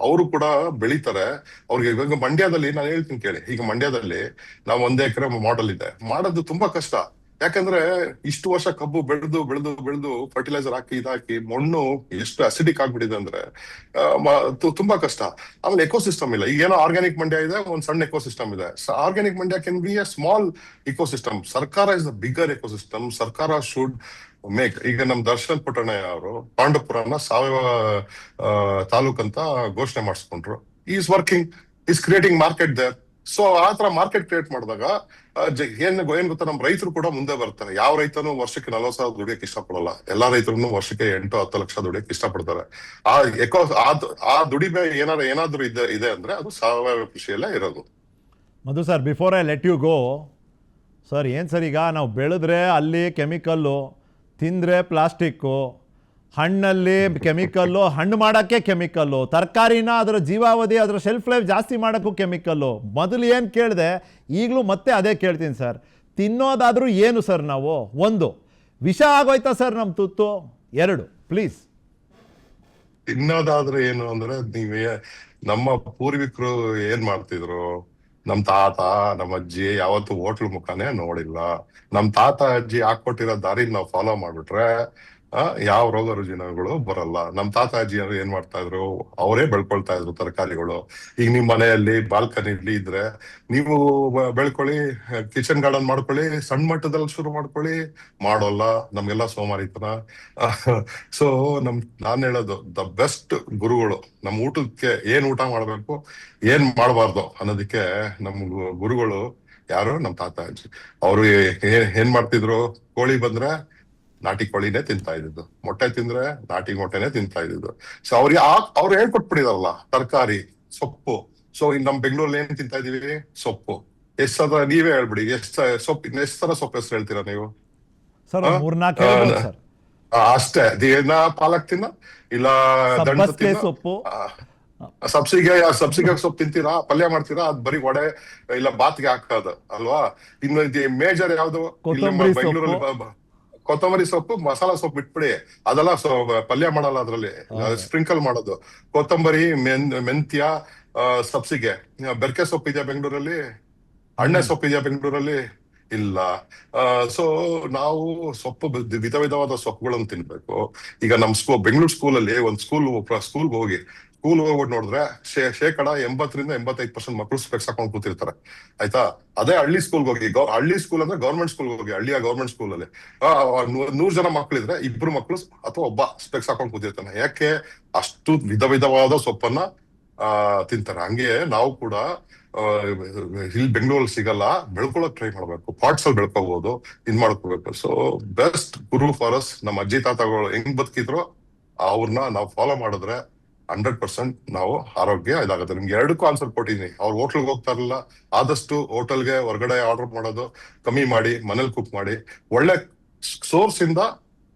ಅವರು ಕೂಡ ಬೆಳಿತಾರೆ. ಅವ್ರಿಗೆ ಇವಾಗ ಮಂಡ್ಯದಲ್ಲಿ ನಾನು ಹೇಳ್ತೀನಿ ಕೇಳಿ, ಈಗ ಮಂಡ್ಯದಲ್ಲಿ ನಾವು 1 ಎಕರೆ ಮಾಡೆಲ್ ಇದೆ, ಮಾಡೋದು ತುಂಬಾ ಕಷ್ಟ. ಯಾಕಂದ್ರೆ ಇಷ್ಟು ವರ್ಷ ಕಬ್ಬು ಬೆಳೆದು ಫರ್ಟಿಲೈಸರ್ ಹಾಕಿ ಇದಾಕಿ ಮಣ್ಣು ಎಷ್ಟು ಅಸಿಡಿಕ್ ಆಗ್ಬಿಟ್ಟಿದೆ ಅಂದ್ರೆ ತುಂಬಾ ಕಷ್ಟ. ಆಮೇಲೆ ಎಕೋಸಿಸ್ಟಮ್ ಇಲ್ಲ. ಈಗ ಏನೋ ಆರ್ಗ್ಯಾನಿಕ್ ಮಂಡ್ಯ ಇದೆ, ಒಂದ್ ಸಣ್ಣ ಎಕೋಸಿಸ್ಟಮ್ ಇದೆ. Organic Mandya can be A small ecosystem. ಸರ್ಕಾರ ಇಸ್ ದ ಬಿಗರ್ ಎಕೋಸಿಸ್ಟಮ್. ಸರ್ಕಾರ ಶುಡ್ ಮೇಕ್. ಈಗ ನಮ್ ದರ್ಶನ್ ಪುಟ್ಟಣ್ಣಯ್ಯ ಅವರು ಪಾಂಡವಪುರನ ಸಾವಯವ ತಾಲೂಕ್ ಅಂತ ಘೋಷಣೆ ಮಾಡಿಸ್ಕೊಂಡ್ರು. Is working, is creating market there. So ಆತರ ಮಾರ್ಕೆಟ್ ಕ್ರಿಯೇಟ್ ಮಾಡಿದಾಗ ಏನ್ ಗೊತ್ತಾ, ನಮ್ ರೈತರು ಕೂಡ ಮುಂದೆ ಬರ್ತಾರೆ. ಯಾವ ರೈತನು ವರ್ಷಕ್ಕೆ 40,000 ದುಡಿಯಕ್ಕೆ ಇಷ್ಟಪಡಲ್ಲ. ಎಲ್ಲಾ ರೈತರು ವರ್ಷಕ್ಕೆ 8-10 ಲಕ್ಷ ದುಡಿಯಕ್ಕೆ ಇಷ್ಟಪಡ್ತಾರೆ. ಆ ದುಡಿಮೆ ಏನಾದ್ರೂ ಇದೆ ಅಂದ್ರೆ ಅದು ಸಾವಯವ ಕೃಷಿಯಲ್ಲೇ ಇರೋದು. Madhu sir, before I let you go sir, ಏನು ಸರ್, ಈಗ ನಾವು ಬೆಳೆದ್ರೆ ಅಲ್ಲಿ ಕೆಮಿಕಲ್ಲು, ತಿಂದರೆ ಪ್ಲಾಸ್ಟಿಕ್ಕು, ಹಣ್ಣಲ್ಲಿ ಕೆಮಿಕಲ್ಲು, ಹಣ್ಣು ಮಾಡೋಕ್ಕೆ ಕೆಮಿಕಲ್ಲು, ತರಕಾರಿನ ಅದರ ಜೀವಾವಧಿ, ಅದರ ಶೆಲ್ಫ್ ಲೈಫ್ ಜಾಸ್ತಿ ಮಾಡೋಕ್ಕೂ ಕೆಮಿಕಲ್ಲು. ಮೊದಲು ಏನು ಕೇಳಿದೆ, ಈಗಲೂ ಮತ್ತೆ ಅದೇ ಕೇಳ್ತೀನಿ ಸರ್. ತಿನ್ನೋದಾದರೂ ಏನು ಸರ್ ನಾವು? ಒಂದು, ವಿಷ ಆಗೋಯ್ತಾ ಸರ್ ನಮ್ಮ ತುತ್ತು? 2 ಪ್ಲೀಸ್. ತಿನ್ನೋದಾದ್ರೆ ಏನು ಅಂದ್ರೆ, ನೀವೇ ನಮ್ಮ ಪೂರ್ವಿಕರು ಏನ್ ಮಾಡ್ತಿದ್ರು, ನಮ್ ತಾತ ನಮ್ಮ ಅಜ್ಜಿ ಯಾವತ್ತು ಹೋಟ್ಲ್ ಮುಖಾನೇ ನೋಡಿಲ್ಲ. ನಮ್ ತಾತ ಅಜ್ಜಿ ಹಾಕೊಟ್ಟಿರೋ ದಾರಿ ನಾವು ಫಾಲೋ ಮಾಡ್ಬಿಟ್ರೆ ಯಾವ ರೋಗ ರುಜಿನಗಳು ಬರಲ್ಲ. ನಮ್ ತಾತ ಅಜ್ಜಿ ಏನ್ ಮಾಡ್ತಾ ಇದ್ರು, ಅವರೇ ಬೆಳ್ಕೊಳ್ತಾ ಇದ್ರು ತರಕಾರಿಗಳು. ಈಗ ನಿಮ್ ಮನೆಯಲ್ಲಿ ಬಾಲ್ಕನಿ ಇದ್ರೆ ನೀವು ಬೆಳ್ಕೊಳ್ಳಿ, ಕಿಚನ್ ಗಾರ್ಡನ್ ಮಾಡ್ಕೊಳ್ಳಿ, ಸಣ್ಣ ಮಟ್ಟದಲ್ಲಿ ಶುರು ಮಾಡ್ಕೊಳ್ಳಿ. ಮಾಡೋಲ್ಲ, ನಮ್ಗೆಲ್ಲ ಸೋಮಾರಿತನ. ಸೊ ನಾನ್ ಹೇಳೋದು, ದ ಬೆಸ್ಟ್ ಗುರುಗಳು ನಮ್ ಊಟಕ್ಕೆ ಏನ್ ಊಟ ಮಾಡ್ಬೇಕು, ಏನ್ ಮಾಡಬಾರ್ದು ಅನ್ನೋದಕ್ಕೆ ನಮ್ ಗುರುಗಳು ಯಾರು? ನಮ್ ತಾತ ಅಜ್ಜಿ. ಅವರು ಏನ್ ಮಾಡ್ತಿದ್ರು, ಕೋಳಿ ಬಂದ್ರೆ ನಾಟಿ ಕೋಳಿನೇ ತಿಂತಾ ಇದ್ದು, ಮೊಟ್ಟೆ ತಿಂದ್ರೆ ನಾಟಿ ಮೊಟ್ಟೆನೆ ತಿಂತಾ ಇದ್ದು. ಸೊ ಅವ್ರು ಹೇಳ್ಕೊಟ್ಬಿಟ್ಟಿದಾರಲ್ಲ, ತರಕಾರಿ, ಸೊಪ್ಪು. ಸೊ ನಮ್ ಬೆಂಗಳೂರಲ್ಲಿ ಏನ್ ತಿಂತಾ ಇದೀವಿ? ಸೊಪ್ಪು. ಎಷ್ಟರ ನೀವೇ ಹೇಳ್ಬಿಡಿ, ಎಷ್ಟ್ ತರ ಸೊಪ್ಪು ಹೆಸರು ಹೇಳ್ತೀರಾ ನೀವು? ಸರ್ 3-4 ಹೇಳ್ಬೋದು ಸರ್. ಅಷ್ಟೇ. ಏನ ಪಾಲಕ್ ತಿನ್ನ, ಇಲ್ಲ ಸಬ್ಬಸ್ಗೆ ಸೊಪ್ಪು, ಸಬ್ಸಿಗೆ ಸೊಪ್ಪು ತಿಂತೀರಾ, ಪಲ್ಯ ಮಾಡ್ತೀರಾ, ಅದ್ ಬರೀ ವಡೆ ಇಲ್ಲ ಬಾತ್ಗೆ ಹಾಕೋದು ಅಲ್ವಾ? ಇನ್ನು ಮೇಜರ್ ಯಾವ್ದು ಬೆಂಗಳೂರಲ್ಲಿ? ಕೊತ್ತಂಬರಿ ಸೊಪ್ಪು, ಮಸಾಲಾ ಸೊಪ್ಪು ಬಿಟ್ಬಿಡಿ, ಅದೆಲ್ಲ ಪಲ್ಯ ಮಾಡಲ್ಲ. ಅದ್ರಲ್ಲಿ ಸ್ಪ್ರಿಂಕಲ್ ಮಾಡೋದು ಕೊತ್ತಂಬರಿ, ಮೆಂತ್ಯ, ಸಬ್ಸಿಗೆ. ಬೆರ್ಕೆ ಸೊಪ್ಪು ಇದೆಯಾ ಬೆಂಗಳೂರಲ್ಲಿ? ಅಣ್ಣೆ ಸೊಪ್ಪು ಇದೆಯಾ ಬೆಂಗಳೂರಲ್ಲಿ? ಇಲ್ಲ. ಸೊ ನಾವು ಸೊಪ್ಪು ವಿಧ ವಿಧವಾದ ಸೊಪ್ಪುಗಳನ್ನು ತಿನ್ಬೇಕು. ಈಗ ನಮ್ ಬೆಂಗಳೂರು ಸ್ಕೂಲಲ್ಲಿ ಒಂದ್ ಸ್ಕೂಲ್ಗೆ ಹೋಗ್ಬಿಟ್ಟು ನೋಡಿದ್ರೆ 80% ಮಕ್ಕಳು ಸ್ಪೆಕ್ಸ್ ಹಾಕೊಂಡು ಕೂತಿರ್ತಾರೆ. ಆಯ್ತಾ? ಅದೇ ಹಳ್ಳಿ ಸ್ಕೂಲ್ಗೆ ಹೋಗಿ, ಹಳ್ಳಿ ಸ್ಕೂಲ್ ಅಂದ್ರೆ ಗೌರ್ಮೆಂಟ್ ಸ್ಕೂಲ್ಗೆ ಹೋಗಿ, ಹಳ್ಳಿಯ ಗೌರ್ಮೆಂಟ್ ಸ್ಕೂಲಲ್ಲಿ 100 ಜನ ಮಕ್ಕಳಿದ್ರೆ 2 ಮಕ್ಕಳು ಅಥವಾ ಒಬ್ಬ ಸ್ಪೆಕ್ಸ್ ಹಾಕೊಂಡು ಕೂತಿರ್ತಾನೆ. ಯಾಕೆ? ಅಷ್ಟು ವಿಧ ವಿಧವಾದ ಸೊಪ್ಪನ್ನ ತಿಂತಾರೆ. ಹಂಗೆ ನಾವು ಕೂಡ ಇಲ್ಲಿ ಬೆಂಗಳೂರಲ್ಲಿ ಸಿಗಲ್ಲ, ಬೆಳ್ಕೊಳಕ್ ಟ್ರೈ ಮಾಡ್ಬೇಕು. ಪಾಟ್ಸ್ ಅಲ್ಲಿ ಬೆಳ್ಕೋಬಹುದು, ಮಾಡ್ಕೋಬೇಕು. So best Guru for us ನಮ್ಮ ಅಜ್ಜಿ ತಾತಗಳು ಹೆಂಗ್ ಬದುಕಿದ್ರು ಅವ್ರನ್ನ ನಾವು ಫಾಲೋ ಮಾಡಿದ್ರೆ 100% ನಾವು ಆರೋಗ್ಯ ಇದಾಗುತ್ತೆ. ನಿಮ್ಗೆ 2ಕ್ಕೂ ಆನ್ಸರ್ ಕೊಟ್ಟಿದೀನಿ. ಅವ್ರು ಹೋಟ್ಲ್ಗೆ ಹೋಗ್ತಾ ಇರಲಿಲ್ಲ, ಆದಷ್ಟು ಹೋಟೆಲ್ಗೆ ಹೊರಗಡೆ ಆರ್ಡರ್ ಮಾಡೋದು ಕಮ್ಮಿ ಮಾಡಿ, ಮನೇಲಿ ಕುಕ್ ಮಾಡಿ, ಒಳ್ಳೆ ಸೋರ್ಸ್ ಇಂದ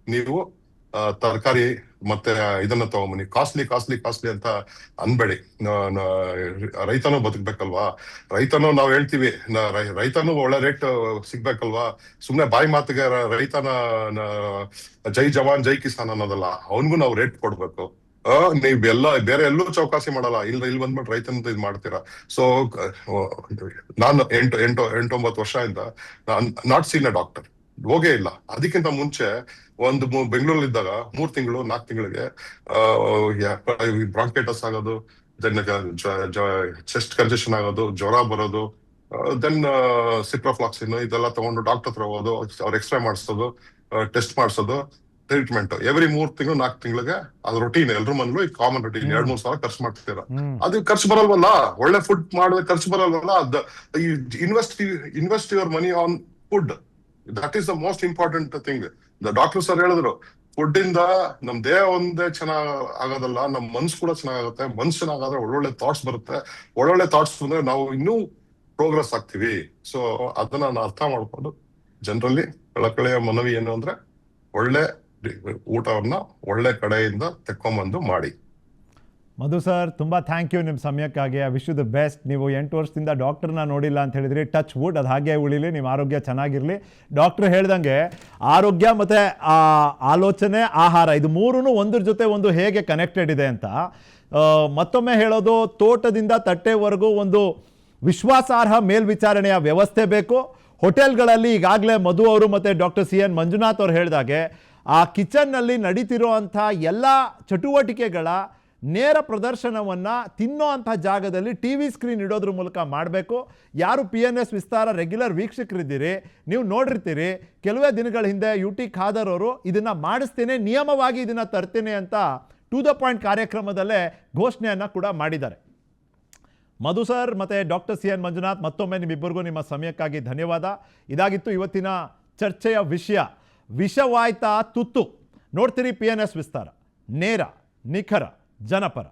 ನೀವು ತರಕಾರಿ ಮತ್ತೆ ಇದನ್ನ ತಗೊಂಬನ್ನಿ. ಕಾಸ್ಟ್ಲಿ ಅಂತ ಅನ್ಬೇಡಿ. ರೈತನೂ ಬದುಕ್ಬೇಕಲ್ವಾ? ನಾವ್ ಹೇಳ್ತೀವಿ, ರೈತನೂ ಒಳ್ಳೆ ರೇಟ್ ಸಿಗ್ಬೇಕಲ್ವಾ? ಸುಮ್ನೆ ಬಾಯಿ ಮಾತಿಗೆ ರೈತನ ಜೈ ಜವಾನ್ ಜೈ ಕಿಸಾನ್ ಅನ್ನೋದಲ್ಲ, ಅವನ್ಗೂ ನಾವು ರೇಟ್ ಕೊಡ್ಬೇಕು. ನೀವ್ ಬೇರೆ ಎಲ್ಲೂ ಚೌಕಾಸಿ ಮಾಡಲ್ಲ, ಇಲ್ಲಿ ಬಂದ್ಬಿಟ್ಟು ರೈತನ ಇದ್ ಮಾಡ್ತೀರಾ. ಸೊ ನಾನು 8-9 ವರ್ಷದಿಂದ ನಾಟ್ ಸೀನ್ ಅ ಡಾಕ್ಟರ್, ಹೋಗೇ ಇಲ್ಲ. ಅದಕ್ಕಿಂತ ಮುಂಚೆ ಒಂದು ಬೆಂಗಳೂರಲ್ಲಿ ಇದ್ದಾಗ 3 ತಿಂಗಳು 4 ತಿಂಗಳಿಗೆ ಬ್ರಾಂಕೈಟಸ್ ಆಗೋದು, ದೆನ್ ಚೆಸ್ಟ್ ಕಂಜೆಷನ್ ಆಗೋದು, ಜ್ವರ ಬರೋದು, ದೆನ್ ಸಿಪ್ರೋಫ್ಲಾಕ್ಸಿನ್ ಇದೆಲ್ಲ ತಗೊಂಡು ಡಾಕ್ಟರ್ ಹತ್ರ ಹೋಗೋದು, ಅವ್ರ ಎಕ್ಸ್ರೇ ಮಾಡಿಸೋದು, ಟೆಸ್ಟ್ ಮಾಡಿಸೋದು, ಟ್ರೀಟ್ಮೆಂಟ್. ಎವ್ರಿ 3 ತಿಂಗಳು 4 ತಿಂಗಳಿಗೆ ಅದು ರೊಟೀನ್. ಎಲ್ರ ಮನೇಲೂ ಈ ಕಾಮನ್ ರೊಟೀನ್. 2-3 ಸಾವಿರ ಖರ್ಚು ಮಾಡ್ತೀರ. ಅದು ಖರ್ಚು ಬರಲ್ವಲ್ಲ? ಒಳ್ಳೆ ಫುಡ್ ಮಾಡಿದ್ರೆ ಖರ್ಚು ಬರಲ್ವಲ್ಲ? Invest your money on food. That is the most important thing. Doctor sir ಹೇಳಿದ್ರು, ಫುಡ್ ಇಂದ ನಮ್ ದೇಹ ಒಂದೇ ಚೆನ್ನಾಗ್ ಆಗೋದಲ್ಲ, ನಮ್ ಮನ್ಸು ಕೂಡ ಚೆನ್ನಾಗುತ್ತೆ. ಮನ್ಸು ಚೆನ್ನಾಗಾದ್ರೆ ಒಳ್ಳೊಳ್ಳೆ ಥಾಟ್ಸ್ ಬರುತ್ತೆ. ಒಳ್ಳೊಳ್ಳೆ ಥಾಟ್ಸ್ ಬಂದ್ರೆ ನಾವು ಇನ್ನೂ ಪ್ರೋಗ್ರೆಸ್ ಆಗ್ತೀವಿ. ಸೊ ಅದನ್ನ ನಾನು ಅರ್ಥ ಮಾಡ್ಕೊಂಡು ಜನರಲ್ಲಿ ಕಳಕಳಿಯ ಮನವಿ ಏನು ಅಂದ್ರೆ, ಒಳ್ಳೆ ಊಟವನ್ನ ಒಳ್ಳೆ ಕಡೆಯಿಂದ ತೆಕ್ಕೊಂಬಂದು ಮಾಡಿ. ಮಧು ಸರ್, ತುಂಬ ಥ್ಯಾಂಕ್ ಯು ನಿಮ್ಮ ಸಮಯಕ್ಕಾಗಿ. I wish you the best. ನೀವು 8 ವರ್ಷದಿಂದ ಡಾಕ್ಟರ್ನ ನೋಡಿಲ್ಲ ಅಂತ ಹೇಳಿದ್ರಿ. ಟಚ್ ವುಡ್, ಅದು ಹಾಗೆ ಉಳಿಲಿ, ನಿಮ್ಮ ಆರೋಗ್ಯ ಚೆನ್ನಾಗಿರಲಿ. ಡಾಕ್ಟ್ರು ಹೇಳ್ದಂಗೆ ಆರೋಗ್ಯ ಮತ್ತು ಆಲೋಚನೆ, ಆಹಾರ, ಇದು ಮೂರೂ ಒಂದ್ರ ಜೊತೆ ಒಂದು ಹೇಗೆ ಕನೆಕ್ಟೆಡ್ ಇದೆ ಅಂತ ಮತ್ತೊಮ್ಮೆ ಹೇಳೋದು, ತೋಟದಿಂದ ತಟ್ಟೆವರೆಗೂ ಒಂದು ವಿಶ್ವಾಸಾರ್ಹ ಮೇಲ್ವಿಚಾರಣೆಯ ವ್ಯವಸ್ಥೆ ಬೇಕು. ಹೋಟೆಲ್ಗಳಲ್ಲಿ ಈಗಾಗಲೇ ಮಧು ಅವರು ಮತ್ತು ಡಾಕ್ಟರ್ CN ಮಂಜುನಾಥ್ ಅವರು ಹೇಳಿದಾಗೆ ಆ ಕಿಚನ್ನಲ್ಲಿ ನಡೀತಿರೋ ಅಂಥ ಎಲ್ಲ ಚಟುವಟಿಕೆಗಳ ನೇರ ಪ್ರದರ್ಶನವನ್ನು ತಿನ್ನೋ ಅಂಥ ಜಾಗದಲ್ಲಿ TV ಸ್ಕ್ರೀನ್ ಇಡೋದ್ರ ಮೂಲಕ ಮಾಡಬೇಕು. ಯಾರು PNS ವಿಸ್ತಾರ ರೆಗ್ಯುಲರ್ ವೀಕ್ಷಕರಿದ್ದೀರಿ, ನೀವು ನೋಡಿರ್ತೀರಿ, ಕೆಲವೇ ದಿನಗಳ ಹಿಂದೆ UT ಖಾದರ್ ಅವರು ಇದನ್ನು ಮಾಡಿಸ್ತೇನೆ, ನಿಯಮವಾಗಿ ಇದನ್ನು ತರ್ತೇನೆ ಅಂತ ಟು ದ ಪಾಯಿಂಟ್ ಕಾರ್ಯಕ್ರಮದಲ್ಲೇ ಘೋಷಣೆಯನ್ನು ಕೂಡ ಮಾಡಿದ್ದಾರೆ. ಮಧು ಸರ್ ಮತ್ತು ಡಾಕ್ಟರ್ CN ಮಂಜುನಾಥ್, ಮತ್ತೊಮ್ಮೆ ನಿಮ್ಮಿಬ್ಬರಿಗೂ ನಿಮ್ಮ ಸಮಯಕ್ಕಾಗಿ ಧನ್ಯವಾದ. ಇದಾಗಿತ್ತು ಇವತ್ತಿನ ಚರ್ಚೆಯ ವಿಷಯ. ವಿಷವಾಯ್ತಾ ತುತ್ತು. ನೋಡ್ತೀರಿ PNS ವಿಸ್ತಾರ, ನೇರ, ನಿಖರ, ಜನಪರ.